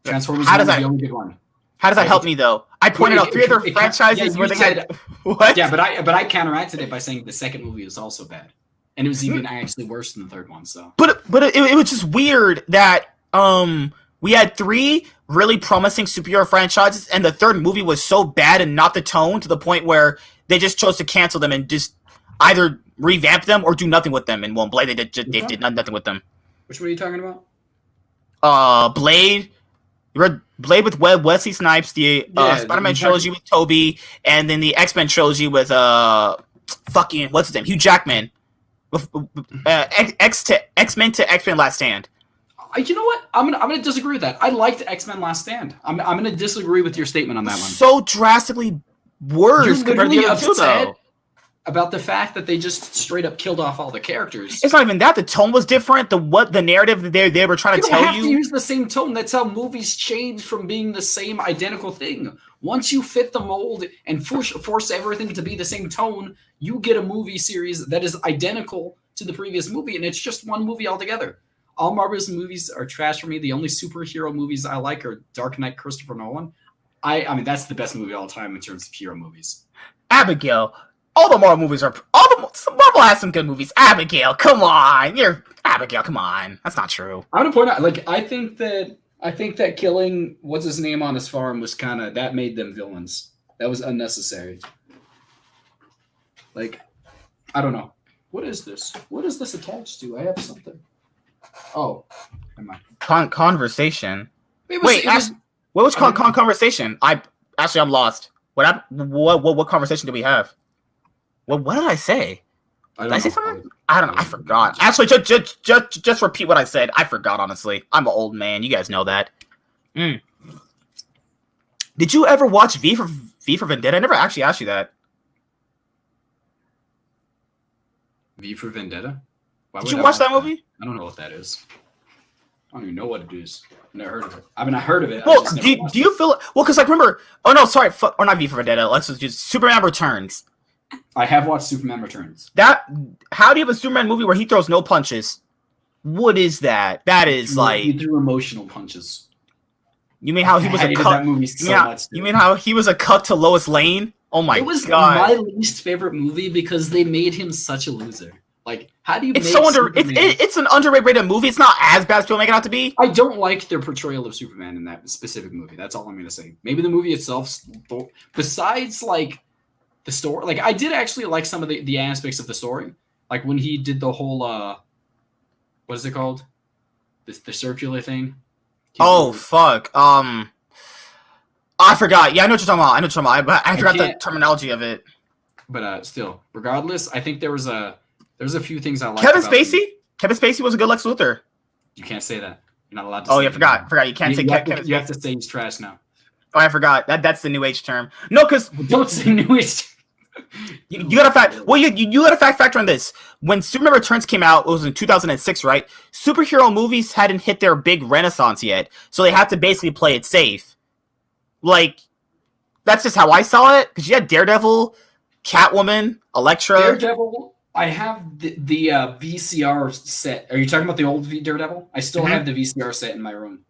Transformers 1 was the only good one. How does that help me though? I pointed out 3 other franchises where they had what? Yeah, but I counteracted it by saying the second movie was also bad, and it was even actually worse than the third one. So, but it was just weird that we had 3 really promising superhero franchises, and the third movie was so bad and not the tone to the point where they just chose to cancel them and just either revamp them or do nothing with them. And one Blade, they did nothing with them. Which one are you talking about? Blade. You read Blade with Wesley Snipes, the Spider-Man trilogy with Tobey, and then the X-Men trilogy with fucking what's his name, Hugh Jackman, with X-Men to X-Men Last Stand. You know what? I'm gonna disagree with that. I liked X-Men Last Stand. I'm gonna disagree with your statement on that one. So drastically worse compared to the other 2, though. About the fact that they just straight up killed off all the characters. It's not even that. The tone was different. The narrative that they were trying to tell you. You don't have to use the same tone. That's how movies change from being the same identical thing. Once you fit the mold and force everything to be the same tone, you get a movie series that is identical to the previous movie, and it's just one movie altogether. All Marvel's movies are trash for me. The only superhero movies I like are Dark Knight, Christopher Nolan. I mean, that's the best movie of all time in terms of hero movies. Abigail. All the Marvel movies are... Marvel has some good movies. Abigail, come on. Abigail, come on. That's not true. I'm going to point out, I think that killing what's-his-name on his farm was kind of... That made them villains. That was unnecessary. I don't know. What is this? What is this attached to? I have something. Oh, never mind. Conversation? What was conversation? I'm lost. What conversation do we have? What did I say? Did I say something? I don't know. I forgot. Actually, just repeat what I said. I forgot, honestly. I'm an old man. You guys know that. Did you ever watch V for Vendetta? I never actually asked you that. V for Vendetta? Did you watch that movie? I don't know what that is. I don't even know what it is. I've never heard of it. I mean, I heard of it. Well, do you feel... Well, because, remember... Oh, no, sorry. Or not V for Vendetta. Let's just do Superman Returns. I have watched Superman Returns. How do you have a Superman movie where he throws no punches? What is that? That is he threw emotional punches. You mean how he was a cuck? That movie so much. You mean how he was a cuck to Lois Lane? Oh my god! It was my least favorite movie because they made him such a loser. How do you? It's it's an underrated movie. It's not as bad as people make it out to be. I don't like their portrayal of Superman in that specific movie. That's all I'm gonna say. Maybe the movie itself, besides the story, I did actually like some of the aspects of the story, when he did the whole what is it called, the circular thing. Oh fuck! I forgot. Yeah, I know what you're talking about. But I forgot the terminology of it. But still, regardless, I think there's a few things I like. Kevin Spacey was a good Lex Luthor. You can't say that. You're not allowed to. Oh yeah, forgot. You can't say Kevin Spacey. You have to say he's trash now. Oh, I forgot. That's the new age term. No, because don't say new age. You got a fact factor on this. When Superman Returns came out, it was in 2006, right? Superhero movies hadn't hit their big renaissance yet, so they had to basically play it safe. That's just how I saw it. Because you had Daredevil, Catwoman, Elektra. Daredevil. I have the VCR set. Are you talking about the old Daredevil? I still have the VCR set in my room.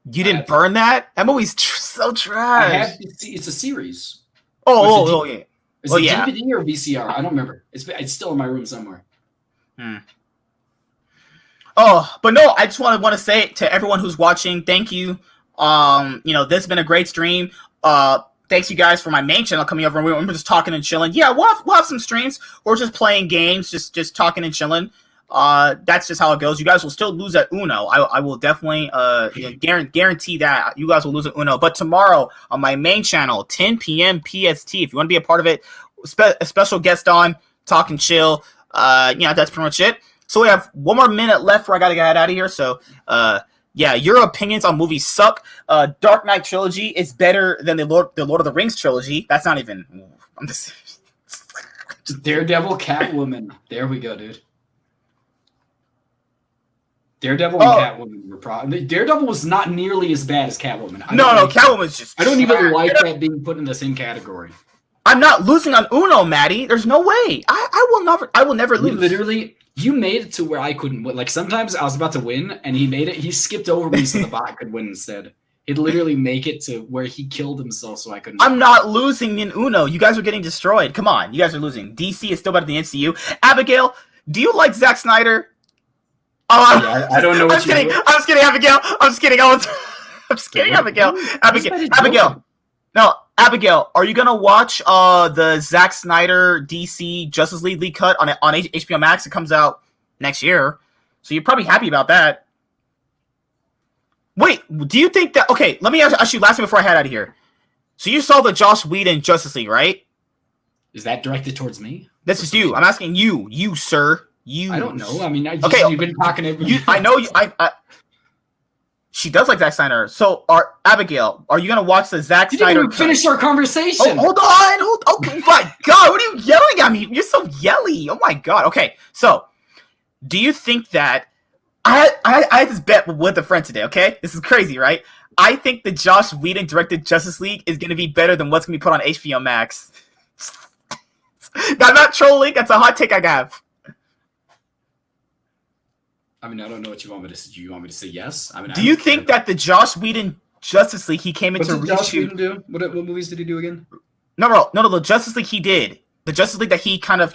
You didn't burn that? That movie's so trash. It's a series. Oh, yeah. Is it DVD or VCR? I don't remember. It's still in my room somewhere. Oh, but no, I just want to say to everyone who's watching, thank you. This has been a great stream. Thanks you guys for my main channel coming over, and we're just talking and chilling. Yeah, we'll have some streams. We're just playing games, just talking and chilling. That's just how it goes. You guys will still lose at Uno. I will definitely guarantee that you guys will lose at Uno. But tomorrow on my main channel, 10 p.m. PST, if you want to be a part of it, a special guest on, talking chill. That's pretty much it. So we have 1 more minute left before I gotta get out of here. So, your opinions on movies suck. Dark Knight trilogy is better than the Lord of the Rings trilogy. That's not even. I'm just. Daredevil, Catwoman. There we go, dude. Daredevil and Catwoman were probably. Daredevil was not nearly as bad as Catwoman. Catwoman's just. I don't even like that being put in the same category. I'm not losing on Uno, Maddie. There's no way. I will never lose. Literally, you made it to where I couldn't win. Like sometimes I was about to win, and he made it. He skipped over me so the bot could win instead. He'd literally make it to where he killed himself so I couldn't. I'm not losing in Uno. You guys are getting destroyed. Come on, you guys are losing. DC is still better than the MCU. Abigail, do you like Zack Snyder? Oh, yeah, I don't know. I'm kidding. I'm just kidding, Abigail. I'm just kidding. I'm just kidding, Abigail. Abigail. No, Abigail, are you gonna watch the Zack Snyder DC Justice League cut on HBO Max? It comes out next year, so you're probably happy about that. Wait, do you think that? Okay, let me ask you last thing before I head out of here. So you saw the Joss Whedon Justice League, right? Is that directed towards me? This is you. I'm asking you, sir. You. I don't know. I mean, you've been talking to everyone. I know you. She does like Zack Snyder. So, Abigail, are you gonna watch the Zack Snyder? You didn't even finish our conversation. Oh, hold on. Oh my God! What are you yelling at me? You're so yelly. Oh my God. Okay. So, do you think that I had this bet with a friend today? Okay, this is crazy, right? I think the Joss Whedon directed Justice League is gonna be better than what's gonna be put on HBO Max. I'm not trolling. That's a hot take I have. I mean, I don't know what you want me to say. Do you want me to say yes? I mean, do you think that the Joss Whedon Justice League he came into reshoot? What did Joss Whedon do? What movies did he do again? No. The Justice League he did. The Justice League that he kind of,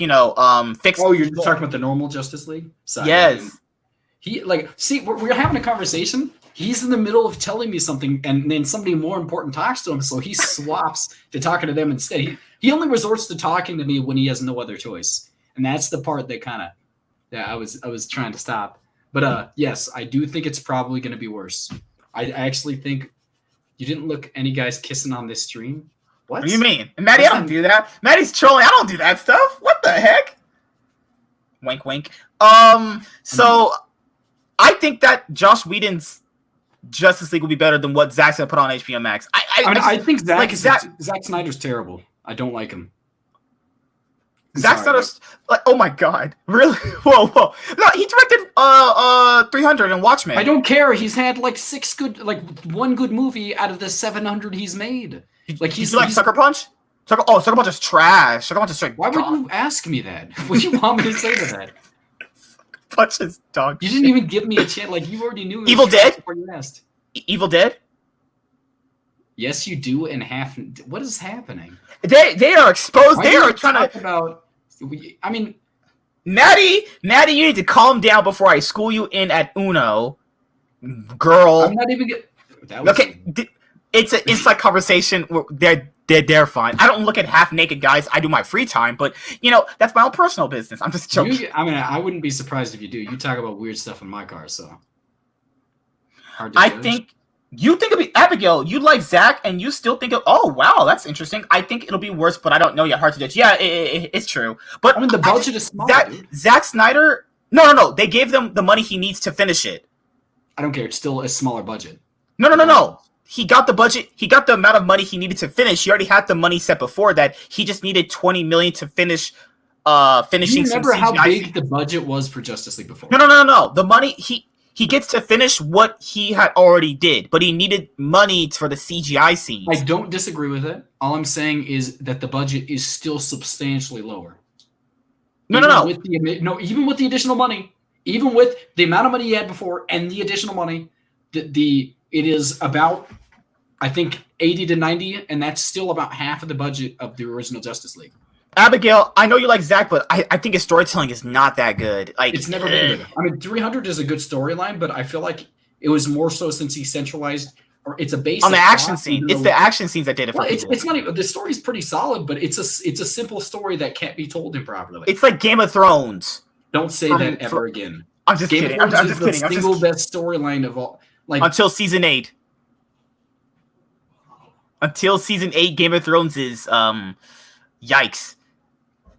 fixed. Oh, you're just talking about the normal Justice League? Sorry, yes. We're having a conversation. He's in the middle of telling me something, and then somebody more important talks to him, so he swaps to talking to them instead. He only resorts to talking to me when he has no other choice, and that's the part that I was trying to stop. But yes, I do think it's probably going to be worse. I actually think you didn't look any guys kissing on this stream. What do you mean? Maddie, I don't do that. Maddie's trolling. I don't do that stuff. What the heck? Wink, wink. So I think that Joss Whedon's Justice League will be better than what Zack's going to put on HBO Max. I think Zack Snyder's terrible. I don't like him. Zack Snyder's like, oh my God, really? Whoa. No, he directed 300 and Watchmen. I don't care. He's had one good movie out of the 700 he's made. Like he's like Sucker Punch. Sucker Punch is trash. Sucker Punch is straight. Why would you ask me that? What do you want me to say to that? Punch is dog. You didn't even give me a chance. Like you already knew. Evil Dead. Before you asked. Evil Dead. Yes, you do. And half. What is happening? They are exposed. They are trying to. I mean, Maddie, you need to calm down before I school you in at Uno, girl. I'm not even okay. It's an inside conversation. They're fine. I don't look at half naked guys. I do my free time, but that's my own personal business. I'm just joking. I wouldn't be surprised if you do. You talk about weird stuff in my car, so hard to judge. Think. You think it'll be Abigail. You like Zack, and you still think oh wow, that's interesting. I think it'll be worse, but I don't know yet. Hard to judge. Yeah, it's true. But I mean, the budget is small. Zack Snyder. No. They gave them the money he needs to finish it. I don't care. It's still a smaller budget. No. He got the budget. He got the amount of money he needed to finish. He already had the money set before that. He just needed $20 million to finish. Finishing. You remember how big the budget was for Justice League before? No. The money He gets to finish what he had already did, but he needed money for the CGI scenes. I don't disagree with it. All I'm saying is that the budget is still substantially lower. No. Even with the additional money, even with the amount of money he had before and the additional money, it is about, I think, 80 to 90, and that's still about half of the budget of the original Justice League. Abigail, I know you like Zack, but I think his storytelling is not that good. Like it's never been good. I mean, 300 is a good storyline, but I feel like it was more so since he centralized, or it's a base on the action scene. It's the action scenes that did it for people. It's not even the story's pretty solid, but it's a simple story that can't be told improperly. It's like Game of Thrones. Don't say that ever again. I'm just kidding. I'm just kidding. The single best storyline of all. Like until season 8. Until season 8, Game of Thrones is yikes.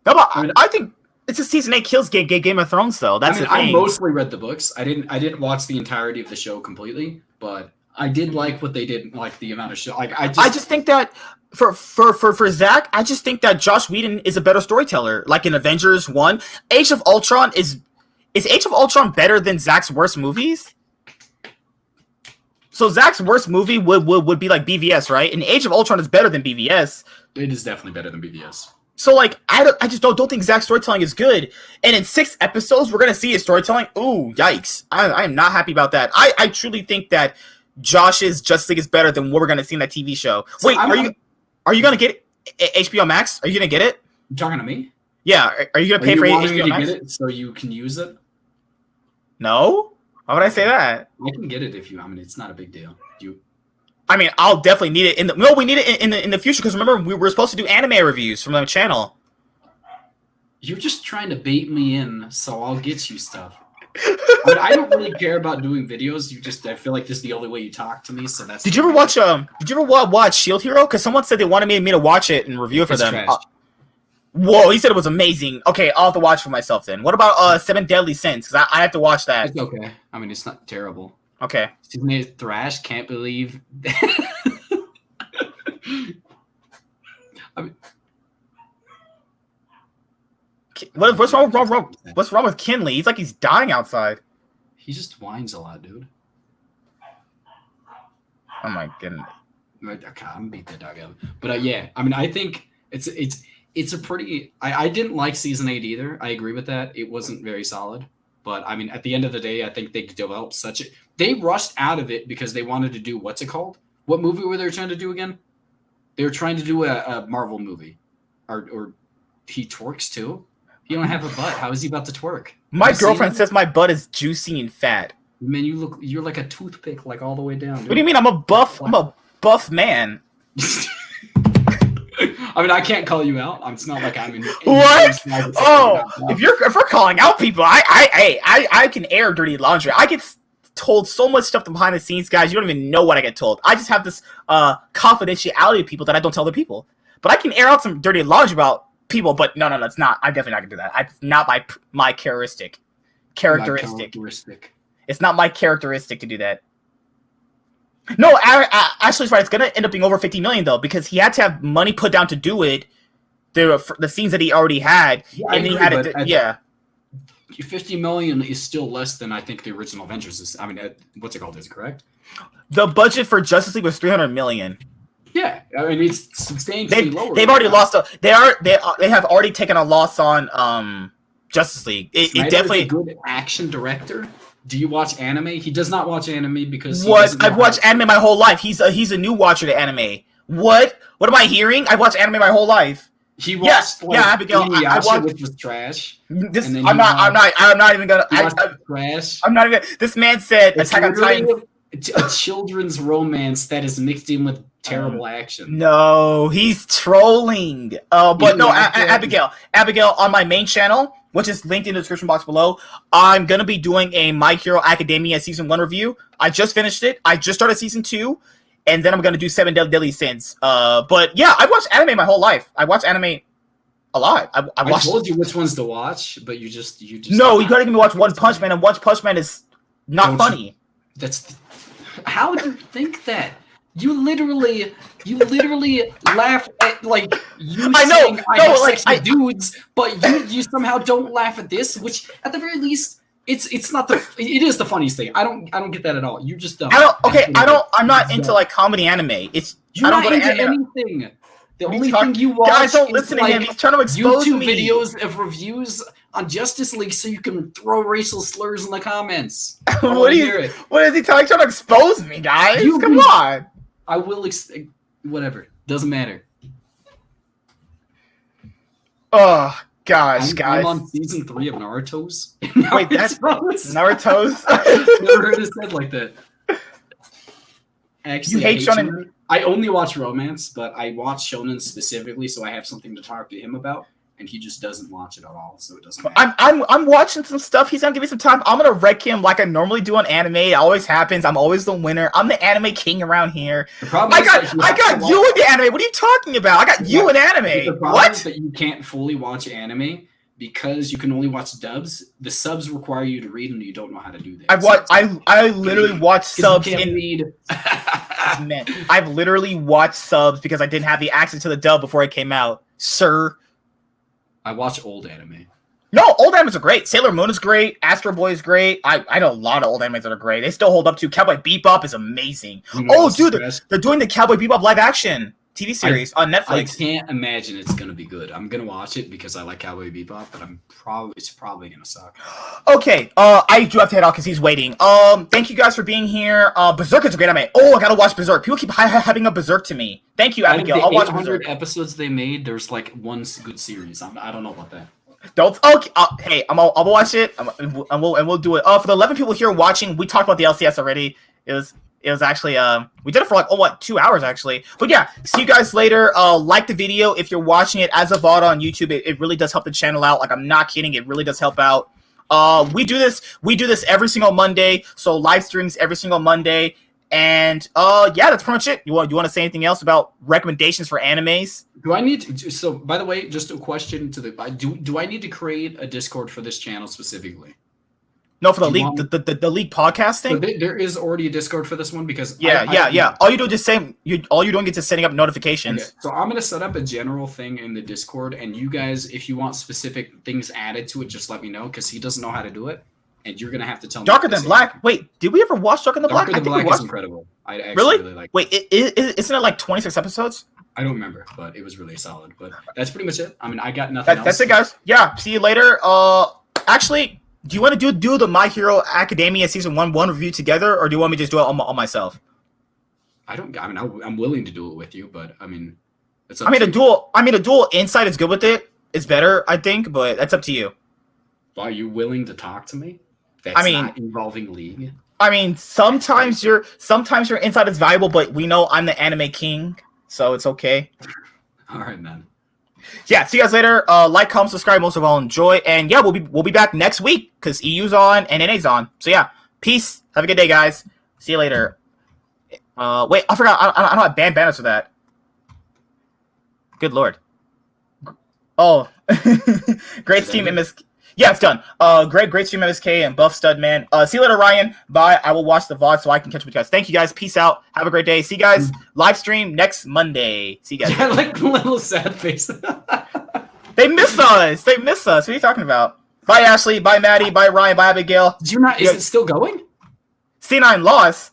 No, but I mean, I think it's a season 8 kills Game of Thrones though. That's the I thing. mostly read the books. I didn't watch the entirety of the show completely, but I did like what they did, like the amount of show. Like I just think that for Zach, I just think that Joss Whedon is a better storyteller. Like in Avengers 1, Age of Ultron is Age of Ultron better than Zach's worst movies? So Zach's worst movie would be like BVS, right? And Age of Ultron is better than BVS. it is definitely better than BVS. So like I just don't think Zach's storytelling is good. And in 6 episodes, we're gonna see his storytelling. Ooh, yikes! I am not happy about that. I truly think that Josh's Justice League is better than what we're gonna see in that TV show. So Wait, are you gonna get HBO Max? Are you gonna get it? You talking to me? Yeah. Are you gonna pay for wanting me HBO to Max? get it so you can use it? No. Why would I say that? I can get it if you. I mean, it's not a big deal. I mean, I'll definitely need it we need it in the future because remember we were supposed to do anime reviews from the channel. You're just trying to bait me in, so I'll get you stuff. I mean, I don't really care about doing videos. I feel like this is the only way you talk to me. So that's. Did you ever watch Shield Hero? Because someone said they wanted me to watch it and review it for them. Whoa, he said it was amazing. Okay, I'll have to watch it for myself then. What about 7 Deadly Sins? Because I have to watch that. It's okay. I mean, it's not terrible. Okay. His name is Thrash. Can't believe. I mean, what's wrong with Kinley? He's like he's dying outside. he just whines a lot, dude. Oh my goodness. Okay, I'm gonna beat that dog out. But yeah, I mean, I think it's a pretty. I didn't like season 8 either. I agree with that. It wasn't very solid. But I mean, at the end of the day, I think they developed they rushed out of it because they wanted to do what's it called? What movie were they trying to do again? They were trying to do a Marvel movie, or he twerks too. He don't have a butt. How is he about to twerk? My girlfriend says my butt is juicy and fat. Man, you're like a toothpick, like all the way down. Dude. What do you mean? I'm a buff man. I mean, I can't call you out. It's not like I'm in. What? Oh, if we're calling out people, I can air dirty laundry. I get told so much stuff behind the scenes, guys. You don't even know what I get told. I just have this confidentiality of people that I don't tell the people. But I can air out some dirty laundry about people. But no, it's not. I'm definitely not gonna do that. It's not my characteristic. It's not my characteristic to do that. No, Ashley's right. It's gonna end up being over 50 million though, because he had to have money put down to do it. The scenes that he already had, and he had it. Yeah, 50 million is still less than I think the original Avengers is. I mean, what's it called? Is it correct? The budget for Justice League was 300 million. Yeah, I mean it's substantially lower. They've already lost. They have already taken a loss on Justice League. It definitely is a good action director. Do you watch anime? He does not watch anime because I've watched anime my whole life. He's a new watcher to anime. What am I hearing? I've watched anime my whole life. He watched Abigail. I watched, which was trash. I'm not even gonna. Trash. I'm not even. This man said it's Attack on Titan. A children's romance that is mixed in with terrible action. No, he's trolling. But no, Abigail, on my main channel, which is linked in the description box below, I'm gonna be doing a My Hero Academia season 1 review. I just finished it. I just started season 2, and then I'm gonna do 7 Deadly Sins. But yeah, I've watched anime my whole life. I watch anime a lot. I told you which ones to watch, but you just no. You gotta give me watch One Punch Man, and One Punch Man is not funny. How do you think that? You literally laugh at like you saying I have sex with dudes, but you somehow don't laugh at this, which at the very least it is the funniest thing. I don't get that at all. You just don't. I'm not into like comedy anime. You're not into anything. The only thing you watch guys don't listen to him. He's trying to expose YouTube me. videos of reviews on Justice League so you can throw racial slurs in the comments. What is he trying to expose me, guys? Come on. I will whatever. Doesn't matter. Oh, gosh, guys. I'm on season 3 of Naruto's. Wait, that's Naruto's? Never heard it said like that. Actually, you hate shonen? I only watch romance, but I watch shonen specifically, so I have something to talk to him about. and he just doesn't watch it at all, so it doesn't matter. I'm watching some stuff. He's gonna give me some time. I'm gonna wreck him like I normally do on anime. It always happens. I'm always the winner. I'm the anime king around here. The problem I got you in the anime. What are you talking about? I got you in anime. The problem is that you can't fully watch anime because you can only watch dubs. The subs require you to read, and you don't know how to do that. I literally watch subs in read. Man, I've literally watched subs because I didn't have the access to the dub before it came out, sir. I watch old anime. No, old animes are great. Sailor Moon is great. Astro Boy is great. I know a lot of old animes that are great. They still hold up too. Cowboy Bebop is amazing. Dude, they're doing the Cowboy Bebop live action TV series on Netflix. I can't imagine it's gonna be good. I'm gonna watch it because I like Cowboy Bebop, but it's probably gonna suck. Okay, I do have to head out because he's waiting. Thank you guys for being here. Berserk is a great anime. Oh, I gotta watch Berserk. People keep hyping up Berserk to me. Thank you, Abigail. I'll watch Berserk. Episodes they made, there's like one good series. I don't know about that. Don't. Okay. Hey, I'll watch it. And we'll do it. For the 11 people here watching, we talked about the LCS already. It was actually we did it for like 2 hours actually. But yeah, see you guys later. Like the video if you're watching it as a VOD on YouTube. It really does help the channel out. Like I'm not kidding. It really does help out. We do this every single Monday. So live streams every single Monday. And yeah, that's pretty much it. You want to say anything else about recommendations for animes? Do I need to? So by the way, just a question to the do I need to create a Discord for this channel specifically? No, for the league, the league podcast thing. So there is already a Discord for this one because yeah. All you do is just all you're doing is just setting up notifications. Okay. So I'm gonna set up a general thing in the Discord, and you guys, if you want specific things added to it, just let me know because he doesn't know how to do it, and you're gonna have to tell me. Darker Than Black. Wait, did we ever watch Darker Than Black? Darker Than Black is incredible. I actually really like. Wait, isn't it like 26 episodes? I don't remember, but it was really solid. But that's pretty much it. I mean, I got nothing else. That's it, guys. Yeah, see you later. Actually. Do you want to do the My Hero Academia Season 1 review together, or do you want me to just do it on myself? I'm willing to do it with you, but I mean, it's up I mean, to a you. dual insight is good with it. It's better, I think, but that's up to you. Are you willing to talk to me? That's not involving League. I mean, sometimes your insight is valuable, but we know I'm the anime king, so it's okay. All right, man. Yeah, see you guys later. Like, comment, subscribe, most of all, enjoy. And yeah, we'll be back next week because EU's on and NA's on. So yeah, peace. Have a good day, guys. See you later. Wait, I forgot. I don't have banners for that. Good lord. Oh, great stream, MSK. Yeah, it's done. Great stream, MSK and Buff Stud Man. See you later, Ryan. Bye. I will watch the VOD so I can catch up with you guys. Thank you guys. Peace out. Have a great day. See you guys live stream next Monday. See you guys. Yeah, like the little sad face. They miss us. What are you talking about? Bye, Ashley. Bye, Maddie. Bye, Ryan. Bye, Abigail. Is it still going? C9 lost.